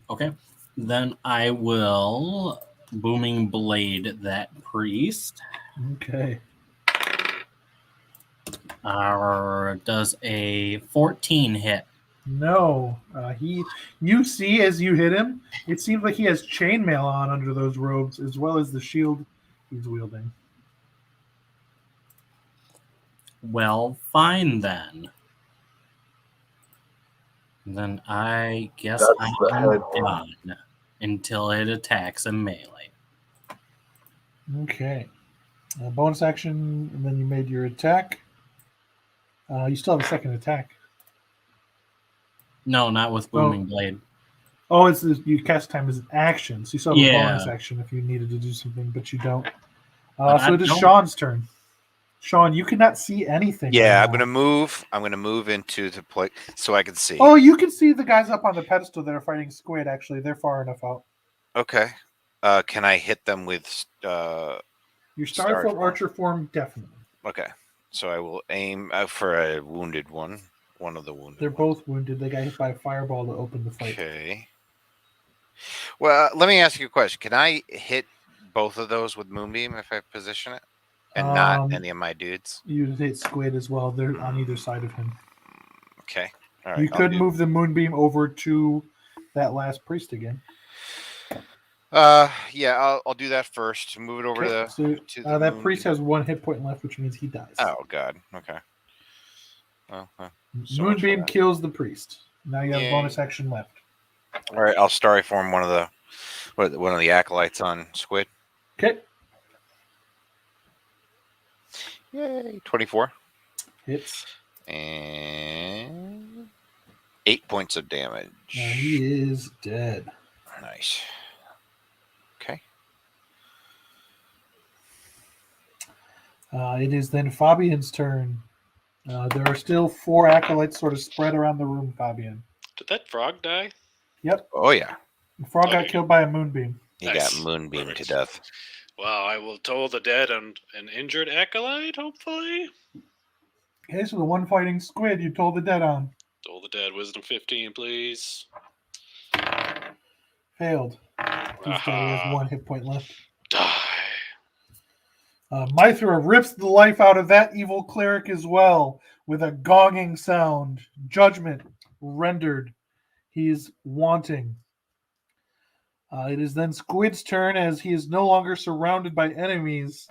Okay. Then I will booming blade that priest. Okay. Does a 14 hit? No. You see as you hit him, it seems like he has chainmail on under those robes, as well as the shield he's wielding. Well, fine then. Then I guess That's I'm the head. done until it attacks a melee. Okay. Bonus action, and then you made your attack. You still have a second attack. No, not with booming blade. Oh, you cast time as an action, so you still have a Yeah. bonus action if you needed to do something, but you don't. But So I it is don't- Sean's turn. Sean, you cannot see anything. Yeah, right I'm now. gonna move into the place so I can see. Oh, you can see the guys up on the pedestal that are fighting Squid. Actually, they're far enough out. Okay. Can I hit them with? Your Star Starfall form. Archer form, definitely. Okay. So I will aim for a wounded one. One of the wounded. They're ones. both wounded. They got hit by a fireball to open the fight. Okay. Well, let me ask you a question. Can I hit both of those with Moonbeam if I position it, and not any of my dudes? You hit Squid as well. They're on either side of him. Okay. All right. You I'll could do- move the moonbeam over to that last priest again. Yeah, I'll do that first. Move it over Okay, to the that priest moonbeam. has 1 hit point left, which means he dies. Oh God. Okay. Well, so much for Moonbeam that. kills the priest. Now you have Yay. bonus action left. all right. I'll starry form one of the acolytes on Squid. Okay, Yay! 24 hits. and 8 points of damage. Now he is dead. Nice. Okay. It is then Fabian's turn. There are still 4 acolytes sort of spread around the room, Fabian. Did that frog die? Yep. Oh yeah. The frog got Okay. killed by a moonbeam. He Nice. got moonbeam to Perfect. death. Well, I will toll the dead and an injured acolyte, hopefully. Okay, so the one fighting Squid you told the dead on. Toll the dead, wisdom 15, please. Failed. He's dead. He has Aha. 1 hit point left. Die. Mithra rips the life out of that evil cleric as well with a gonging sound. Judgment rendered. He is wanting. It is then Squid's turn as he is no longer surrounded by enemies,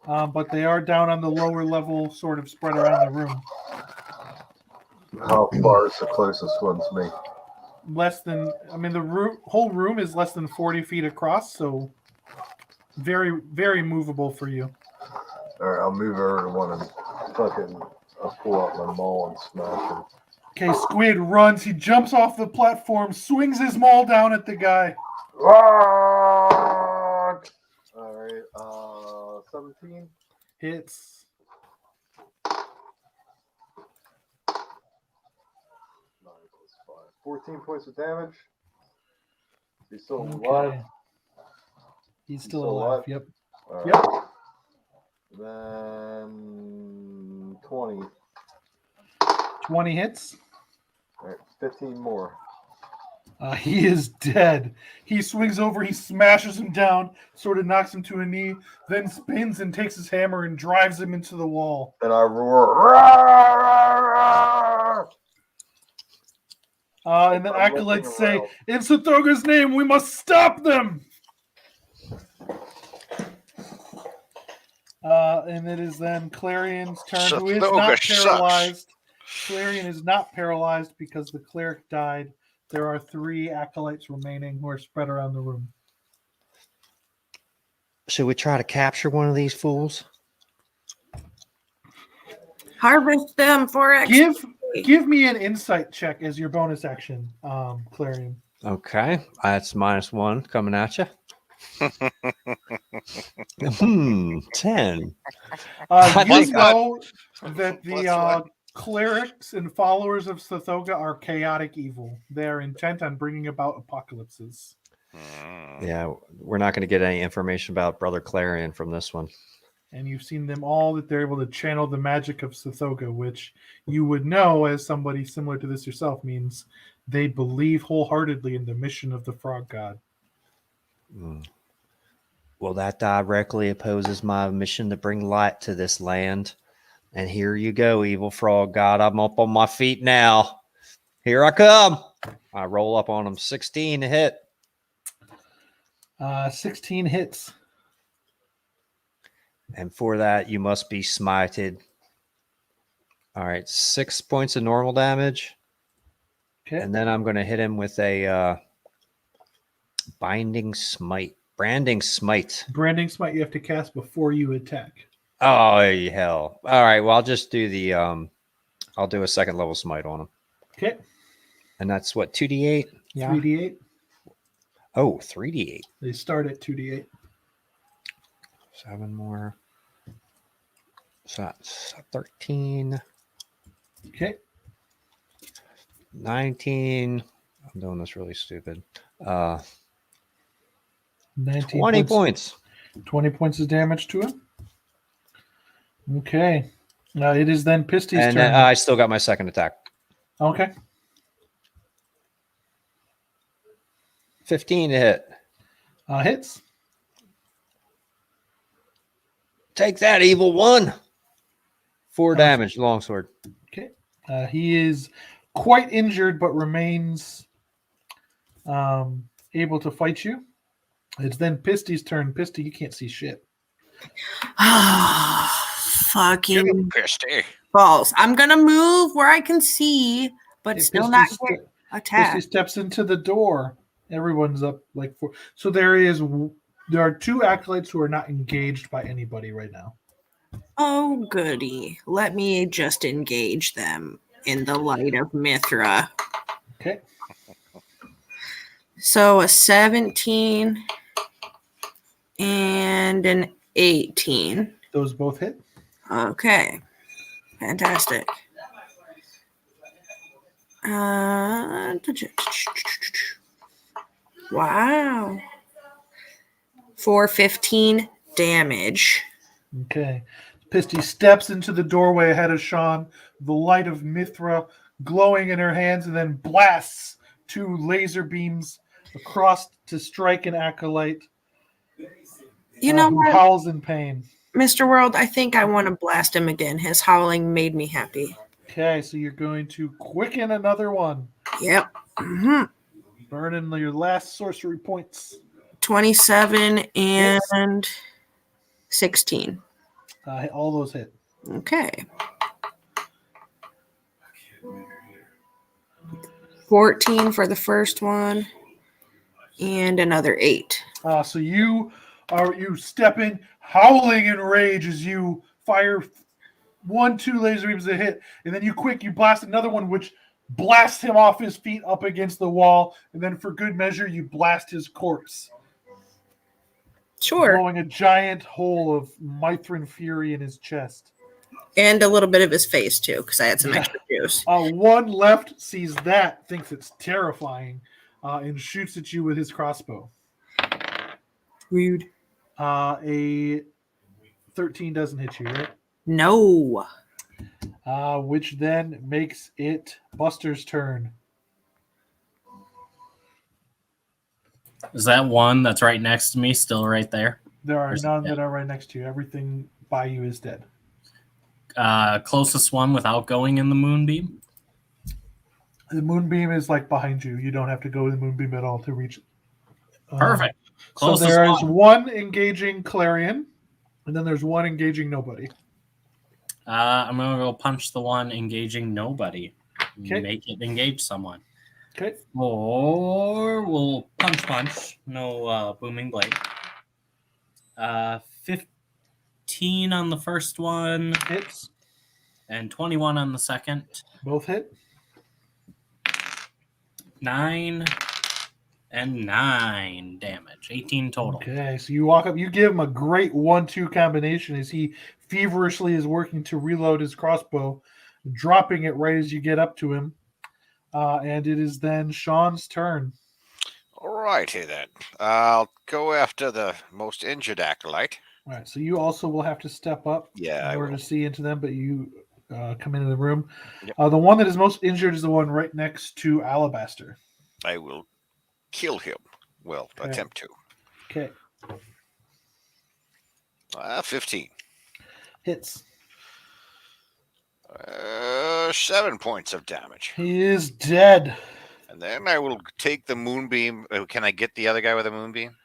but they are down on the lower level, sort of spread around the room. How far is the closest one to me? Less than, I mean, the whole room is less than 40 feet across, so very, very movable for you. All right, I'll move over to one and fucking I'll pull out my maul and smash him. Okay, Squid runs. He jumps off the platform, swings his maul down at the guy. All right, 17. Hits. 9 plus 5. 14 points of damage. He's still Okay. alive. He's still still alive. alive? Yep. All Yep. right. Then 20. 20 hits. All right, 15 more. He is dead. He swings over, he smashes him down, sort of knocks him to a knee, then spins and takes his hammer and drives him into the wall. And I roar. "Roar!" And then I'm acolytes looking say, around. "In Sathoga's name, we must stop them!" And it is then Clarion's turn, who is Sathoga not sucks. paralyzed. Clarion is not paralyzed because the cleric died. There are 3 acolytes remaining who are spread around the room. Should we try to capture one of these fools? Harvest them for XP. Give me an insight check as your bonus action, Clarion. Okay, that's -1 coming at you. 10. You Plus know that the Plus clerics and followers of Sathoga are chaotic evil. They are intent on bringing about apocalypses. Yeah, we're not going to get any information about Brother Clarion from this one. And you've seen them all that they're able to channel the magic of Sathoga, which you would know as somebody similar to this yourself means they believe wholeheartedly in the mission of the frog god. Well, that directly opposes my mission to bring light to this land. And here you go, evil frog god. I'm up on my feet now. Here I come. I roll up on him. 16 to hit. 16 hits. And for that, you must be smited. All right, 6 points of normal damage. Okay. And then I'm going to hit him with a branding smite. Branding smite you have to cast before you attack. Oh, hell. All right, well, I'll just do the, I'll do a second level smite on him. Okay. And that's what, 2d8? Yeah. 3d8. Oh, 3d8. They start at 2d8. 7 more. So that's 13. Okay. 19. I'm doing this really stupid. 19 20 points. 20 points of damage to him. Okay. It is then Pisty's And turn. I still got my second attack. Okay. 15 to hit. Hits. Take that, evil one. 4 damage, longsword. Okay. He is quite injured, but remains able to fight you. It's then Pisty's turn. Pisty, you can't see shit. Fucking Pisty. balls. I'm going to move where I can see, but Hey, still Pisty not ste- get attacked. Pisty steps into the door. Everyone's up like 4. So there are 2 acolytes who are not engaged by anybody right now. Oh, goody. Let me just engage them in the light of Mithra. Okay. So a 17 and an 18. Those both hit. Okay. Fantastic. Wow. For 15 damage. Okay. Pisty steps into the doorway ahead of Sean, the light of Mithra glowing in her hands, and then blasts 2 laser beams across to strike an acolyte You know who what, howls in pain. Mr. World? I think I want to blast him again. His howling made me happy. Okay, so you're going to quicken another one. Yep. Burning your last sorcery points. 27 and 16. All those hit. Okay. 14 for the first one, and another 8. So you step in, howling in rage as you fire 2 laser beams that hit, and then you blast another one, which blasts him off his feet up against the wall, and then for good measure, you blast his corpse, Sure. blowing a giant hole of Mithrin fury in his chest. And a little bit of his face, too, because I had some extra juice. One left sees that, thinks it's terrifying, and shoots at you with his crossbow. Rude. A 13 doesn't hit you, right? No. Which then makes it Buster's turn. Is that one that's right next to me still right there? There are Where's none it? that are right next to you. Everything by you is dead. Closest one without going in the moonbeam? The moonbeam is like behind you. You don't have to go to the moonbeam at all to reach it. Perfect. So Closest there is one. one engaging Clarion, and then there's one engaging nobody. I'm going to go punch the one engaging nobody. Okay. Make it engage someone. Okay. Or we'll punch. No booming blade. 15 on the first one Hits. and 21 on the second. Both hit. 9 and 9 damage. 18 total. Okay, so you walk up, you give him a great 1-2 combination as he feverishly is working to reload his crossbow, dropping it right as you get up to him. And it is then Sean's turn. All righty then. I'll go after the most injured acolyte. All right, so you also will have to step up Yeah, I in order will. to see into them, but you come into the room. Yep. The one that is most injured is the one right next to Alabaster. I will kill him. Well, Okay. attempt to. Okay, 15. hits. 7 points of damage. He is dead. And then I will take the moonbeam. Can I get the other guy with a moonbeam?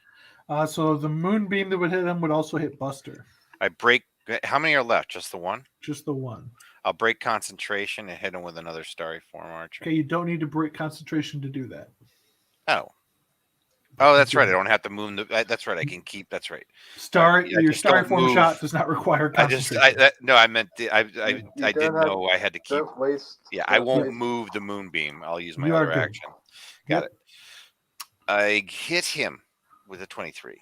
So the moonbeam that would hit him would also hit Buster. I break. How many are left? Just the one? Just the one. I'll break concentration and hit him with another starry form archer. Okay, you don't need to break concentration to do that. Oh, that's right. I don't have to move. That's right. I can keep. That's right. Star, Yeah, your just starry don't form move. shot does not require I just. concentration. No, I meant. I You didn't don't have- know I had to keep. Don't waste. Yeah, I don't won't waste- move the moonbeam. I'll use my You are other good. action. Got it. I hit him with a 23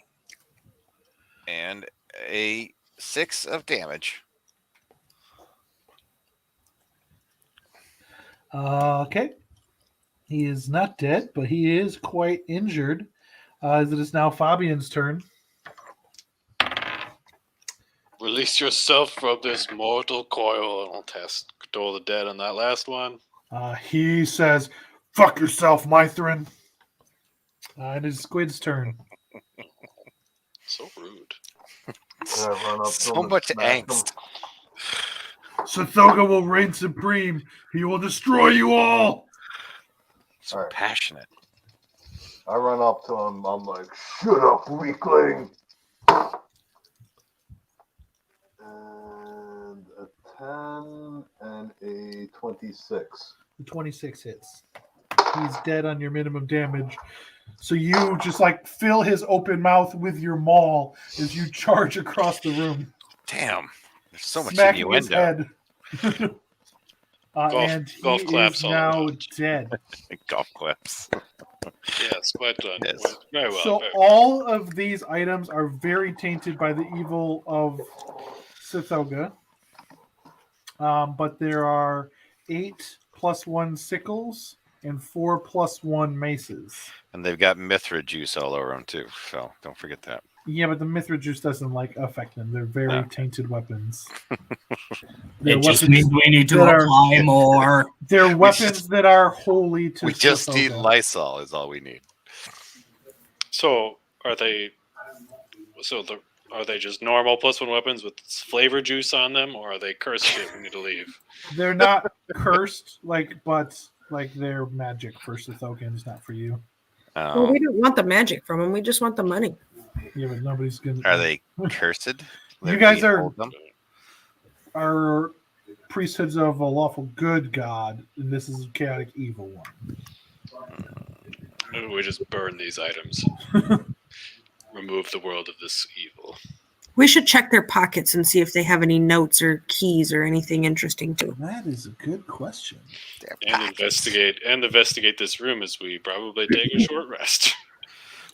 and a 6 of damage. Okay. He is not dead, but he is quite injured. As it is now Fabian's turn. Release yourself from this mortal coil, and I'll test Control the Dead on that last one. He says, "Fuck yourself, Mithrin." It is Squid's turn. So rude. I run up to So him and much smack him. angst. Sothoga will reign supreme. He will destroy you all. So All right. passionate. I run up to him. I'm like, "Shut up, weakling!" And a 10 and a 26. The 26 hits. He's dead on your minimum damage. So you just like fill his open mouth with your maul as you charge across the room. Damn. There's so much smacking his innuendo. head. Golf- And he golf claps is all now around. dead. Golf clips. Yes, quite done. Yes. Very well. So very all of these items are very tainted by the evil of Sothoga. But there are 8 +1 sickles and 4 +1 maces. And they've got Mithra juice all over them too. So don't forget that. Yeah, but the Mithra juice doesn't like affect them. They're very No. tainted weapons. They're It just weapons means we need to that are- apply more. They're weapons that are holy to We just need Sothoga. Lysol is all we need. So are they? Are they just normal +1 weapons with flavor juice on them, or are they cursed shit we need to leave? They're not cursed, but they're magic for Sothogans, not for you. Well, we don't want the magic from them. We just want the money. Yeah, but nobody's gonna. Are they cursed? You guys are- Hold them? Are priesthoods of a lawful good god, and this is a chaotic evil one. Maybe we just burn these items. Remove the world of this evil. We should check their pockets and see if they have any notes or keys or anything interesting to. That is a good question. Their And pockets. investigate this room as we probably take a short rest.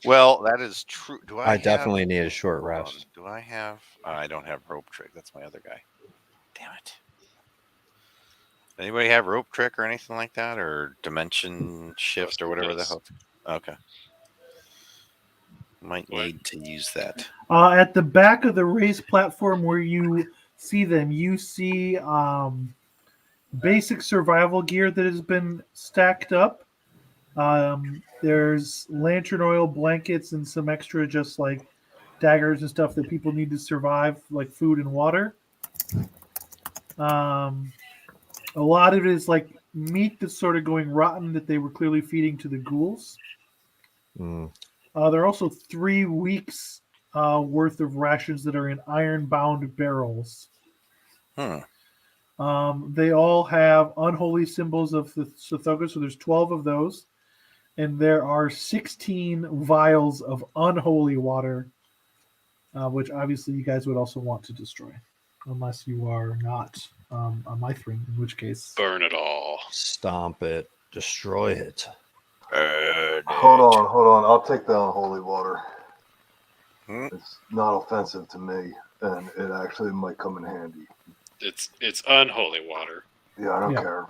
Well, that is true. Do I have- definitely need a short hold on. rest. Do I have? I don't have rope trick. That's my other guy. Damn it. Anybody have rope trick or anything like that, or dimension shift or whatever the Yes. hell? Okay. Might What? need to use that. At the back of the raised platform where you see them, you see basic survival gear that has been stacked up. There's lantern oil, blankets, and some extra just like daggers and stuff that people need to survive, like food and water. A lot of it is like meat that's sort of going rotten that they were clearly feeding to the ghouls. Mm. There are also 3 weeks worth of rations that are in iron-bound barrels. Hmm. They all have unholy symbols of the Sothoga, so there's 12 of those. And there are 16 vials of unholy water, which obviously you guys would also want to destroy. Unless you are not a Mithrin, in which case... Burn it all. Stomp it. Destroy it. Hold on. I'll take the unholy water. Hmm? It's not offensive to me, and it actually might come in handy. It's unholy water. Yeah, I don't Yeah. care.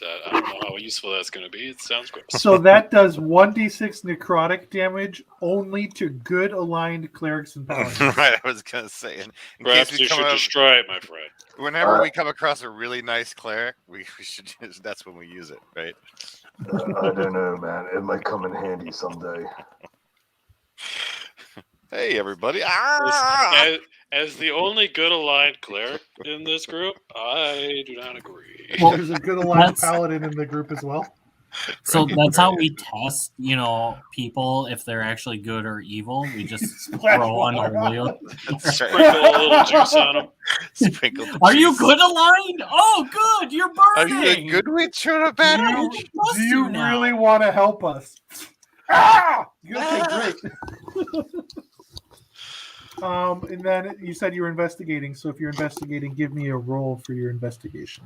I don't know how useful that's going to be. It sounds gross. So that does 1d6 necrotic damage only to good aligned clerics and paladins. Right, I was gonna say. In Perhaps case you we come should up, destroy it, my friend. whenever we come across a really nice cleric, we should use. That's when we use it, right? I don't know, man. It might come in handy someday. Hey, everybody! Ah! As the only good aligned cleric in this group, I do not agree. There's a good aligned That's- paladin in the group as well. So that's how we test, people if they're actually good or evil. We just Splash throw water unholy. on them. That's right. Sprinkle a little juice on them. Sprinkle the Are you juice. good aligned? Oh, good. You're Are burning. you a good witch or a bad You- witch? Trust Do you now. really want to help us? Ah! Okay, great. And then you said you were investigating. So if you're investigating, give me a roll for your investigation.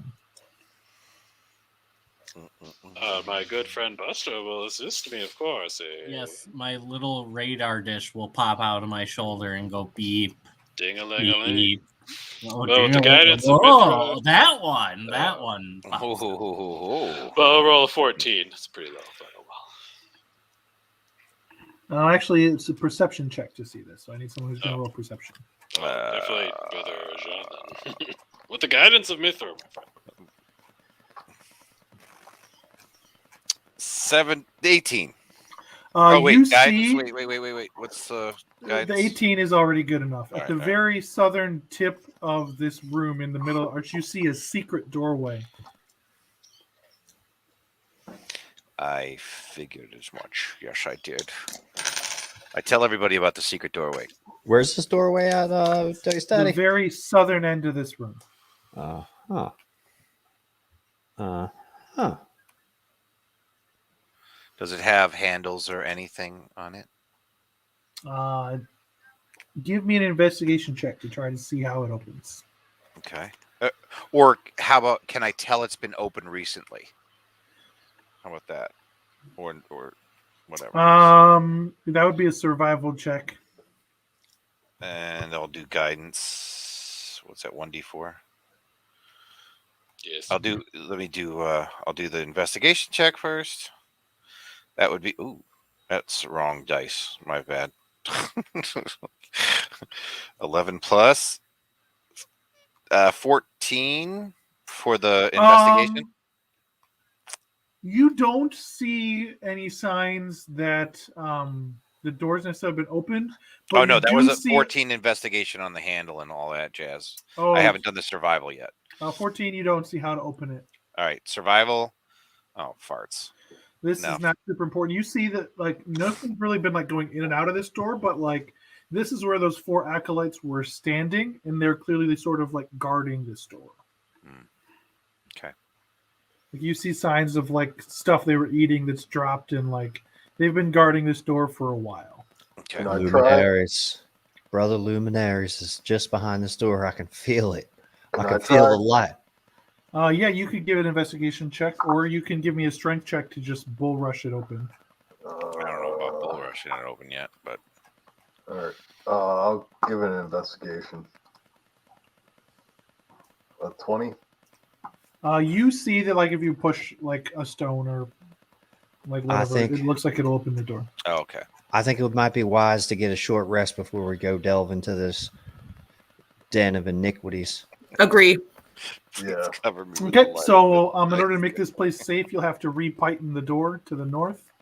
My good friend Buster will assist me, of course. Yes, my little radar dish will pop out of my shoulder and go beep, Ding-a-ling-a-ling. beep. Oh, Well, with the dear. guidance of Whoa, Mithra- that one. Oh, Well, I'll roll a 14. It's pretty low, but oh well. Actually, it's a perception check to see this. So I need someone who's going to Oh. roll perception. Well, definitely Brother Jean then. With the guidance of Mithra, my friend. 18. Oh wait, you guidance. see, Wait. What's guidance? the 18 is already good enough. At Alright, the alright. very southern tip of this room in the middle, Arch, you see a secret doorway. I figured as much. Yes, I did. I tell everybody about the secret doorway. Where's this doorway at, Dice The Daddy? very southern end of this room. Huh. Does it have handles or anything on it? Give me an investigation check to try to see how it opens. Okay. Or how about, can I tell it's been open recently? How about that? Or whatever. That would be a survival check. And I'll do guidance. What's that? 1d4. Yes. I'll do the investigation check first. That would be, that's the wrong dice. My bad. 11 plus 14 for the investigation. You don't see any signs that the doors necessarily have been opened. but Oh no, you that do was a see- 14 investigation on the handle and all that jazz. Oh, I haven't done the survival yet. 14, you don't see how to open it. All right, survival. Oh, farts. This No. is not super important. You see that like nothing's really been like going in and out of this door, but like this is where those 4 acolytes were standing, and they're clearly sort of like guarding this door. Okay. Like you see signs of like stuff they were eating that's dropped, and like they've been guarding this door for a while. Okay. Can I try? Luminaries. Brother Luminaries is just behind this door. I can feel it. I Can can I feel try? the light. Yeah, you could give an investigation check, or you can give me a strength check to just bull rush it open. I don't know about bull rushing it open yet, but All right. I'll give it an investigation. A 20. You see that like if you push like a stone or like whatever, think- it looks like it'll open the door. oh, okay. I think it might be wise to get a short rest before we go delve into this den of iniquities. Agree. Yeah. Cover me with the Okay, light. so in order to make this place safe, you'll have to re-python the door to the north.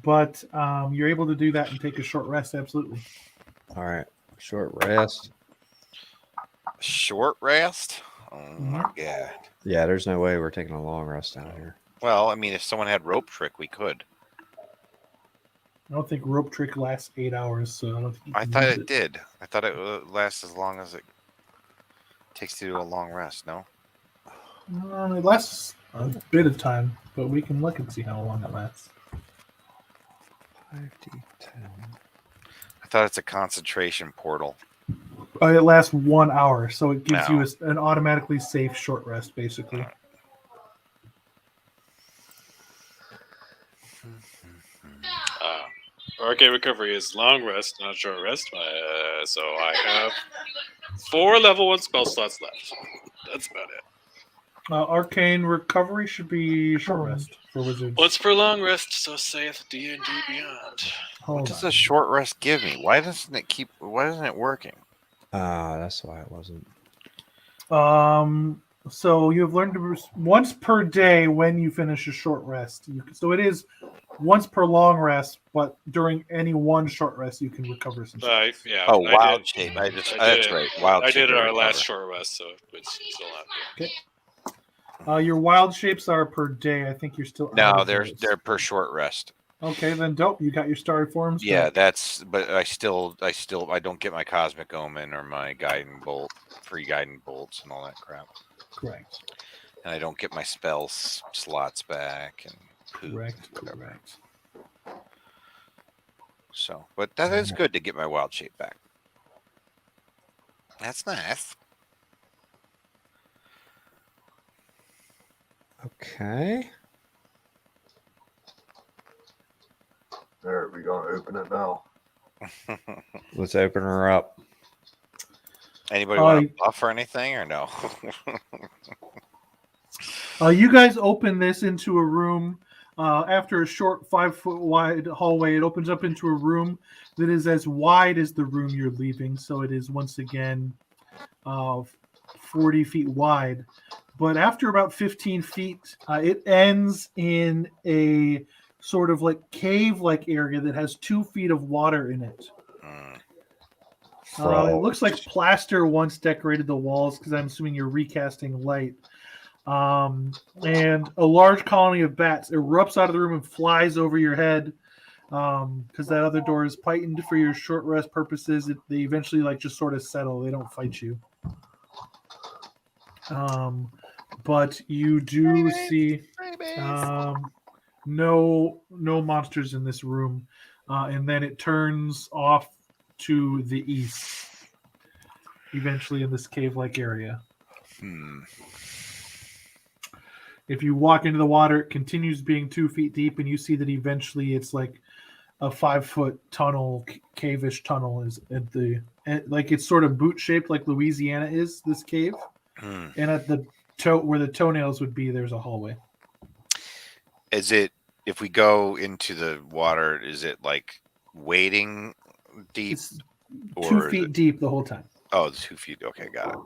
But you're able to do that and take a short rest, absolutely. All right. Short rest. Short rest. Oh my Mm-hmm. god. Yeah, there's no way we're taking a long rest down here. Well, I mean, if someone had rope trick, we could. I don't think rope trick lasts 8 hours, so I don't think you I can thought use it did. I thought it would last as long as it takes you to a long rest. No. It lasts a bit of time, but we can look and see how long it lasts. 5d10. I thought it's a concentration portal. It lasts 1 hour, so it gives No. you an automatically safe short rest, basically. Arcade recovery is long rest, not short rest. So I have 4 level 1 spell slots left. That's about it. Arcane recovery should be short rest for wizards. Once per long rest, so saith D&D Beyond. Hold What does on. a short rest give me? Why doesn't it keep? Why isn't it working? That's why it wasn't. So you have learned to once per day when you finish a short rest. So it is once per long rest, but during any one short rest, you can recover some. Yeah. Oh, I wild did. shape. I That's did. right. Wild I shape. did it our recover. last short rest, so it's still not Your wild shapes are per day. I think you're still out No, of they're those. they're per short rest. Okay, then dope. You got your starry forms. Yeah, that's. But I don't get my cosmic omen or my guiding bolt, free guiding bolts, and all that crap. Correct. And I don't get my spells slots back and poop, Correct. whatever. Correct. So, but that is good to get my wild shape back. That's nice. Okay. All right, we gonna open it now. Let's open her up. Anybody want to buff or anything or no? You guys open this into a room. After a short 5-foot wide hallway, it opens up into a room that is as wide as the room you're leaving. So it is once again 40 feet wide. But after about 15 feet, it ends in a sort of like cave-like area that has 2 feet of water in it. It looks like plaster once decorated the walls because I'm assuming you're recasting light. And a large colony of bats erupts out of the room and flies over your head because that other door is tightened for your short rest purposes. They eventually like just sort of settle. They don't fight you. But you do see no monsters in this room, and then it turns off to the east. Eventually, in this cave-like area. If you walk into the water, it continues being 2 feet deep, and you see that eventually it's like a 5-foot tunnel, cave-ish tunnel is at the like it's sort of boot shaped like Louisiana is this cave, and at the where the toenails would be, there's a hallway. Is it if we go into the water? Is it like wading deep? It's or 2 is feet it- deep the whole time. Oh, it's 2 feet. Okay, got it.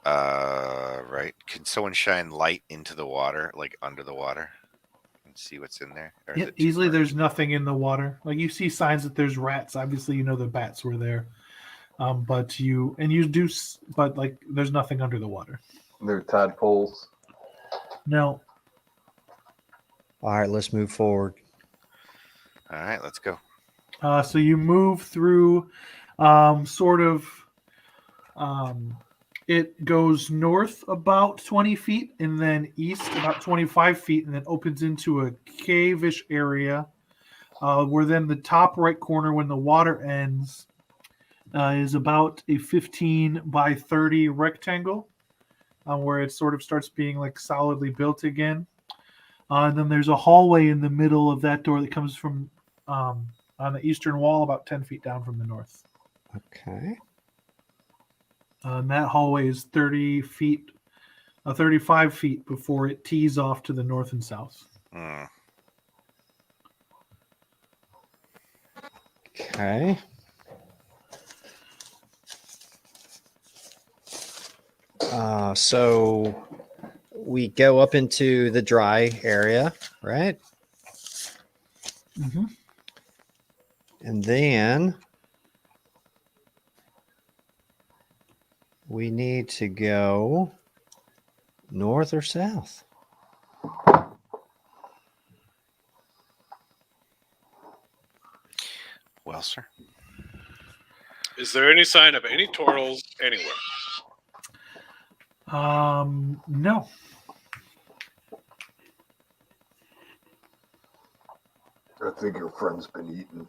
Right. Can someone shine light into the water, like under the water, and see what's in there? Or is Yeah, it too easily, far? there's nothing in the water. Like you see signs that there's rats. Obviously, you know the bats were there, but like there's nothing under the water. They're tadpoles. No. All right, let's move forward. All right, let's go. So you move through sort of It goes north about 20 feet and then east about 25 feet and then opens into a cave-ish area where then the top right corner when the water ends is about a 15 by 30 rectangle where it sort of starts being like solidly built again. And then there's a hallway in the middle of that door that comes from on the eastern wall about 10 feet down from the north. Okay. And that hallway is 35 feet before it tees off to the north and south. Hmm. Okay. So we go up into the dry area, right? Mm-hmm. And then we need to go north or south. Well, sir. Is there any sign of any turtles anywhere? No. I think your friend's been eaten.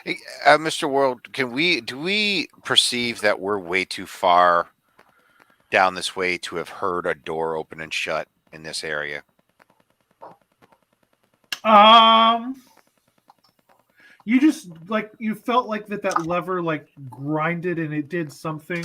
Hey, Mr. World, do we perceive that we're way too far down this way to have heard a door open and shut in this area? You just like you felt like that lever like grinded and it did something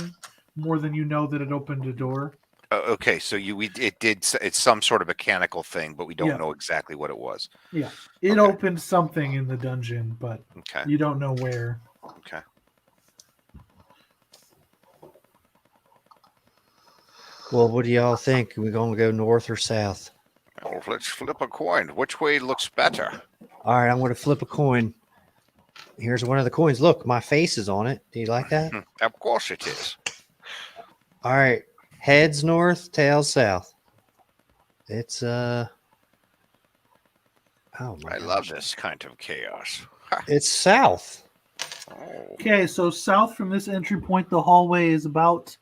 more than you know that it opened a door. Okay, so it's some sort of mechanical thing, but we don't Yeah. know exactly what it was. Yeah, it Okay. opened something in the dungeon, but Okay. you don't know where. Okay. Well, what do y'all think? Are we going to go north or south? Well, let's flip a coin. Which way looks better? All right, I'm going to flip a coin. Here's one of the coins. Look, my face is on it. Do you like that? Of course it is. All right. Heads north, tails south. It's oh my I love this kind of chaos. It's south. Oh, Okay, so south from this entry point, the hallway is about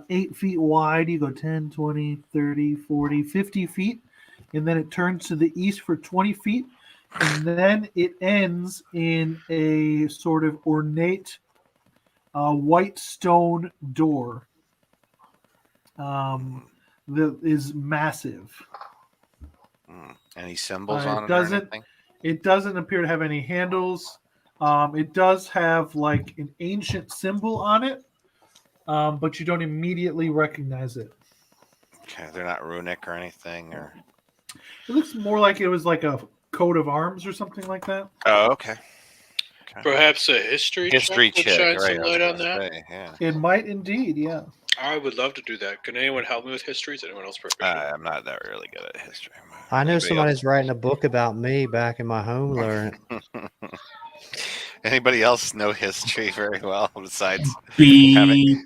8 feet wide. You go 10, 20, 30, 40, 50 feet. And then it turns to the east for 20 feet. And then it ends in a sort of ornate white stone door that is massive. Any symbols It on it? doesn't- Or anything? It doesn't appear to have any handles. It does have like an ancient symbol on it, but you don't immediately recognize it. Okay, they're not runic or anything, or It looks more like it was like a coat of arms or something like that. oh, okay. Perhaps a history History check check, would shine right? some I was light on gonna that. say, yeah. It might indeed, yeah. I would love to do that. Can anyone help me with history? Is anyone else proficient? I'm not that really good at history. I know Anybody somebody's writing a book about me back in my home learning. Anybody else know history very well besides Beep.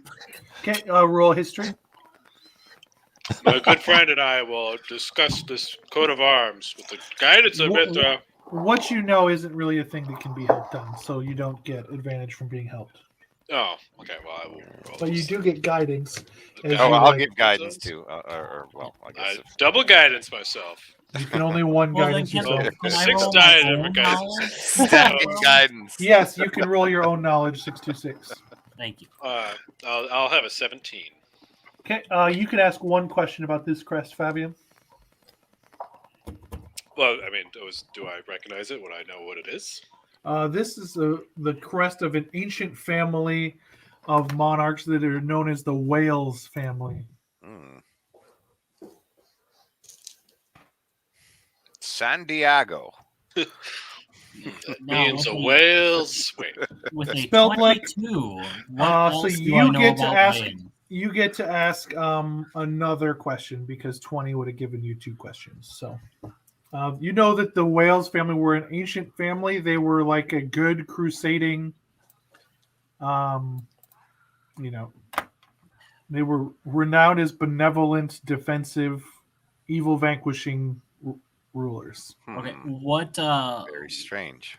Okay, roll history. My good friend and I will discuss this coat of arms with the guidance of Mithra. What you know isn't really a thing that can be helped on, so you don't get advantage from being helped. Oh, okay. Well, I will roll. But you do get guidance. as Oh, you, I'll like- give guidance too. Well, I guess. I double guidance myself. You can only one Well, then guidance can, yourself. can I Six roll died my of own guidance. knowledge? Stacking guidance. Yes, you can roll your own knowledge 626. Thank you. I'll have a 17. Okay, you can ask one question about this crest, Fabian. Well, I mean, do I recognize it? Would I know what it is? This is the crest of an ancient family of monarchs that are known as the Wales family. Hmm. San Diego. That Now, means a with a- Wales. Wait, With a Spelled like- 22, what so else do you I know get to about ask- Wales? You get to ask another question because 20 would have given you two questions. So you know that the Wales family were an ancient family. They were like a good crusading, they were renowned as benevolent, defensive, evil vanquishing rulers. Okay, Hmm, what Very strange.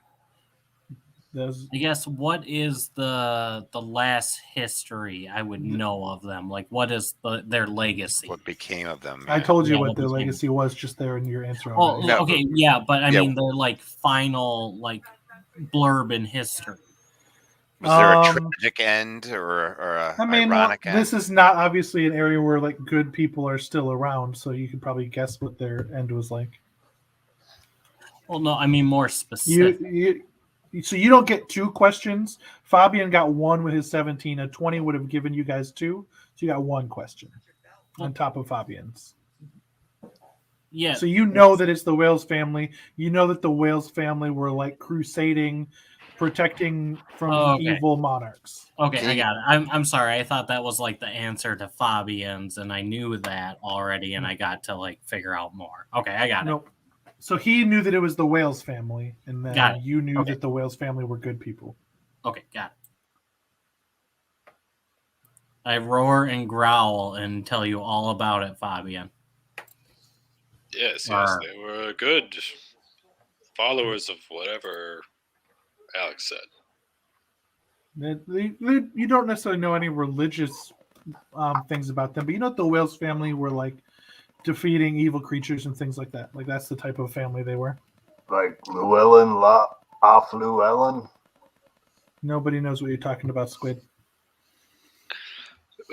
Those I guess what is the last history I would know of them? Like, what is their legacy? What became of them? I yeah. told you Yeah, what what their became- legacy was just there in your answer. Oh, already. No, okay, yeah, but I yeah. mean, their like final like blurb in history. Was there a Um, tragic end or a I mean, ironic this end? is not obviously an area where like good people are still around, so you can probably guess what their end was like. Well, no, I mean more specific. So you don't get 2 questions. Fabian got 1 with his 17. A 20 would have given you guys 2, so you got 1 question on top of Fabian's. Yeah. So you know that it's the Wales family. You know that the Wales family were like crusading, protecting from Okay. evil monarchs. Okay, I Okay. got it. I'm sorry. I thought that was like the answer to Fabian's, and I knew that already, and I got to like figure out more. Okay, I got it. Nope. So he knew that it was the Wales family, and then Got it. you knew Okay. that the Wales family were good people. Okay, got it. I roar and growl and tell you all about it, Fabian. Yes, Arr. they were good followers of whatever Alex said. You don't necessarily know any religious things about them, but you know that the Wales family were like defeating evil creatures and things like that. Like that's the type of family they were. Like Llewellyn off Llewellyn. Nobody knows what you're talking about, Squid.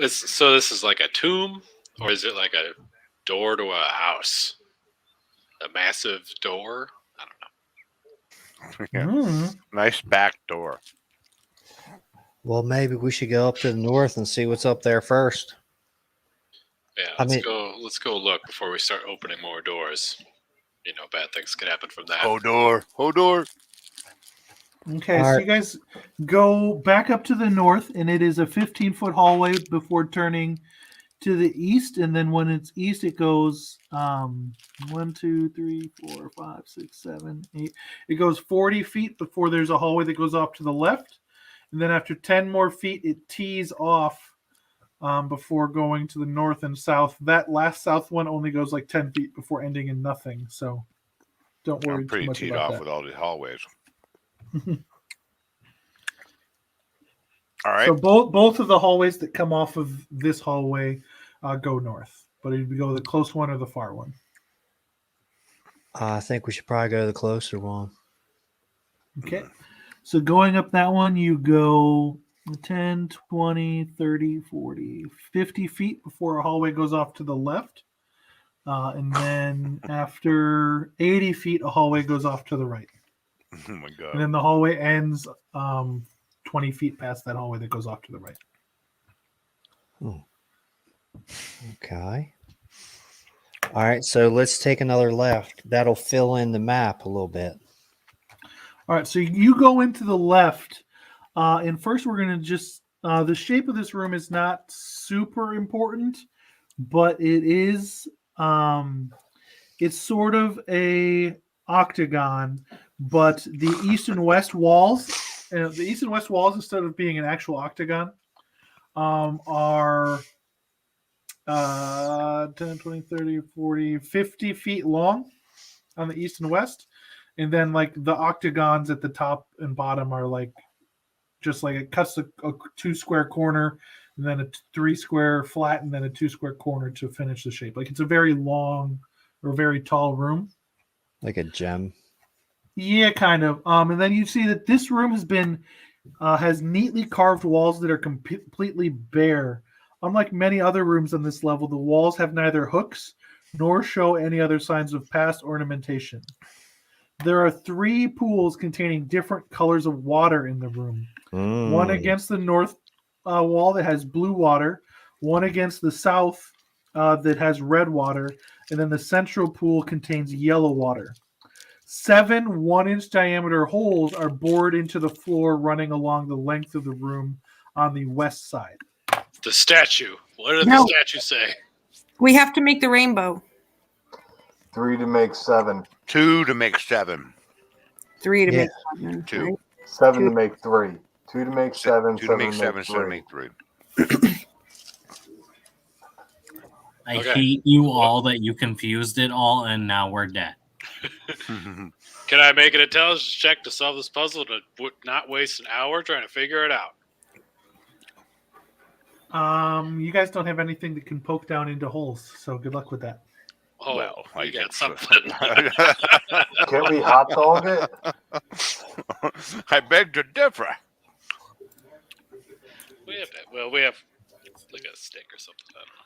So this is like a tomb, or is it like a door to a house? A massive door? I don't know. Yeah. Mm. Nice back door. Well, maybe we should go up to the north and see what's up there first. Yeah, I let's mean- go. Let's go look before we start opening more doors. You know, bad things could happen from that. Hodor. Okay, All so right. you guys go back up to the north, and it is a 15-foot hallway before turning to the east. And then when it's east, it goes 1, 2, 3, 4, 5, 6, 7, 8. It goes 40 feet before there's a hallway that goes off to the left. And then after 10 more feet, it tees off before going to the north and south. That last south one only goes like 10 feet before ending in nothing. So don't worry I'm too pretty much teed about off that. with all these hallways. All right. So both of the hallways that come off of this hallway go north, but if you go the close one or the far one. I think we should probably go to the closer one. Okay. So going up that one, you go 10, 20, 30, 40, 50 feet before a hallway goes off to the left. And then after 80 feet, a hallway goes off to the right. Oh my god. And then the hallway ends 20 feet past that hallway that goes off to the right. Okay. All right, so let's take another left. That'll fill in the map a little bit. All right, so you go into the left, and first we're going to just the shape of this room is not super important, but it is it's sort of a octagon, but the east and west walls, instead of being an actual octagon, are 10, 20, 30, 40, 50 feet long on the east and west. And then like the octagons at the top and bottom are like, just like it cuts a 2 square corner and then a 3 square flat and then a 2 square corner to finish the shape. Like it's a very long or very tall room. Like a gem. Yeah, kind of. And then you see that this room has neatly carved walls that are completely bare. Unlike many other rooms on this level, the walls have neither hooks nor show any other signs of past ornamentation. There are 3 pools containing different colors of water in the room. One against the north wall that has blue water, one against the south that has red water, and then the central pool contains yellow water. 7 1-inch diameter holes are bored into the floor running along the length of the room on the west side. The statue. What did No. the statue say? We have to make the rainbow. 3 to make 7. 2 to make 7. 3 to Yeah. make 7. 2. right? 7 to 2. make 3. 2 to make 7. 2 to make 7, 7 to 3. make 3. I Okay. hate you all that you confused it all, and now we're dead. Can I make an intelligence check to solve this puzzle to not waste an hour trying to figure it out? You guys don't have anything that can poke down into holes, so good luck with that. Oh, Well, I we got guess. something. Can't we hot dog it? I beg to differ. we have like a stick or something. I don't know.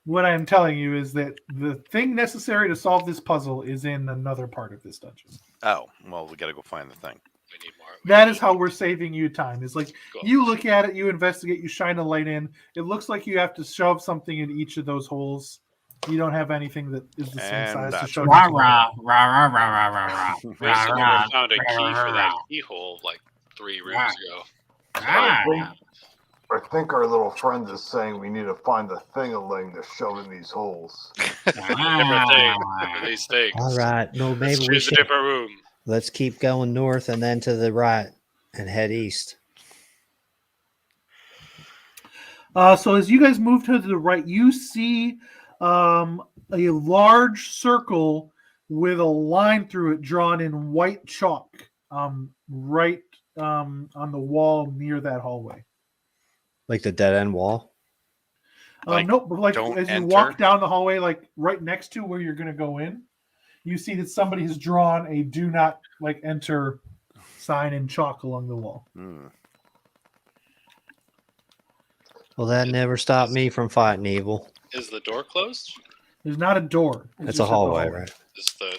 What I am telling you is that the thing necessary to solve this puzzle is in another part of this dungeon. Oh, well, we got to go find the thing. We need more. That is how we're saving you time. It's like Go. you look at it, you investigate, you shine a light in. It looks like you have to shove something in each of those holes. You don't have anything that is the same And size to that's show. Rah, you. rah, rah, rah, rah, rah, rah, rah. Basically, Rah, we found a key rah, for that rah. keyhole like 3 rooms Rah. ago. Ah. I think our little friend is saying we need to find the thing-a-ling to shove in these holes. Different thing for these things. All right. No, Let's maybe we choose a should. different room. Let's keep going north and then to the right and head east. So as you guys move to the right, you see a large circle with a line through it drawn in white chalk, right on the wall near that hallway. Like the dead end wall. Like, Nope, but like don't as you enter? walk down the hallway, like right next to where you're going to go in, you see that somebody has drawn a "Do not like enter" sign in chalk along the wall. Hmm. Well, that never stopped me from fighting evil. Is the door closed? There's not a door. It's just a at the hallway, right?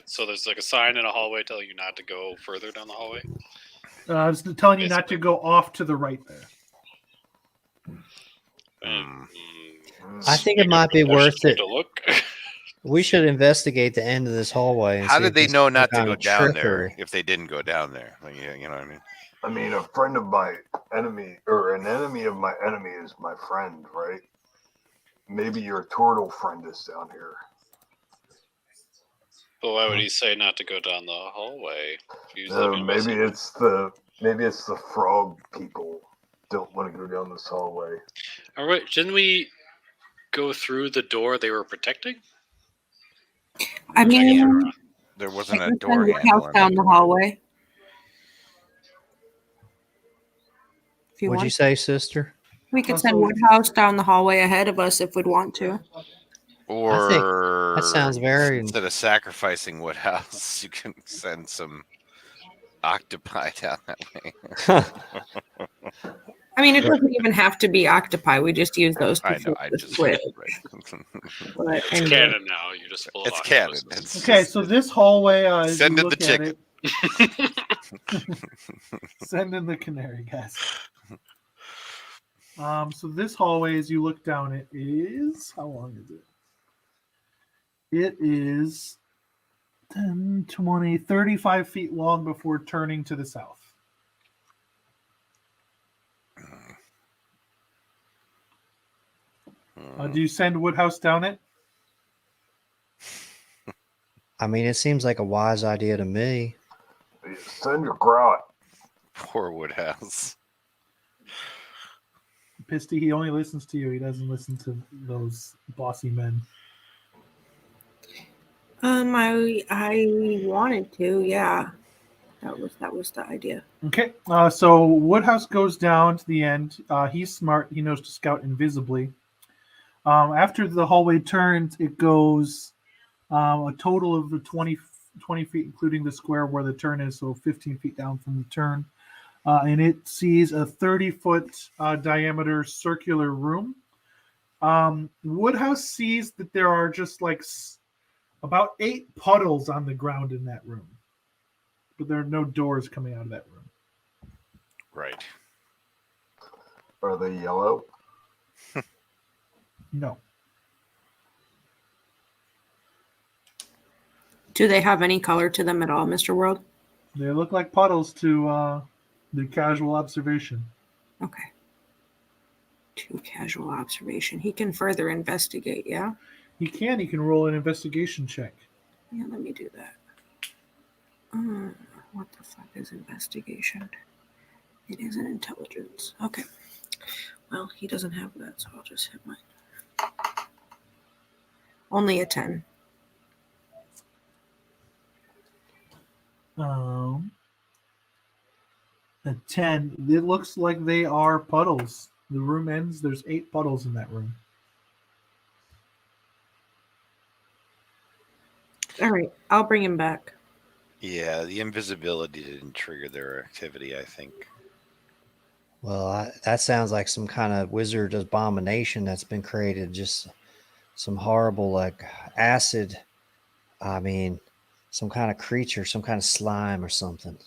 So there's like a sign in a hallway telling you not to go further down the hallway. It's telling you not to go off to the right there. Hmm. I think it might be worth it. To look. We should investigate the end of this hallway. And How see did if they there's know some not to kind go of down trickery. there if they didn't go down there? Like, yeah, you know what I mean? I mean, a friend of my enemy, or an enemy of my enemy is my friend, right? Maybe your turtle friend is down here. But why would he say not to go down the hallway? If he was, like, Maybe investing- it's the frog people don't want to go down this hallway. All right, didn't we go through the door they were protecting? I mean, There I wasn't a can door send handle. Woodhouse down the hallway. If you What'd want, you say, sister? we could Also- send Woodhouse down the hallway ahead of us if we'd want to. Or that sounds very- instead of sacrificing Woodhouse, you can send some octopi down that way. I mean, it doesn't even have to be octopi. We just use those to I know. flip I the just squid. right. But It's anyway. canon now. You just pull it It's off. canon. It's Okay, just- so this hallway, as Send you in the look at chicken. it, send in the canary, guys. So this hallway, as you look down it, is how long is it? It is 10, 20, 35 feet long before turning to the south. Do you send Woodhouse down it? I mean, it seems like a wise idea to me. Send your grot. Poor Woodhouse. Pisty, he only listens to you. He doesn't listen to those bossy men. I wanted to, yeah. That was the idea. Okay, so Woodhouse goes down to the end. He's smart. He knows to scout invisibly. After the hallway turns, it goes a total of the 20 feet, including the square where the turn is, so 15 feet down from the turn. And it sees a 30-foot diameter circular room. Woodhouse sees that there are just like about 8 puddles on the ground in that room. But there are no doors coming out of that room. Right. Are they yellow? No. Do they have any color to them at all, Mr. World? They look like puddles to the casual observation. Okay. To casual observation. He can further investigate, yeah? He can roll an investigation check. Yeah, let me do that. What the fuck is investigation? It is an intelligence. Okay. Well, he doesn't have that, so I'll just hit mine. Only a 10. A 10. It looks like they are puddles. The room ends. There's 8 puddles in that room. All right, I'll bring him back. Yeah, the invisibility didn't trigger their activity, I think. Well, that sounds like some kind of wizard abomination that's been created. Just some horrible, like acid. I mean, some kind of creature, some kind of slime or something.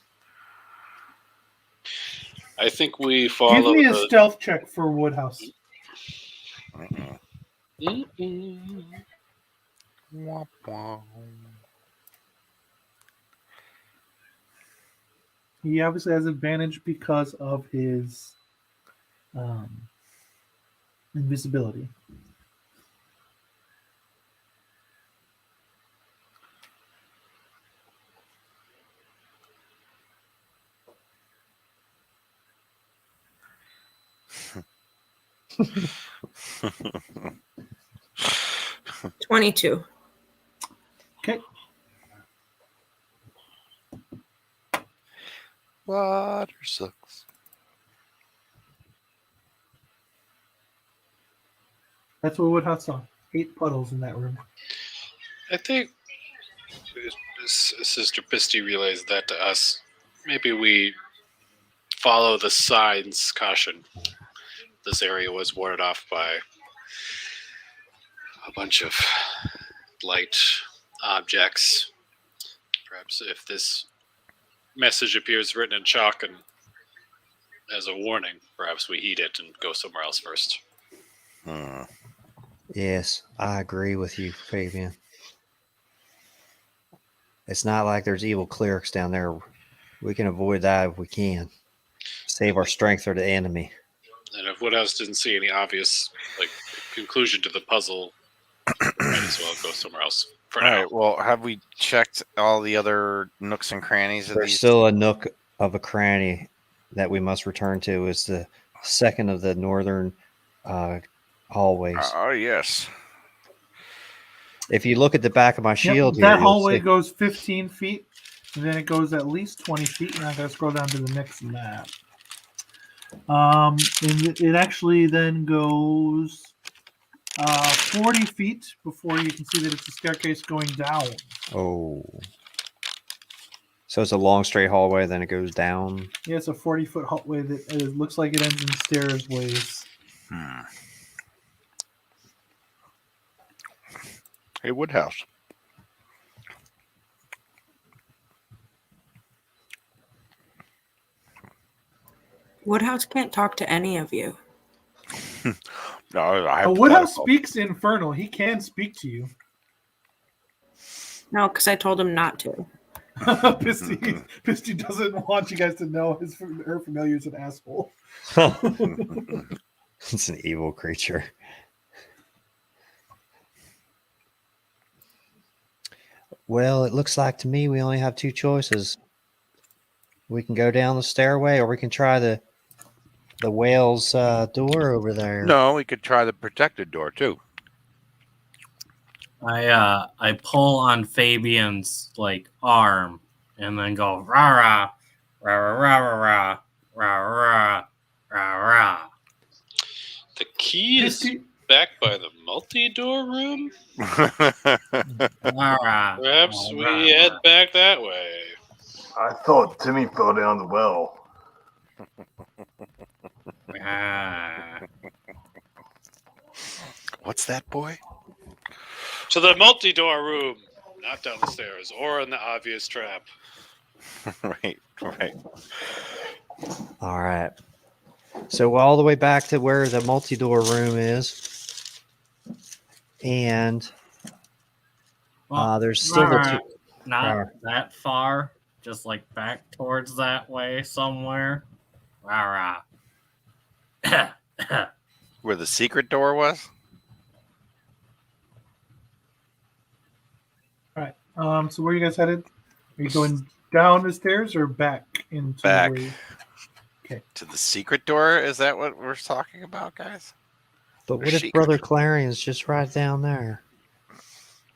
I think we Give follow me a the. stealth check for Woodhouse. Uh-uh. Mm-mm. Womp womp. He obviously has advantage because of his invisibility. Mm. 22. Okay. Water sucks. That's what Woodhouse saw. 8 puddles in that room. I think Sister Pisty realized that to us. Maybe we follow the signs. Caution. This area was warded off by a bunch of light objects. Perhaps if this message appears written in chalk and as a warning, perhaps we heed it and go somewhere else first. Hmm. Yes, I agree with you, Fabian. It's not like there's evil clerics down there. We can avoid that if we can. Save our strength for the enemy. And if Woodhouse didn't see any obvious conclusion to the puzzle, might as well go somewhere else for All now. right. Well, have we checked all the other nooks and crannies of There's these? still a nook of a cranny that we must return to. It's the second of the northern hallways. Oh yes. If you look at the back of my Yep, shield that here, you'll hallway see- goes 15 feet, and then it goes at least 20 feet, and I gotta scroll down to the next map. And it actually then goes 40 feet before you can see that it's a staircase going down. Oh. So it's a long straight hallway, then it goes down. Yeah, it's a 40-foot hallway that it looks like it ends in stairs ways. Hmm. Hey, Woodhouse. Woodhouse can't talk to any of you. No, I have Woodhouse speaks Infernal. He can speak to you. No, because I told him not to. Pisty doesn't want you guys to know her familiar is an asshole. It's an evil creature. Well, it looks like to me we only have 2 choices. We can go down the stairway, or we can try the whale's door over there. No, we could try the protected door too. I pull on Fabian's arm and then go rah rah rah rah rah rah rah rah rah. The key is Pisty, back by the multi-door room. Rah, rah, Perhaps rah, we rah, head rah. back that way. I thought Timmy fell down the well. Ah. What's that, boy? To the multi-door room, not down the stairs or in the obvious trap. Right. All right. So all the way back to where the multi-door room is, and Well, there's still the rah, two. not rah. that far, just back towards that way somewhere. Rah rah. Where the secret door was? All right. So where are you guys headed? Are you going down the stairs or back into Back. where you- To the secret door? Is that what we're talking about, guys? But Or what if secret. Brother Clarion's just right down there?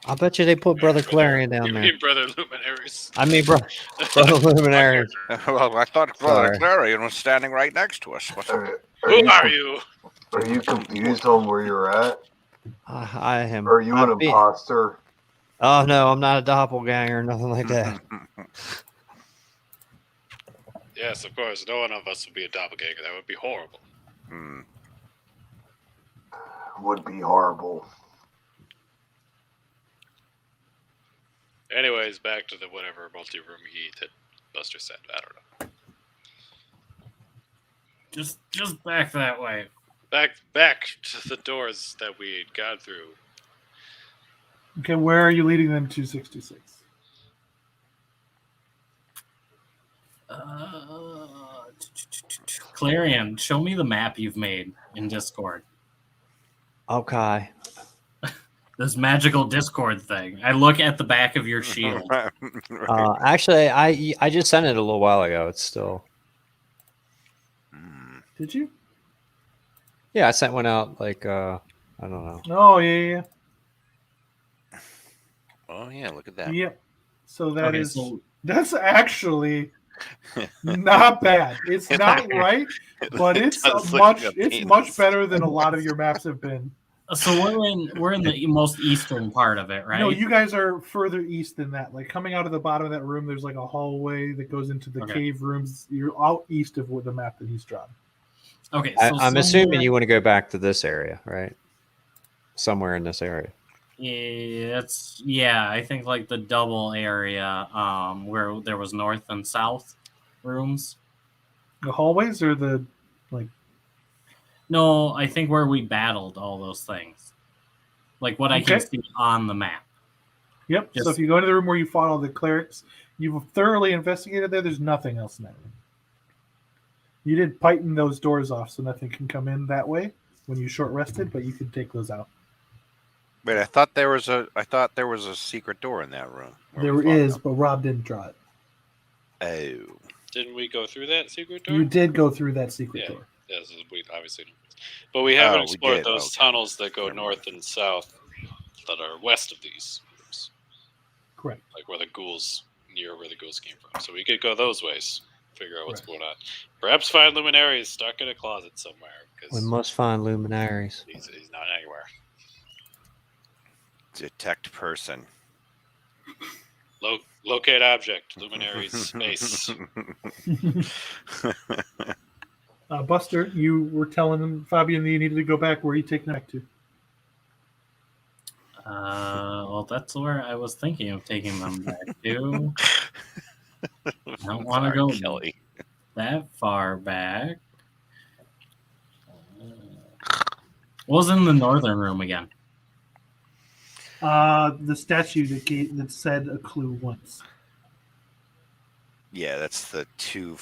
I bet you they put Brother Clarion down You there. mean Brother Luminaries? I mean, Brother Luminaries. Well, I thought Brother Sorry. Clarion was standing right next to us. What's Who are you? Are you confused on where you're at? I am. Are you an I'm being- imposter? Oh no, I'm not a doppelganger, nothing like that. Yes, of course. No one of us would be a doppelganger. That would be horrible. Hmm. Would be horrible. Anyways, back to the whatever multi-room that Buster said. I don't know. Just back that way. Back to the doors that we had gone through. Okay, where are you leading them to 66? Clarion, show me the map you've made in Discord. Okay. This magical Discord thing. I look at the back of your shield. Right. Actually, I just sent it a little while ago. It's still. Hmm. Did you? Yeah, I sent one out like I don't know. Oh, yeah. Oh yeah, look at that. Yep. So that Okay, is so that's actually not bad. It's not right, but it's does look like a it's much penis. better than a lot of your maps have been. we're in the most eastern part of it, right? No, you guys are further east than that. Like coming out of the bottom of that room, there's like a hallway that goes into the Okay. cave rooms. You're out east of what the map that he's drawn. Okay, I'm assuming you want to go back to this area, right? Somewhere in this area. Yeah, I think like the double area, where there was north and south rooms. The hallways or the No, I think where we battled all those things, like what I can Okay. see on the map. Yep. So Yes. if you go into the room where you fought all the clerics, you've thoroughly investigated there. There's nothing else in that room. You did tighten those doors off so nothing can come in that way when you short rested, but you can take those out. Wait, I thought there was a secret door in that room. where There we fought is, them. but Rob didn't draw it. Oh. Didn't we go through that secret door? You did go through that secret Yeah. door. Yes, we obviously don't. But we haven't Oh, we explored did. those Okay. tunnels that go Never north and south that are west of these rooms, Correct. like where the ghouls, near where the ghouls came from. So we could go those ways, figure out what's Right. going on. Perhaps find luminaries stuck in a closet somewhere We because must find luminaries. he's not anywhere. Detect person. Locate object, luminaries space. Buster, you were telling Fabian that you needed to go back. Where are you taking it back to? Well, that's where I was thinking of taking them back to. I don't want to Sorry, go Kelly. that far back. What was in the northern room again? The statue that said a clue once. Yeah, that's the 2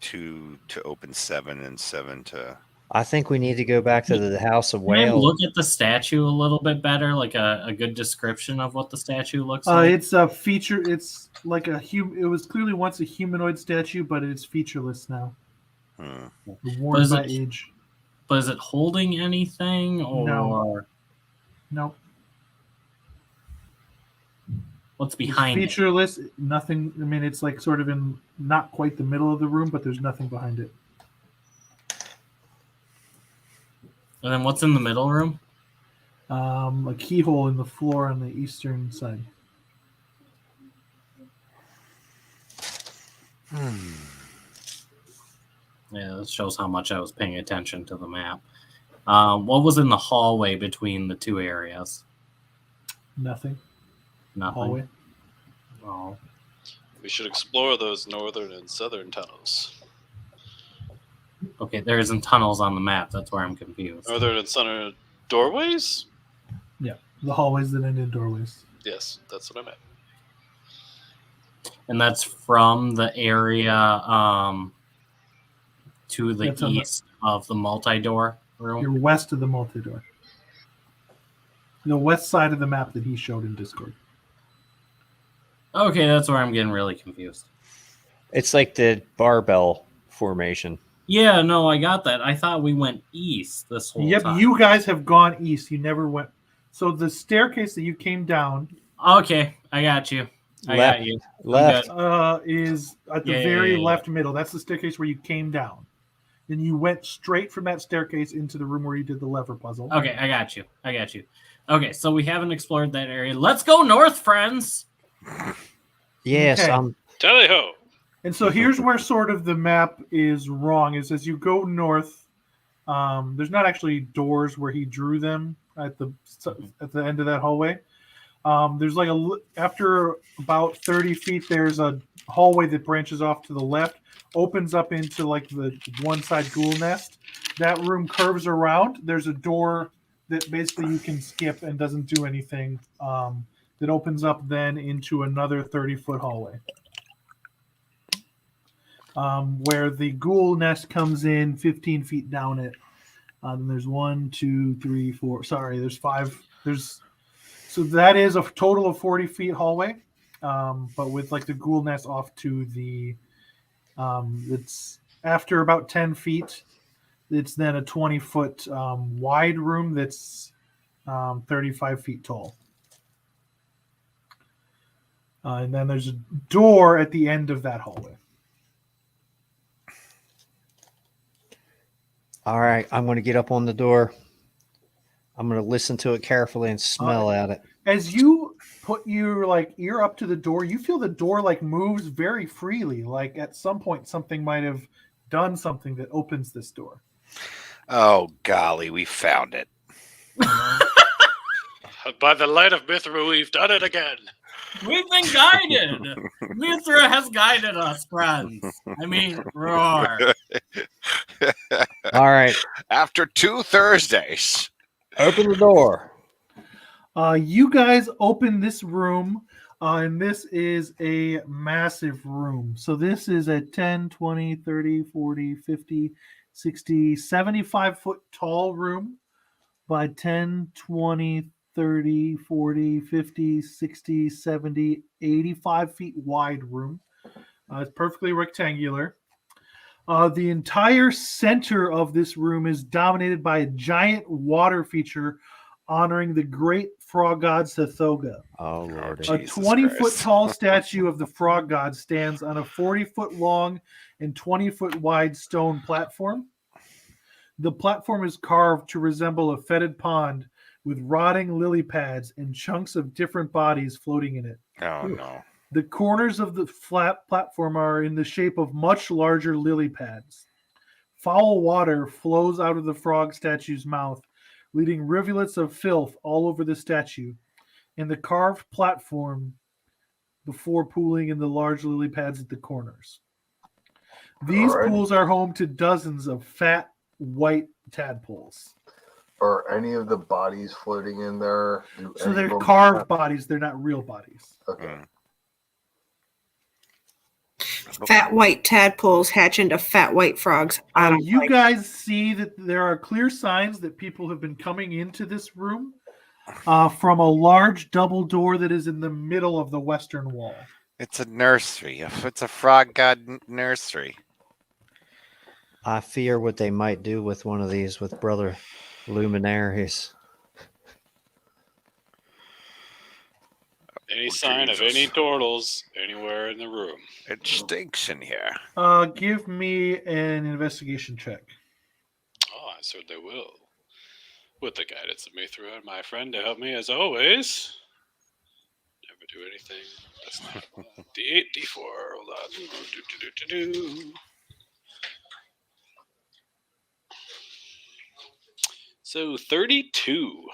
to open 7 and 7 to. I think we need to go back to the House of Can I Whales. look at the statue a little bit better, like a good description of what the statue looks like? It's a feature. It's like it was clearly once a humanoid statue, but it's featureless now. Hmm. Worn is by it- age. But is it holding anything, or No. what's It's behind it? featureless. Nothing. I mean, it's like sort of in not quite the middle of the room, but there's nothing behind it. And then what's in the middle room? A keyhole in the floor on the eastern side. Yeah, this shows how much I was paying attention to the map. What was in the hallway between the two areas? Nothing. Nothing. Hallway. Oh. We should explore those northern and southern tunnels. Okay, there isn't tunnels on the map. That's where I'm confused. Northern and southern doorways? The hallways that end in doorways. Yes, that's what I meant. And that's from the area to the That's on the- east of the multi-door room. You're west of the multi-door. The west side of the map that he showed in Discord. Okay, that's where I'm getting really confused. It's like the barbell formation. Yeah, no, I got that. I thought we went east this whole Yep, time. you guys have gone east. You never went. So the staircase that you came down Okay, I got you. I Left. got you. Left. is at the Yeah, very yeah, yeah. left middle. That's the staircase where you came down. Then you went straight from that staircase into the room where you did the lever puzzle. Okay, I got you. Okay, so we haven't explored that area. Let's go north, friends. Yes, Okay. Tally ho! And so here's where sort of the map is wrong. Is as you go north, there's not actually doors where he drew them at the end of that hallway. There's like after about 30 feet, there's a hallway that branches off to the left, opens up into like the one side ghoul nest. That room curves around. There's a door that basically you can skip and doesn't do anything. That opens up then into another 30-foot hallway. Where the ghoul nest comes in 15 feet down it. And there's 1, 2, 3, 4. Sorry, there's 5. So that is a total of 40 feet hallway. But with like the ghoul nest off to the, it's after about 10 feet. It's then a 20-foot wide room that's 35 feet tall. And then there's a door at the end of that hallway. All right, I'm going to get up on the door. I'm going to listen to it carefully and smell at it. As you put your like ear up to the door, you feel the door like moves very freely. Like at some point, something might have done something that opens this door. Oh golly, we found it. By the light of Mithra, we've done it again. We've been guided. Mithra has guided us, friends. I mean, roar. All right, After 2 Thursdays. open the door. You guys open this room, and this is a massive room. So this is a 10, 20, 30, 40, 50, 60, 75 foot tall room by 10, 20, 30, 40, 50, 60, 70, 85 feet wide room. It's perfectly rectangular. The entire center of this room is dominated by a giant water feature honoring the great frog god Sethoga. Oh, Lord. A Jesus 20-foot Christ. tall statue of the frog god stands on a 40-foot long and 20-foot wide stone platform. The platform is carved to resemble a fetid pond with rotting lily pads and chunks of different bodies floating in it. Oh no. The corners of the flat platform are in the shape of much larger lily pads. Foul water flows out of the frog statue's mouth, leading rivulets of filth all over the statue and the carved platform before pooling in the large lily pads at the corners. These All right. pools are home to dozens of fat, white tadpoles. Are any of the bodies floating in there? So they're carved bodies, they're not real bodies. Okay. Mm. Fat white tadpoles hatch into fat white frogs. I don't You like. guys see that there are clear signs that people have been coming into this room from a large double door that is in the middle of the western wall. It's a nursery. It's a frog god nursery. I fear what they might do with one of these with Brother Luminaries. Any sign of any turtles anywhere in the room? It stinks in here. Give me an investigation check. Oh, I certainly will. With the guidance of Mithra and my friend to help me as always. Never do anything. That's not D8, D4. Hold on. Do. So 32.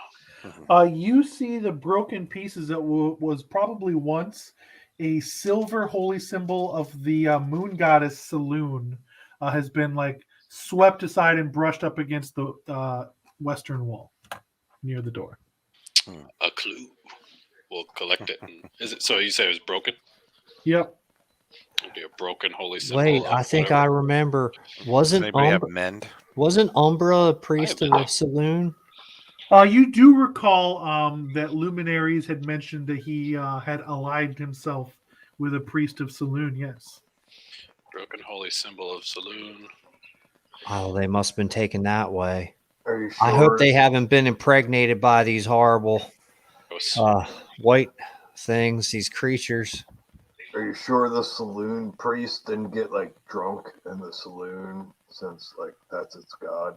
You see the broken pieces that was probably once a silver holy symbol of the moon goddess Saloon has been like swept aside and brushed up against the western wall near the door. A clue. We'll collect it. Is it so? You say it was broken? Yep. It'd be a broken holy symbol. Wait, of I think I whatever. remember. Does Wasn't anybody have Umbra, mend? wasn't Umbra a priest I of have the saloon? You do recall that Luminaries had mentioned that he had allied himself with a priest of Saloon, yes. Broken holy symbol of saloon. Oh, they must have been taken that way. Are you sure? I hope they haven't been impregnated by these horrible Gross. white things, these creatures. Are you sure the saloon priest didn't get like drunk in the saloon since like that's its god?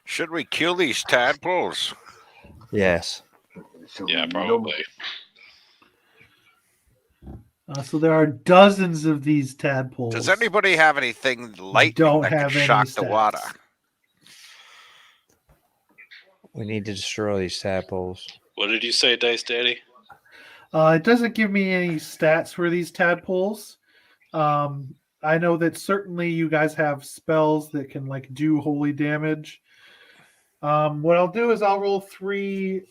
Should we kill these tadpoles? Yes. Should Yeah, we eat 'em? probably. So there are dozens of these tadpoles. Does anybody have anything lightning Don't that have can any shock the water? stats. We need to destroy these tadpoles. What did you say, Dice Daddy? It doesn't give me any stats for these tadpoles. I know that certainly you guys have spells that can like do holy damage. What I'll do is I'll roll 3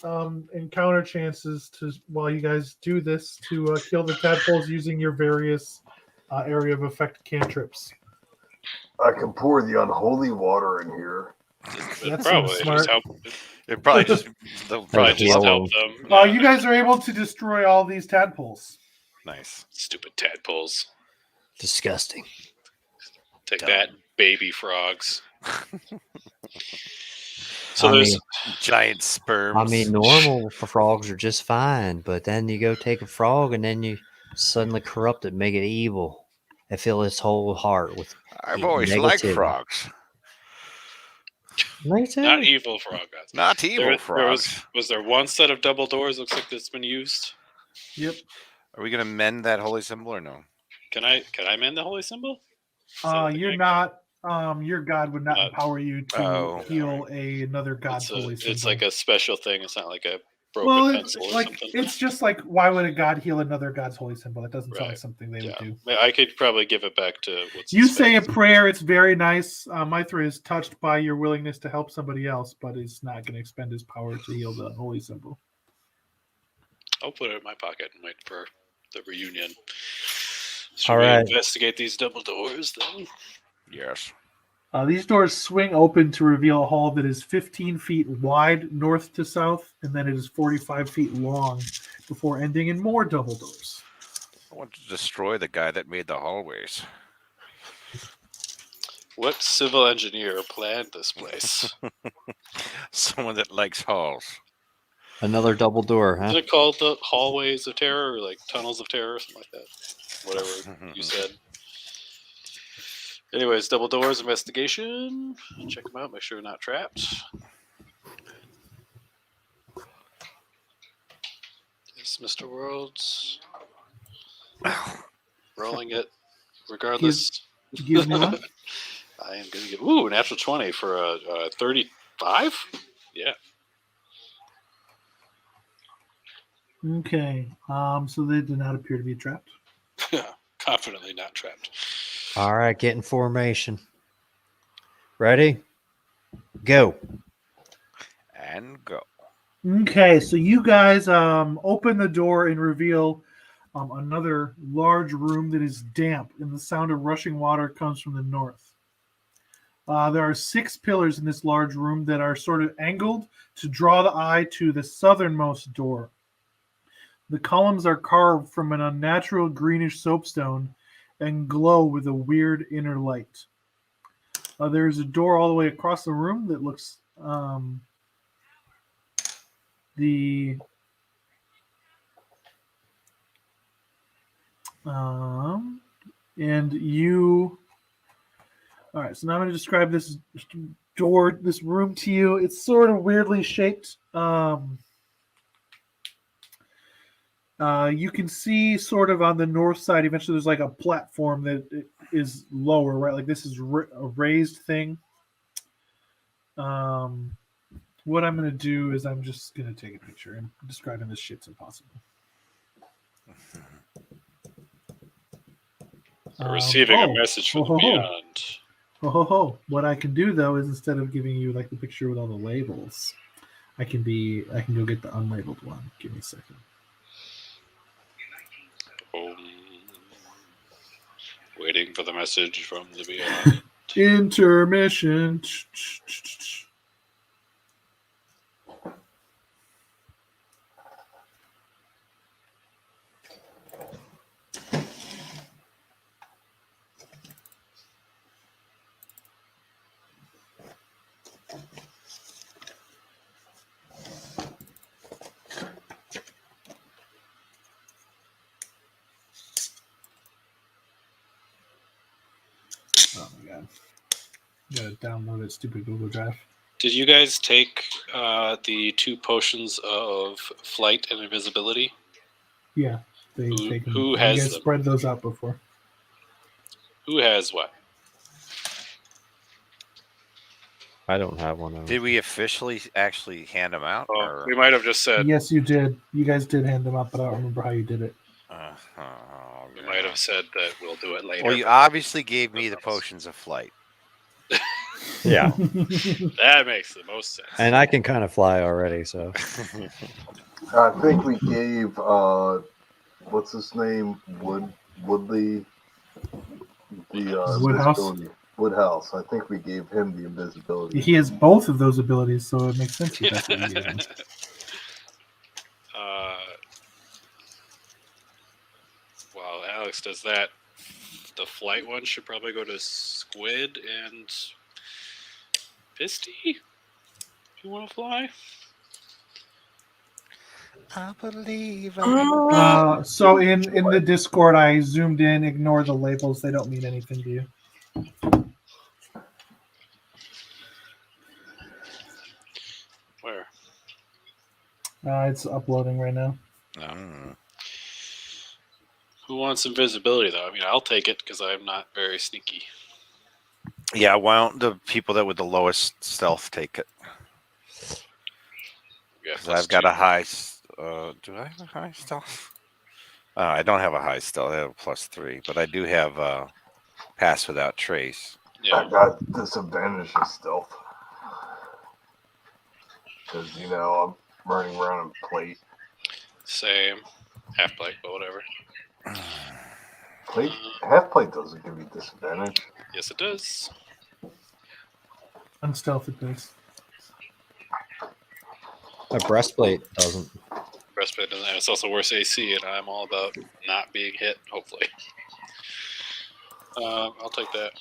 encounter chances to while you guys do this to kill the tadpoles using your various area of effect cantrips. I can pour the unholy water in here. It That probably seems just smart. help. It probably just they'll Probably Like just heal help them. You guys are able to destroy all these tadpoles. nice. Stupid tadpoles. Disgusting. Take Dumb. that, baby frogs. So I there's mean, Giant sperms. I mean, normal frogs are just fine, but then you go take a frog and then you suddenly corrupt it, make it evil, and fill its whole heart with. I've always liked negativity. frogs. Me too. not evil frog guys. Not evil There frogs. was there one set of double doors? Looks like that's been used. Yep. Are we gonna mend that holy symbol or no? Can I mend the holy symbol? Is that what You're the- not. Your god would not empower you to Oh. heal another god's holy symbol. It's like a special thing. It's not like a broken well, pencil or like something. it's just like why would a god heal another god's holy symbol? It doesn't sound like Right. something they Yeah. would do. I could probably give it back to what's You his say a face. prayer. It's very nice. Mithra is touched by your willingness to help somebody else, but is not going to expend his power to heal the holy symbol. I'll put it in my pocket and wait for the reunion. Should All we right. investigate these double doors then? Yes. These doors swing open to reveal a hall that is 15 feet wide north to south, and then it is 45 feet long before ending in more double doors. I want to destroy the guy that made the hallways. What civil engineer planned this place? Someone that likes halls. Another double door, huh? Isn't it called the hallways of terror or like tunnels of terror or something like that? Whatever you said. Anyways, double doors investigation. Check them out. Make sure we're not trapped. Yes, Mr. Worlds. Rolling it regardless. Give me one. I am going to get an natural 20 for a 35. Yeah. Okay. So they do not appear to be trapped. Confidently not trapped. All right, get in formation. Ready? Go. And go. Okay, so you guys open the door and reveal another large room that is damp, and the sound of rushing water comes from the north. There are 6 pillars in this large room that are sort of angled to draw the eye to the southernmost door. The columns are carved from an unnatural greenish soapstone and glow with a weird inner light. There is a door all the way across the room that looks and you. All right, so now I'm going to describe this door, this room to you. It's sort of weirdly shaped. You can see sort of on the north side, eventually there's like a platform that is lower, right? Like this is a raised thing. What I'm going to do is I'm just going to take a picture and describing this shit's impossible. We're receiving a message from the beyond. What I can do though is instead of giving you like the picture with all the labels, I can go get the unlabeled one. Give me a second. Waiting for the message from the beyond. Intermission. Oh my god. You gotta download it, stupid Google Drive. Did you guys take the 2 potions of flight and invisibility? Yeah, they Who- take them. who You has guys them? spread those out before. Who has what? I don't have one of them. Did we officially actually hand them out? Oh, Or, we might have just said. Yes, you did. You guys did hand them out, but I don't remember how you did it. We might have said that we'll do it later. Well, you obviously gave me the potions of flight. Yeah, That makes the most sense. and I can kind of fly already, so I think we gave what's his name? Woodley the Woodhouse? invisibility. Woodhouse. I think we gave him the invisibility. He has both of those abilities, so it makes sense. That that's what you gave him. While Alex does that, the flight one should probably go to Squid and Pisty. If you want to fly. I believe. So in the Discord, I zoomed in. Ignore the labels; they don't mean anything to you. Where? It's uploading right now. Who wants invisibility though? I mean, I'll take it because I'm not very sneaky. Yeah, why don't the people that with the lowest stealth take it? We have 'Cause plus I've got 2. a high. Do I have a high stealth? I don't have a high stealth. I have a +3, but I do have pass without trace. Yeah. I got disadvantage in stealth. Because, I'm running around in plate. Same. Half plate, but whatever. Plate? Half plate doesn't give you disadvantage. Yes, it does. On stealth, it does. a breastplate doesn't. Breastplate doesn't, and it's also worse AC, and I'm all about not being hit. Hopefully, I'll take that.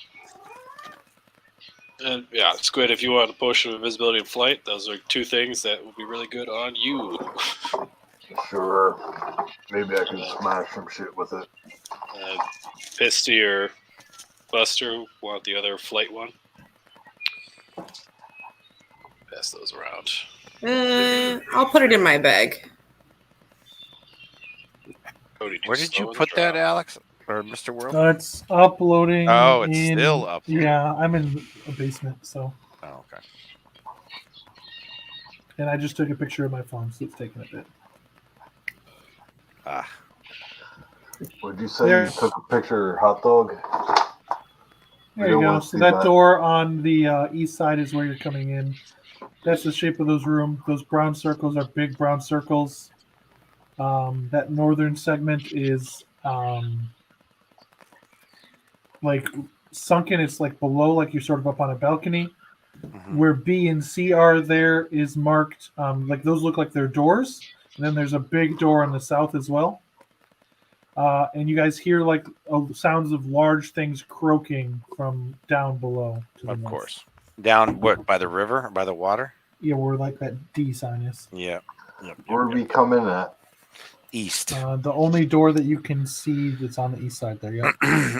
And yeah, Squid, if you want a potion of invisibility and flight, those are 2 things that will be really good on you. Sure. Maybe I can smash some shit with it. Pisty or Buster want the other flight one. Pass those around. I'll put it in my bag. Cody, Where did slow you in the put that, drop. Alex or Mr. World? It's uploading. Oh, it's still up. Yeah, I'm in a basement, so Oh, okay. and I just took a picture of my phone, so it's taking a bit. Ah, Would you say There- you took a picture of your hot dog? There We you don't go. wanna So see that that. door on the east side is where you're coming in. That's the shape of those rooms. Those brown circles are big brown circles. That northern segment is like sunken. It's like below, like you're sort of up on a balcony. mhm. Where B and C are, there is marked like those look like they're doors. And then there's a big door on the south as well. And you guys hear like sounds of large things croaking from down below. To the Of north. course. Down what, by the river or by the water? Yeah, where like that D sign is. Yeah. Yep, Where we come in at? East. The only door that you can see that's on the east side there. Yeah,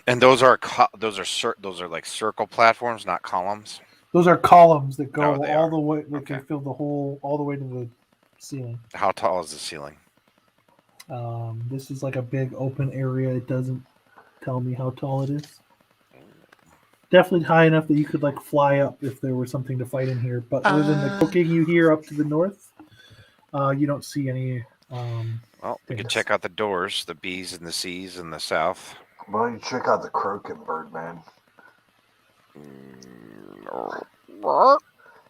And those are like circle platforms, not columns. those are columns that go Oh, they all are. the way. Like Okay. they fill the whole all the way to the ceiling. How tall is the ceiling? This is like a big open area. It doesn't tell me how tall it is. Definitely high enough that you could like fly up if there was something to fight in here. But other than the cooking you hear up to the north, you don't see any. Well, we could Thanks. check out the doors, the B's and the C's in the south. Why don't you check out the croaking bird, man?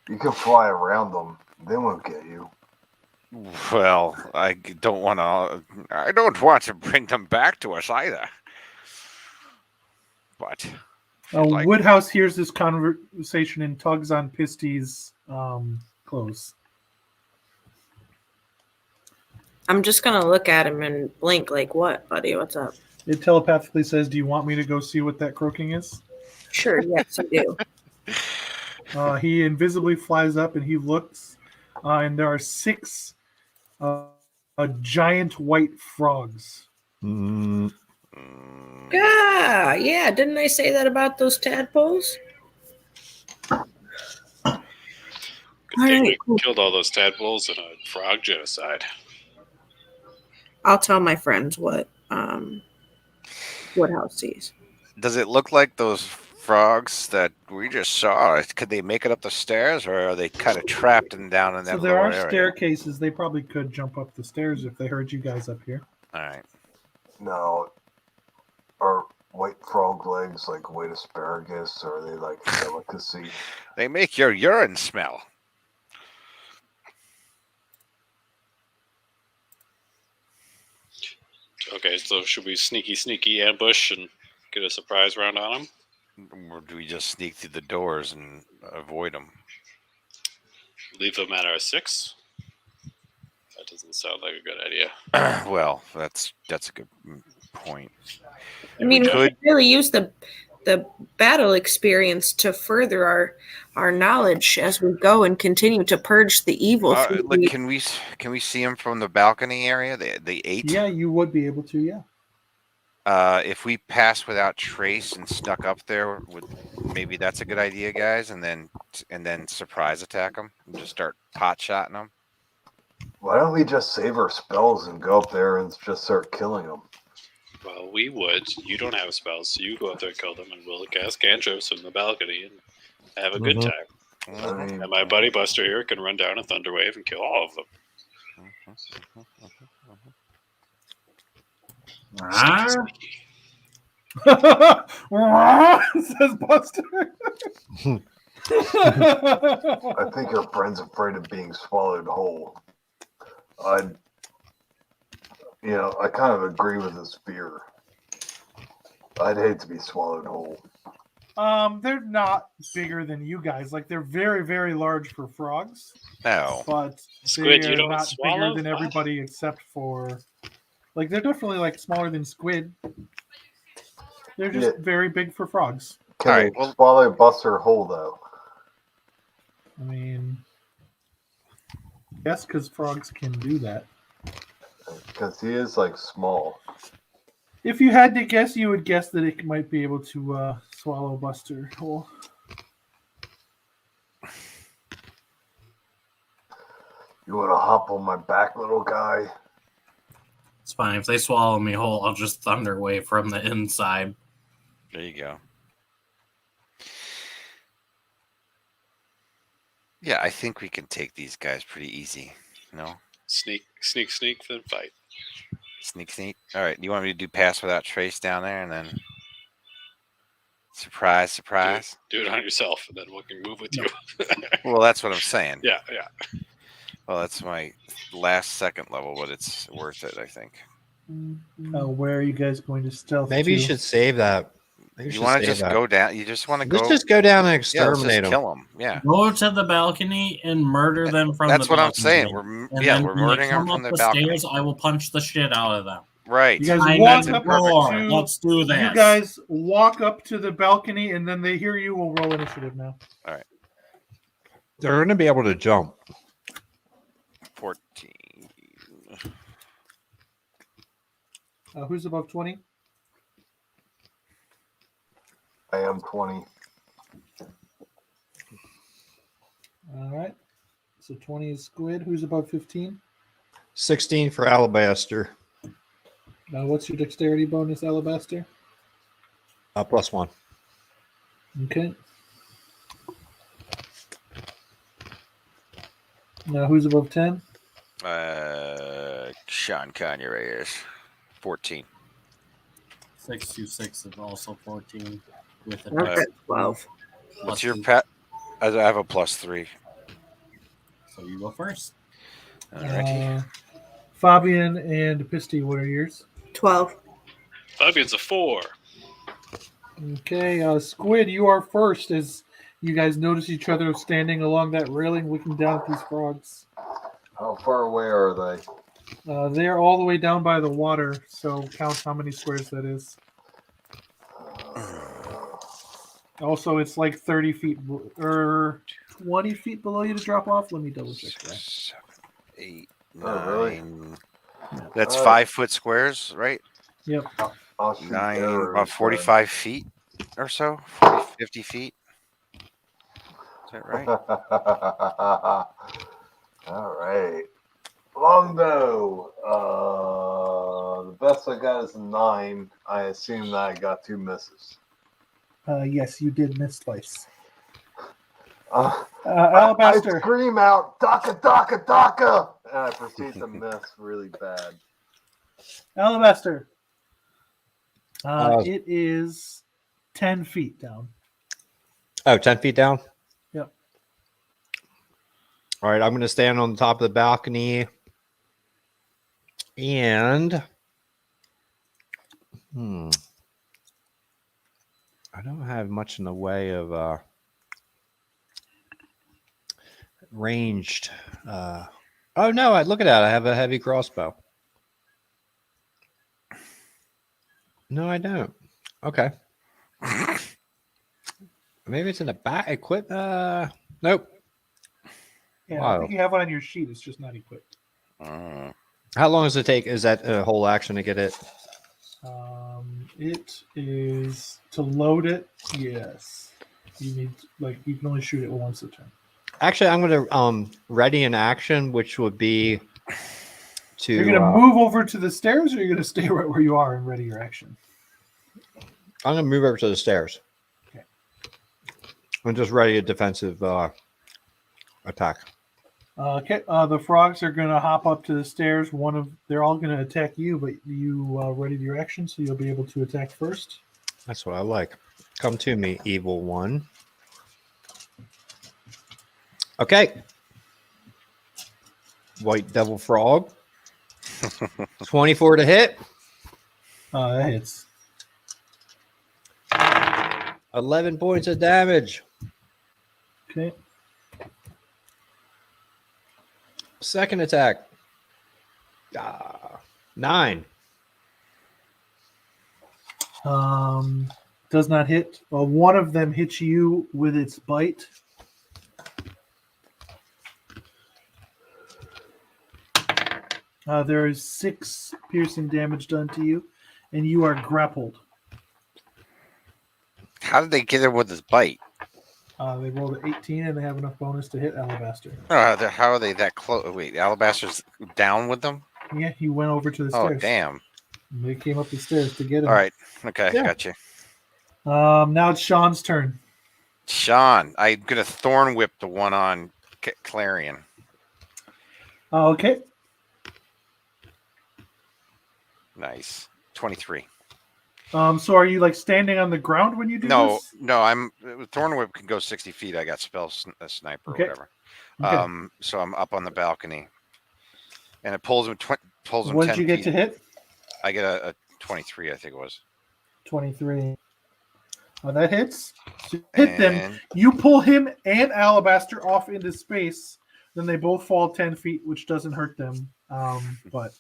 You can fly around them. They won't get you. Well, I don't want to bring them back to us either. But like- Woodhouse hears this conversation and tugs on Pisty's clothes. I'm just gonna look at him and blink. Like, what, buddy? What's up? It telepathically says, "Do you want me to go see what that croaking is?" Sure. Yes, I do. He invisibly flies up and he looks, and there are 6 giant white frogs. Mm, Yeah, Yeah, didn't I say that about those tadpoles? Good All thing right, we cool. killed all those tadpoles in a frog genocide. I'll tell my friends what Woodhouse sees. Does it look like those frogs that we just saw? Could they make it up the stairs, or are they kind of trapped and down in that So there lower are area? staircases. They probably could jump up the stairs if they heard you guys up here. All right. Now, are white frog legs like white asparagus, or are they like a delicacy? They make your urine smell. Okay, so should we sneaky ambush and get a surprise round on them? Or do we just sneak through the doors and avoid them? Leave them at our 6? That doesn't sound like a good idea. Well, that's a good point. I mean, we could- could really use the battle experience to further our knowledge as we go and continue to purge the evil. through Look, the- can we see them from the balcony area? The 8. Yeah, you would be able to. Yeah. If we passed without trace and snuck up there, maybe that's a good idea, guys. And then surprise attack them and just start pot shotting them. Why don't we just save our spells and go up there and just start killing them? Well, we would. You don't have spells, so you go out there and kill them, and we'll cast cantrips from the balcony and have a good Mhm. time. I mean, And my buddy Buster here can run down a Thunderwave and kill all of them. Says Buster. I think our friend's afraid of being swallowed whole. I kind of agree with his fear. I'd hate to be swallowed whole. They're not bigger than you guys. Like they're very, very large for frogs, No. but Squid, they you are don't not swallow? bigger than everybody except for, like they're definitely like smaller than squid. They're just Yeah. very big for frogs. Can All right, they well- swallow Buster whole though? I mean, yes, because frogs can do that. Because he is like small. If you had to guess, you would guess that it might be able to swallow Buster whole. You want to hop on my back, little guy? It's fine. If they swallow me whole, I'll just thunder wave from the inside. There you go. Yeah, I think we can take these guys pretty easy. No? Sneak, then fight. Sneak. All right. You want me to do pass without trace down there and then surprise? Do it on yourself, and then we can move with you. Well, that's what I'm saying. Yeah. Well, that's my last second level, but it's worth it, I think. Where are you guys going to stealth? Maybe you to? should save that. Maybe You want to just go down? You just want to go? Let's just go down and yeah, let's exterminate just them. kill them. Yeah. Go to the balcony and murder them from That's the what I'm balcony. saying. And We're then when they murdering them come from up the balcony. stairs, I will punch the shit out of them. Right. You guys I'm walk at the up door. to. Let's do this. You guys walk up to the balcony, and then they hear you. We'll roll initiative now. They're going to be able to jump. 14. Who's above 20? I am 20. All right. So 20 is Squid. Who's above 15? 16 for Alabaster. What's your dexterity bonus, Alabaster? +1. Okay. Now who's above 10? Sean Kanye Reyes. 14. 626 is also 14 with a I've got 12. What's plus your two. pet? I have a +3. So you go first. Alrighty. Fabian and Pisty, what are yours? 12. Fabian's a 4. Okay, Squid, you are first as you guys notice each other standing along that railing looking down at these frogs. How far away are they? They're all the way down by the water, so count how many squares that is. Also, it's like 30 feet or 20 feet below you to drop off. Let me double check that. 7, 8, Oh, really? 9. That's Uh, 5 foot squares, right? Yep. I'll shoot arrows, about then. 45 feet or so, 40, 50 feet. Is that right? All right. Longbow. The best I got is a 9. I assume that I got 2 misses. Yes, you did miss twice. I Alabaster. scream out, "Daka, Daka, Daka!" And I proceed to miss really bad. Alabaster. Uh, It is 10 feet down. Oh, 10 feet down? Yep. All right, I'm going to stand on the top of the balcony. And I don't have much in the way of ranged. Oh, no, look at that. I have a heavy crossbow. No, I don't. Okay. Maybe it's in the back. Equip. Nope. Yeah, I Wow. think you have one on your sheet. It's just not equipped. How long does it take? Is that a whole action to get it? It is to load it. Yes, you need you can only shoot it once a turn. Actually, I'm going to ready an action, which would be to. You're going to move over to the stairs, or you're going to stay right where you are and ready your action. I'm going to move over to the stairs. Okay. I'm just ready a defensive attack. Okay. The frogs are going to hop up to the stairs. They're all going to attack you, but you readied your action, so you'll be able to attack first. That's what I like. Come to me, evil one. Okay. White devil frog. 24 to hit. That hits. 11 points of damage. Okay. Second attack. 9. Does not hit. One of them hits you with its bite. There is 6 piercing damage done to you, and you are grappled. How did they get it with his bite? They rolled an 18, and they have enough bonus to hit Alabaster. How are they that close? Wait, Alabaster's down with them? Yeah, he went over to the Oh, stairs. damn. They came up the stairs to get him. All right. Okay, Yeah. gotcha. Now it's Sean's turn. Sean, I'm going to thorn whip the one on Clarion. Okay. Nice. 23. So are you standing on the ground when you do No, this? no, I'm thorn whip can go 60 feet. I got spell sniper or Okay. whatever. Okay. So I'm up on the balcony, and it pulls him. Pulls him. What 10 did you get feet. to hit? I get a 23. I think it was. 23. That hits. So you hit them. And- You pull him and Alabaster off into space. Then they both fall 10 feet, which doesn't hurt them. But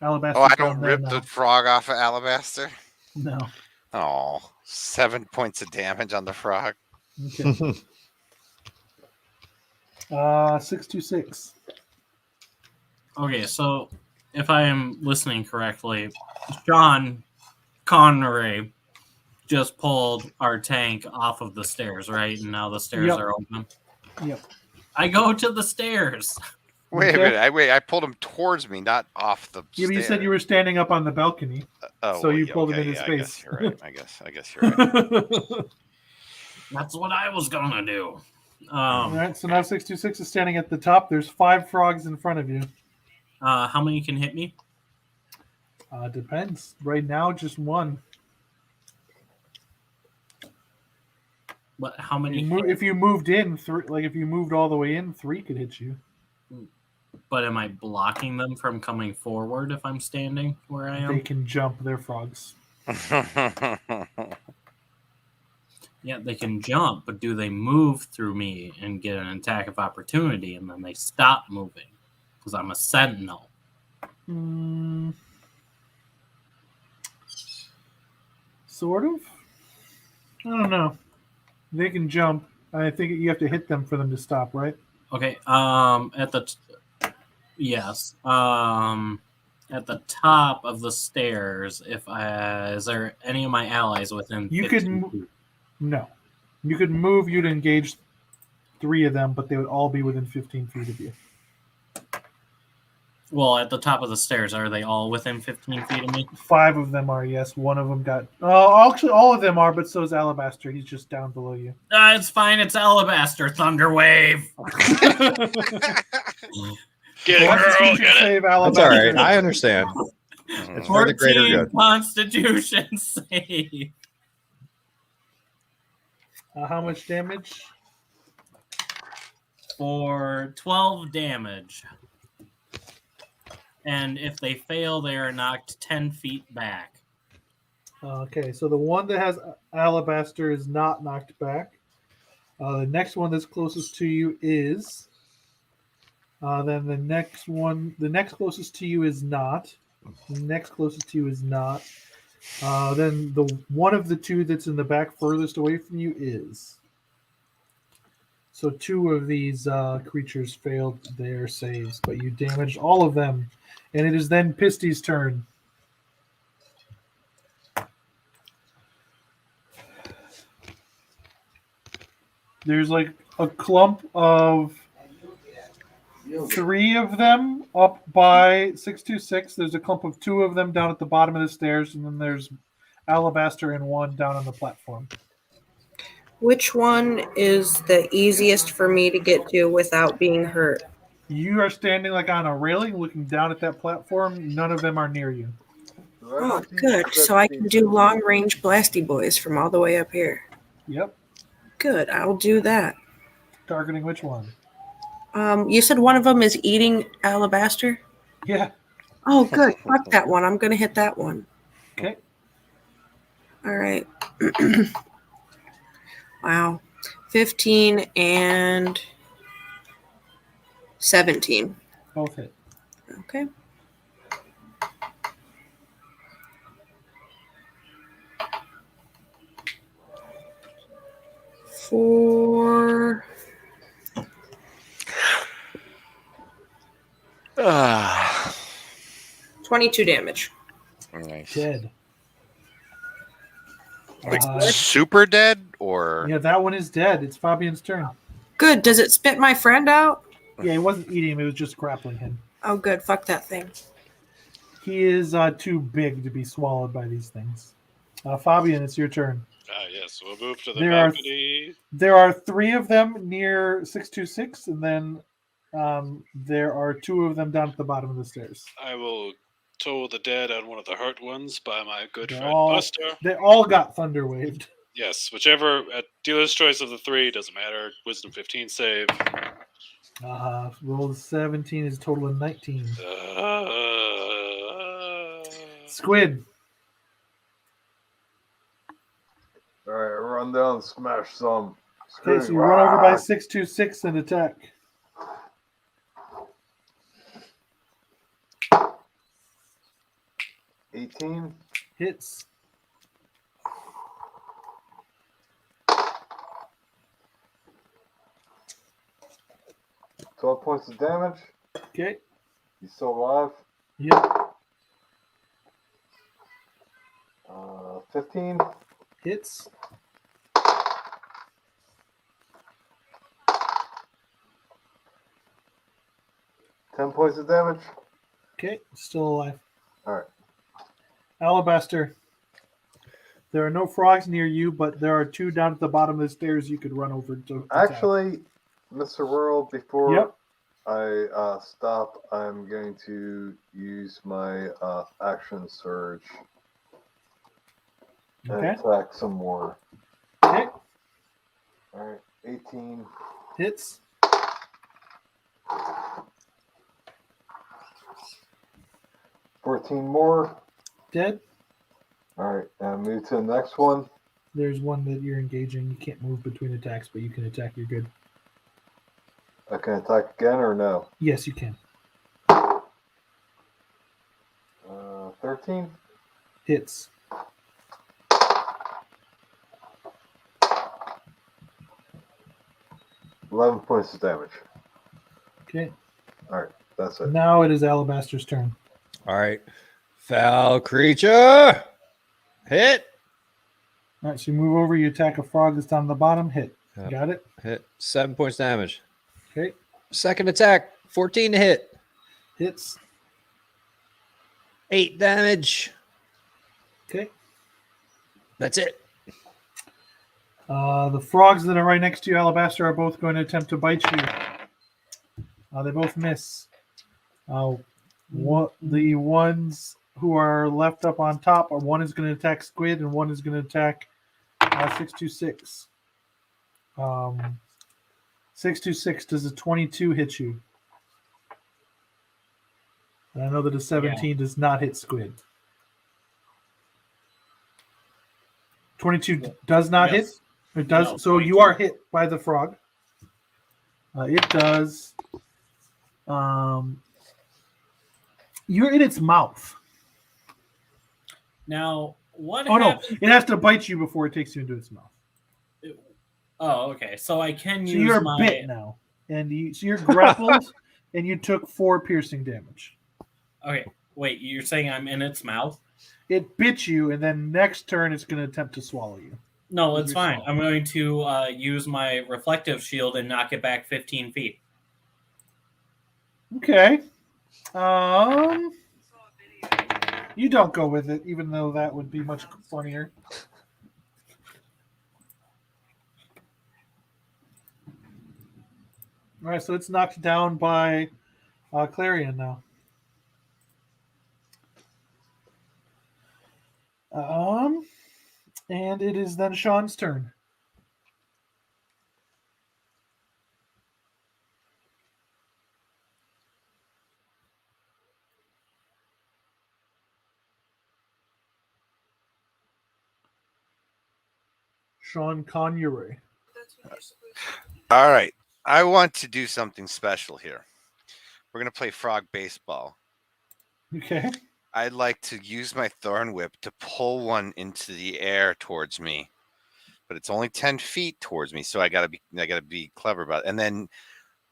Alabaster. Oh, I don't rip the frog off of Alabaster. No. Oh, 7 points of damage on the frog. Okay. 626. Okay, so if I am listening correctly, John Connery just pulled our tank off of the stairs, right? And now the stairs Yep. are open. Yep. I go to the stairs. Wait Okay. a minute. I pulled him towards me, not off the. Yeah, but you said stair. you were standing up on the balcony. Oh, so you yeah, pulled him okay, into yeah, I guess space. you're right. I guess you're right. That's what I was gonna do. All right, so now 626 is standing at the top. There's 5 frogs in front of you. How many can hit me? Depends. Right now, just 1. What? How many? If you moved in, if you moved all the way in, 3 could hit you. But am I blocking them from coming forward if I'm standing where I They am? can jump. They're frogs. Yeah, they can jump, but do they move through me and get an attack of opportunity, and then they stop moving because I'm a sentinel? Sort of. I don't know. They can jump. I think you have to hit them for them to stop, right? Okay. Yes. At at the top of the stairs, is there any of my allies within You 15 could feet? No. You could move, you'd engage 3 of them, but they would all be within 15 feet of you. Well, at the top of the stairs, are they all within 15 feet of me? 5 of them are, yes. One of them got. Oh, actually, all of them are, but so is Alabaster. He's just down below you. It's fine. It's Alabaster Thunderwave. Get it, girl. Constitution Get it. save, That's Alabaster. all right. I understand. It's for the greater 14 good. Constitution save. How much damage? For 12 damage. And if they fail, they are knocked 10 feet back. Okay, so the one that has Alabaster is not knocked back. The next one that's closest to you is. Then the next closest to you is not. The next closest to you is not. Then the one of the 2 that's in the back furthest away from you is. So 2 of these creatures failed their saves, but you damaged all of them. And it is then Pisty's turn. There's like a clump of 3 of them up by 626. There's a clump of 2 of them down at the bottom of the stairs, and then there's Alabaster and 1 down on the platform. Which one is the easiest for me to get to without being hurt? You are standing like on a railing looking down at that platform. None of them are near you. Oh, good. So I can do long range blasty boys from all the way up here. Yep. Good. I'll do that. Targeting which one? You said one of them is eating Alabaster? Yeah. Oh, good. Fuck that one. I'm going to hit that one. Okay. All right. Wow. 15 and 17. Both hit. Okay. For 22 damage. Nice. Dead. Like super dead or Yeah, that one is dead. It's Fabian's turn. Good. Does it spit my friend out? Yeah, it wasn't eating him. It was just grappling him. Oh, good. Fuck that thing. He is too big to be swallowed by these things. Fabian, it's your turn. Yes, we'll move to the There are- balcony. There are 3 of them near 626, and then there are 2 of them down at the bottom of the stairs. I will toll the dead on one of the hurt ones by my good They're friend all- Buster. They all got thunder waved. Yes, whichever at dealer's choice of the 3 doesn't matter. Wisdom 15 save. Roll 17 is a total of 19. Squid. All right, run down, smash some. Okay, so you run over by 626 and attack. $18. Hits. $12 points of damage. Okay. He's still alive. Yep. 15. Hits. $10 points of damage. Okay. Still alive. All right. Alabaster. There are no frogs near you, but there are 2 down at the bottom of the stairs you could run over to attack. Actually, Mr. World, before Yep. I stop, I'm going to use my action surge and Okay. attack some more. Okay. All right, 18. Hits. $14 more. Dead. All right, and move to the next one. There's one that you're engaging. You can't move between attacks, but you can attack. You're good. I can attack again or no? Yes, you can. 13. Hits. $11 points of damage. Okay. All right, that's it. Now it is Alabaster's turn. All right. Foul creature. Hit. All right, so you move over, you attack a frog that's down the bottom, hit. Yep. Got it? Hit. 7 points damage. Okay. Second attack. 14 to hit. Hits. 8 damage. Okay. That's it. The frogs that are right next to you, Alabaster, are both going to attempt to bite you. They both miss. The ones who are left up on top, one is going to attack Squid and one is going to attack 626. 626, does a 22 hit you? And I know that a 17 does not hit Squid. 22 does not hit? Yes. It does. No, So 22. you are hit by the frog. It does. You're in its mouth. Now, what Oh, no. happens? It has to bite you before it takes you into its mouth. Oh, okay. So I can So use you're my. bit now. So you're grappled, and you took 4 piercing damage. Okay, wait. You're saying I'm in its mouth? It bit you, and then next turn it's going to attempt to swallow you. No, it's You're fine. small. I'm going to use my reflective shield and knock it back 15 feet. Okay. You don't go with it, even though that would be much funnier. All right, so it's knocked down by Clarion now. And it is then Sean's turn. Sean Conure. All right. I want to do something special here. We're going to play frog baseball. Okay. I'd like to use my thorn whip to pull one into the air towards me, but it's only 10 feet towards me, so I gotta be clever about it. And then,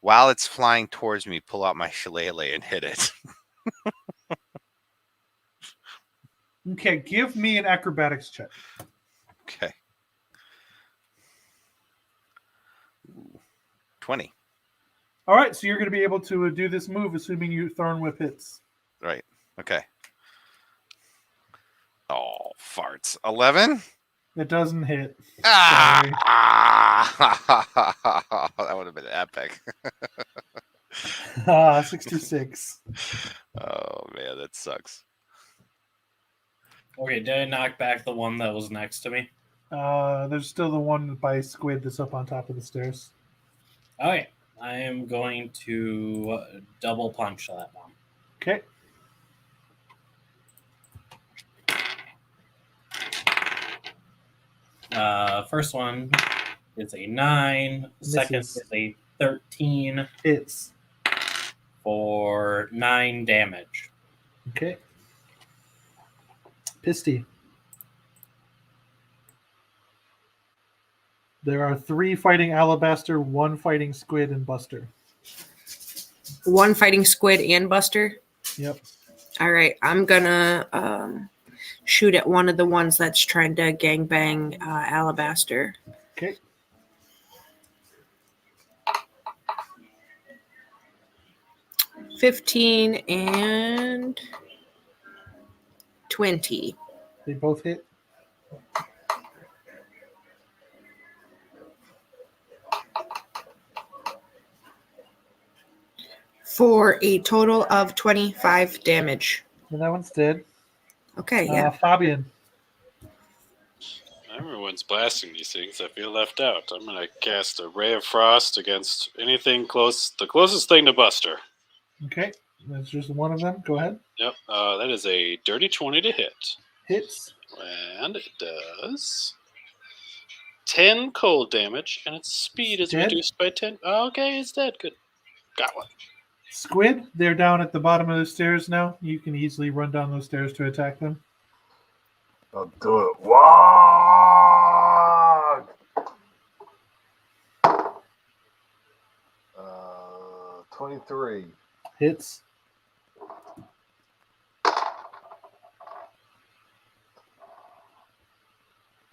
while it's flying towards me, pull out my shillelagh and hit it. Okay, give me an acrobatics check. Okay. Ooh, 20. All right, so you're going to be able to do this move, assuming your thorn whip hits. Right. Okay. Oh, farts. 11. It doesn't hit. Ah! That would have been epic. 66. Oh man, that sucks. Okay, did I knock back the one that was next to me? There's still the one by Squid that's up on top of the stairs. Okay, I am going to double punch that bomb. Okay. First one is a 9. Second Misses. is a 13 Hits. for 9 damage. Okay. Pisty. There are 3 fighting Alabaster, 1 fighting Squid, and Buster. One fighting Squid and Buster. Yep. All right, I'm gonna shoot at one of the ones that's trying to gangbang Alabaster. Okay. $15 and 20. They both hit. For a total of 25 damage. And that one's dead. Okay, yeah. Fabian. Everyone's blasting these things. I feel left out. I'm going to cast a Ray of Frost against anything close. The closest thing to Buster. Okay. That's just one of them. Go ahead. Yep. That is a dirty 20 to hit. Hits. And it does 10 cold damage, and its speed is Dead? reduced by 10. Okay, it's dead. Good. Got one. Squid, they're down at the bottom of the stairs now. You can easily run down those stairs to attack them. I'll do it. Wow! 23. Hits.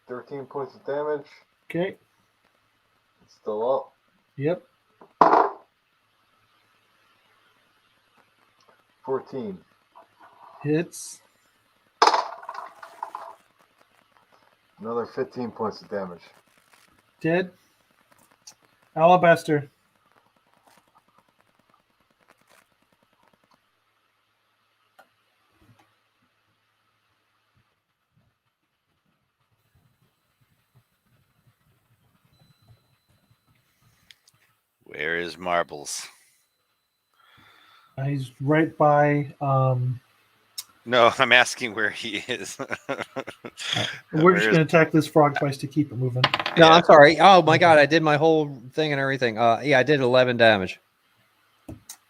13 points of damage. Okay. It's still up. Yep. 14. Hits. Another 15 points of damage. Dead. Alabaster. Where is Marbles? He's right by. No, I'm asking where he is. We're just going to attack this frog twice to keep it moving. No, Yeah. I'm sorry. Oh my god, I did my whole thing and everything. Yeah, I did 11 damage.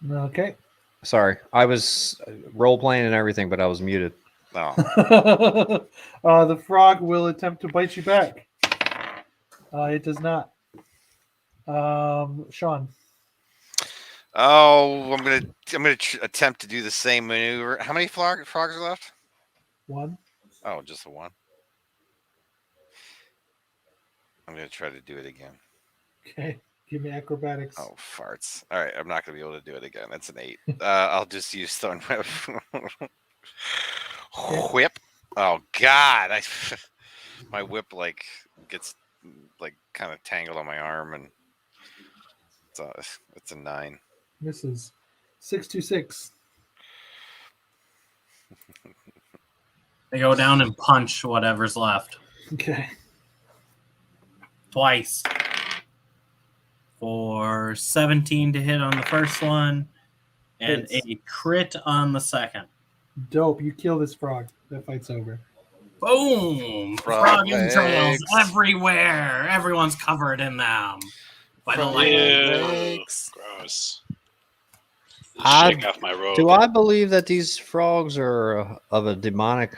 Okay. Sorry, I was role playing and everything, but I was muted. No. The frog will attempt to bite you back. It does not. Sean. Oh, I'm gonna attempt to do the same maneuver. How many frogs are left? 1. Oh, just the one. I'm gonna try to do it again. Okay. Give me acrobatics. Oh, farts! All right, I'm not gonna be able to do it again. That's an 8. I'll just use Stone Whip. Whip. Oh God, my whip gets kind of tangled on my arm, and it's a 9. Misses. 626. They go down and punch whatever's left Okay. twice for 17 to hit on the first one and Hits. a crit on the second. Dope. You kill this frog. That fight's over. Boom! Frog Frog entrails legs. everywhere. Everyone's covered in them. By the Frog light. legs. Gross. I- Shake off my robe. Do I believe that these frogs are of a demonic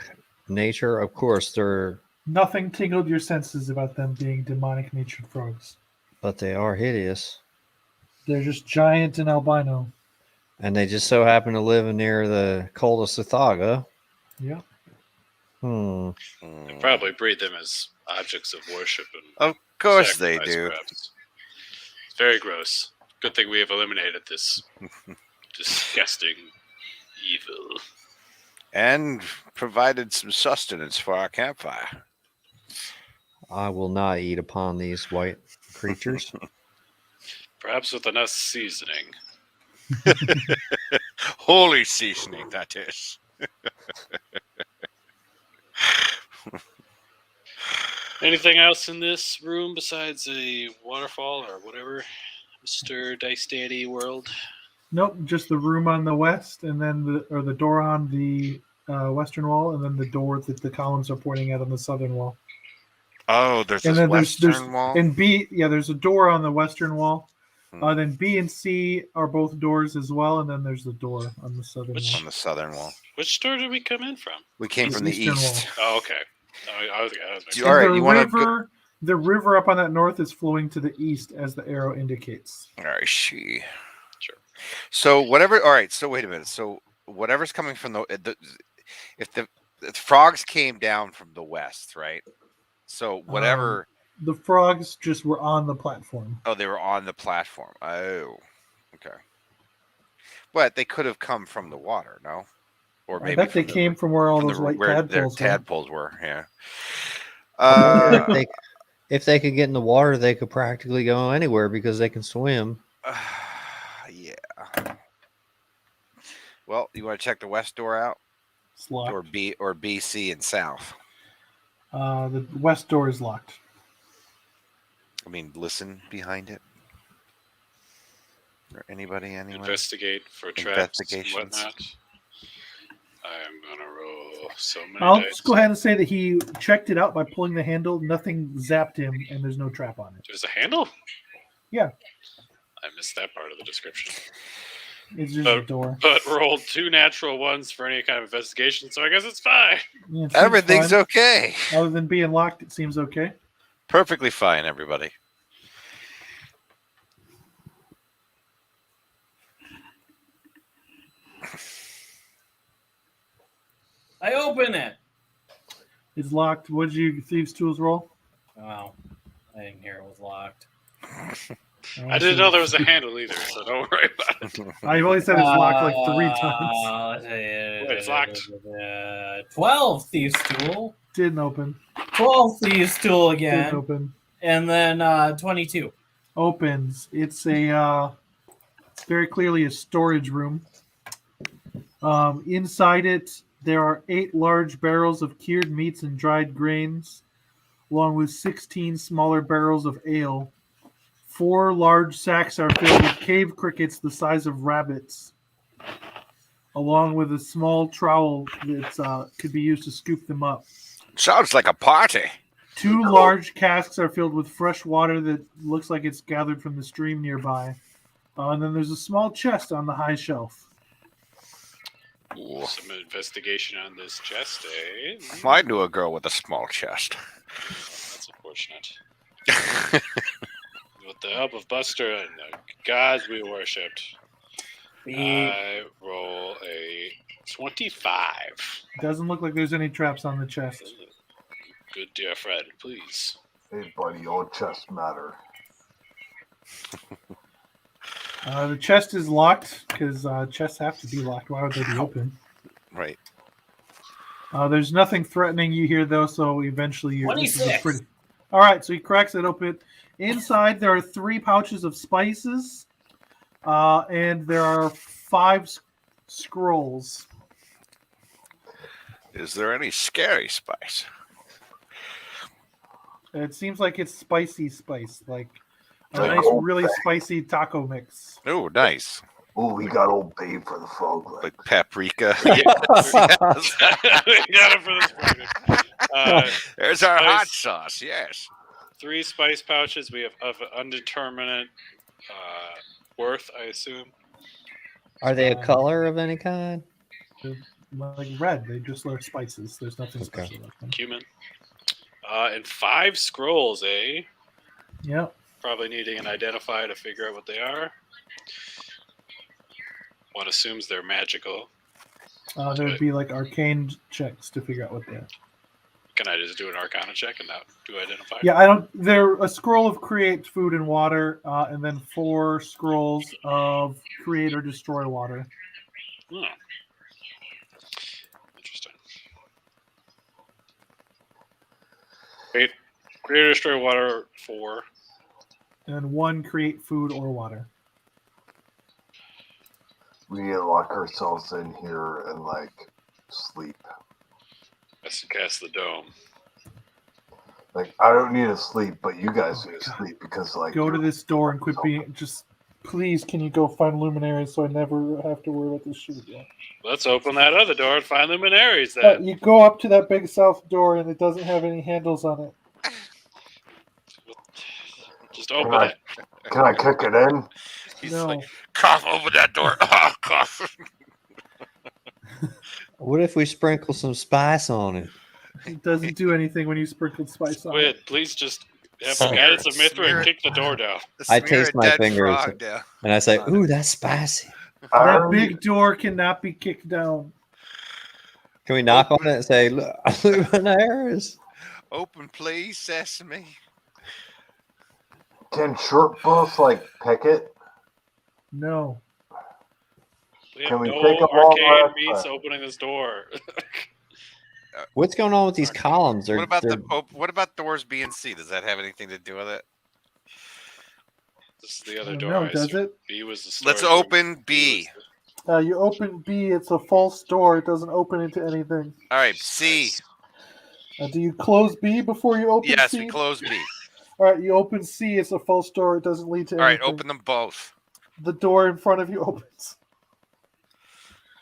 nature? Of course, they're, Nothing tingled your senses about them being demonic natured frogs. but they are hideous, They're just giant and albino. and they just so happen to live near the cult of Sithaga. Yeah. They probably breed them as objects of worship and Of course they sacrifice, do. perhaps. It's very gross. Good thing we have eliminated this disgusting evil. And provided some sustenance for our campfire. I will not eat upon these white creatures. Perhaps with enough seasoning. Holy seasoning, that is. Anything else in this room besides a waterfall or whatever, Mr. Dice Daddy World? Nope. Just the room on the west, and then the door on the western wall, and then the door that the columns are pointing at on the southern wall. Oh, there's And this then western wall. and B. Yeah, there's a door on the western wall. Hmm. Then B and C are both doors as well, and then there's the door on the southern Which- wall. On the southern wall. Which door did we come in from? We came East- from the eastern east. Oh, okay. I was You- all right, the you wanna river, the river up on that north is flowing to the east, as the arrow indicates. All right, she. Sure. So whatever. All right. So wait a minute. So whatever's coming from if the frogs came down from the west, right? So whatever. The frogs just were on the platform. Oh, they were on the platform. Oh, okay. But they could have come from the water, no? Or I maybe bet they from the- came from where all from those the- white where their tadpoles were. tadpoles were. Yeah. If they could get in the water, they could practically go anywhere because they can swim. Yeah. Well, you want to check the west door out, It's locked. or B, C, and south. The west door is locked. I mean, listen behind it. Or anybody, anyone? investigate for traps and Investigations. whatnot. I'm gonna roll so many I'll dice. just go ahead and say that he checked it out by pulling the handle. Nothing zapped him, and there's no trap on it. There's a handle? Yeah. I missed that part of the description. It's just a door. But rolled 2 natural ones for any kind of investigation, so I guess it's fine. Yeah, it seems Everything's fine. okay. Other than being locked, it seems okay. Perfectly fine, everybody. I open it. It's locked. What did you thieves' tools roll? Wow. I didn't hear it was locked. I didn't know there was a handle either, so don't worry about it. I've only said it's locked like 3 times. Wait, it's locked. 12 thieves tool. Didn't open. 12 thieves tool Didn't again, open. and then 22. Opens. It's a it's very clearly a storage room. Inside it, there are 8 large barrels of cured meats and dried grains, along with 16 smaller barrels of ale. 4 large sacks are filled with cave crickets the size of rabbits, along with a small trowel that could be used to scoop them up. Sounds like a party. 2 large casks are filled with fresh water that looks like it's gathered from the stream nearby. And then there's a small chest on the high shelf. Ooh. Some investigation on this chest, eh? I knew a girl with a small chest. That's unfortunate. With the help of Buster and the gods we worshipped, I roll a 25. Doesn't look like there's any traps on the chest. Good dear friend, please. Hey, buddy, all chests matter. The chest is locked because chests have to be locked. Why would they be open? Right. There's nothing threatening you here, though, so eventually you're... this is a 26. All right, so he cracks it open. Inside, there are 3 pouches of spices, and there are 5 scrolls. Is there any scary spice? It seems like it's spicy spice, like a Like nice, Old really Bay. spicy taco mix. Oh, nice. Oh, we got Old Bay for the frog leg. Like paprika. We got it for this project. There's our Spice. hot sauce, yes. 3 spice pouches. We have of undeterminate worth, I assume. Are they a color of any kind? Like red, they just are spices. There's nothing Okay. special about them. Cumin. And 5 scrolls, eh? Yep. Probably needing an identifier to figure out what they are. One assumes they're magical. There'd be like arcane checks to figure out what they are. Can I just do an Arcana check and not do identifier? Yeah, I don't. They're a scroll of create food and water, and then 4 scrolls of create or destroy water. Oh. Interesting. Create or destroy water 4. And 1 create food or water. We need to lock ourselves in here and, like, sleep. Has to cast the dome. Like, I don't need to sleep, but you guys need to sleep because, like... Go to this door and quit being. Just please, can you go find luminaries so I never have to worry about this shit again? Let's open that other door and find luminaries then. You go up to that big south door and it doesn't have any handles on it. Just open it. Can I kick it in? He's No. like, cough, open that door. Oh, cough. What if we sprinkle some spice on it? It doesn't do anything when you sprinkle spice on it. Wait, please just have the guidance of Mithra and kick the door down. I Smear taste a my dead fingers. frog down. And I say, ooh, that's spicy. I That already- big door cannot be kicked down. Can we knock on it and say, look, luminaries? Open, please, sesame. Can short boss, like, pick it? No. We have Can we no take 'em all arcane back? meats opening this door. What's going on with these columns? What about they're- what about doors B and C? Does that have anything to do with it? This is the other No, door. I does assume. it? B was the Let's storage room. open B. You open B, it's a false door. It doesn't open into anything. All right, C. Do you close B before you open Yes, C? we close B. All right, you open C, it's a false door. It doesn't lead to All right, anything. open them both. The door in front of you opens.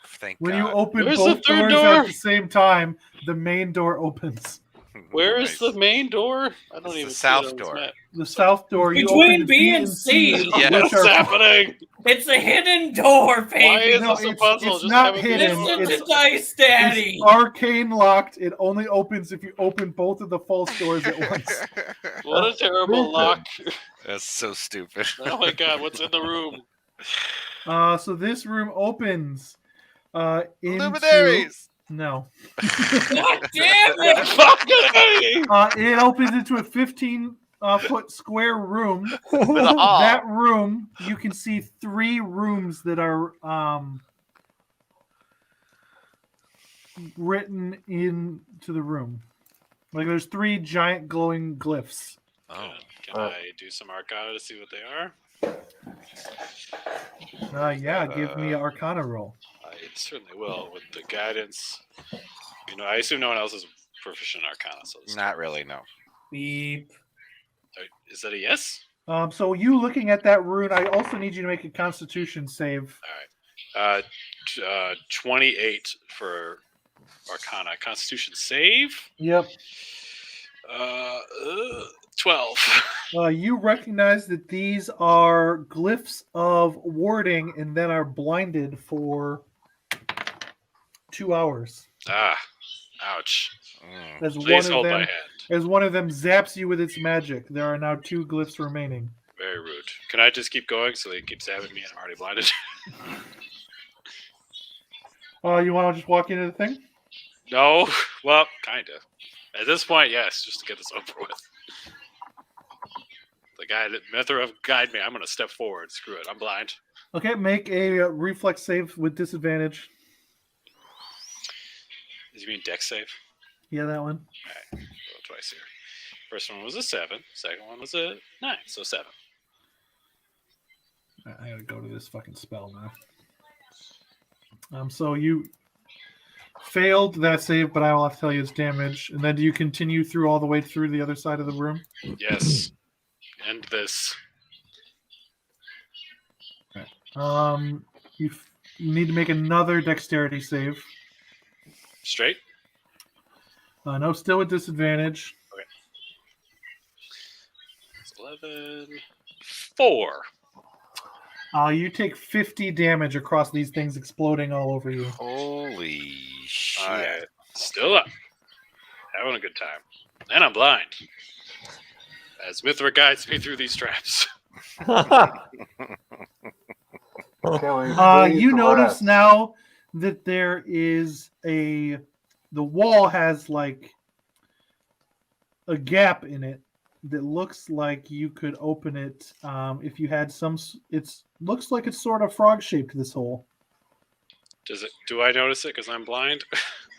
Thank When God. you open Where's both the third doors door? at the same time, the main door opens. Where is Nice. the main door? I don't It's the even south see it on this door. map. The south door you Between open B and C. Yeah. which What's are happening? It's a hidden door, Why baby. is No, this a it's- puzzle? it's Just not have it be hidden. a Listen puzzle. to Dice Daddy. It's arcane locked. It only opens if you open both of the false doors at once. What a terrible Stupid. lock. That's so stupid. Oh my god, what's in the room? So this room opens into Luminaries. No. God damn it! Fucking It opens into a 15-foot square room. With a hall. That room, you can see 3 rooms that are written into the room. Like there's 3 giant glowing glyphs. Oh, Can I do some Arcana to see what they are? Yeah, give me an Arcana roll. I certainly will with the guidance. I assume no one else is proficient in Arcana, so this not really. No. Beep. is that a yes? So you looking at that rune, I also need you to make a Constitution save. 28 for Arcana. Constitution save. Yep. 12. You recognize that these are glyphs of warding and then are blinded for 2 hours. Ouch. Mm. As Please one hold of my them, hand. as one of them zaps you with its magic, there are now 2 glyphs remaining. Very rude. Can I just keep going so they keep stabbing me and I'm already blinded? You want to just walk into the thing? No. Well, kind of. At this point, yes, just to get this over with. The guy that Mithra guide me, I'm going to step forward. Screw it. I'm blind. Okay, make a reflex save with disadvantage. Does you mean dex save? Yeah, that one. Roll twice here. First one was a 7. Second one was a 9. So 7. I gotta go to this fucking spell now. So you failed that save, but I will have to tell you its damage. And then do you continue through all the way through the other side of the room? Yes. End this. You need to make another dexterity save. Straight? No, still with disadvantage. It's 11. 4. You take 50 damage across these things exploding all over you. Holy shit! Alright. Still up. Having a good time. And I'm blind. As Mithra guides me through these traps. You notice now that there is the wall has like a gap in it that looks like you could open it if you had some. Looks like it's sort of frog shaped, this hole. Do I notice it because I'm blind?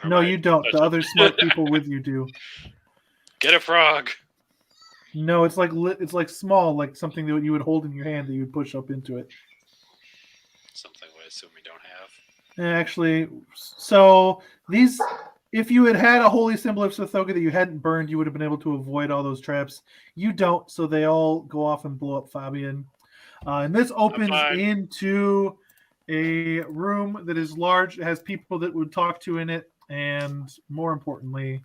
Or No, am I you don't. The touching- other smart people with you do. Get a frog. No, it's like small, like something that you would hold in your hand that you would push up into it. Something we assume we don't have. Actually, so these, if you had a holy symbol of Sothoga that you hadn't burned, you would have been able to avoid all those traps. You don't, so they all go off and blow up Fabian. And this opens fine. into a room that is large. It has people that would talk to in it, and more importantly,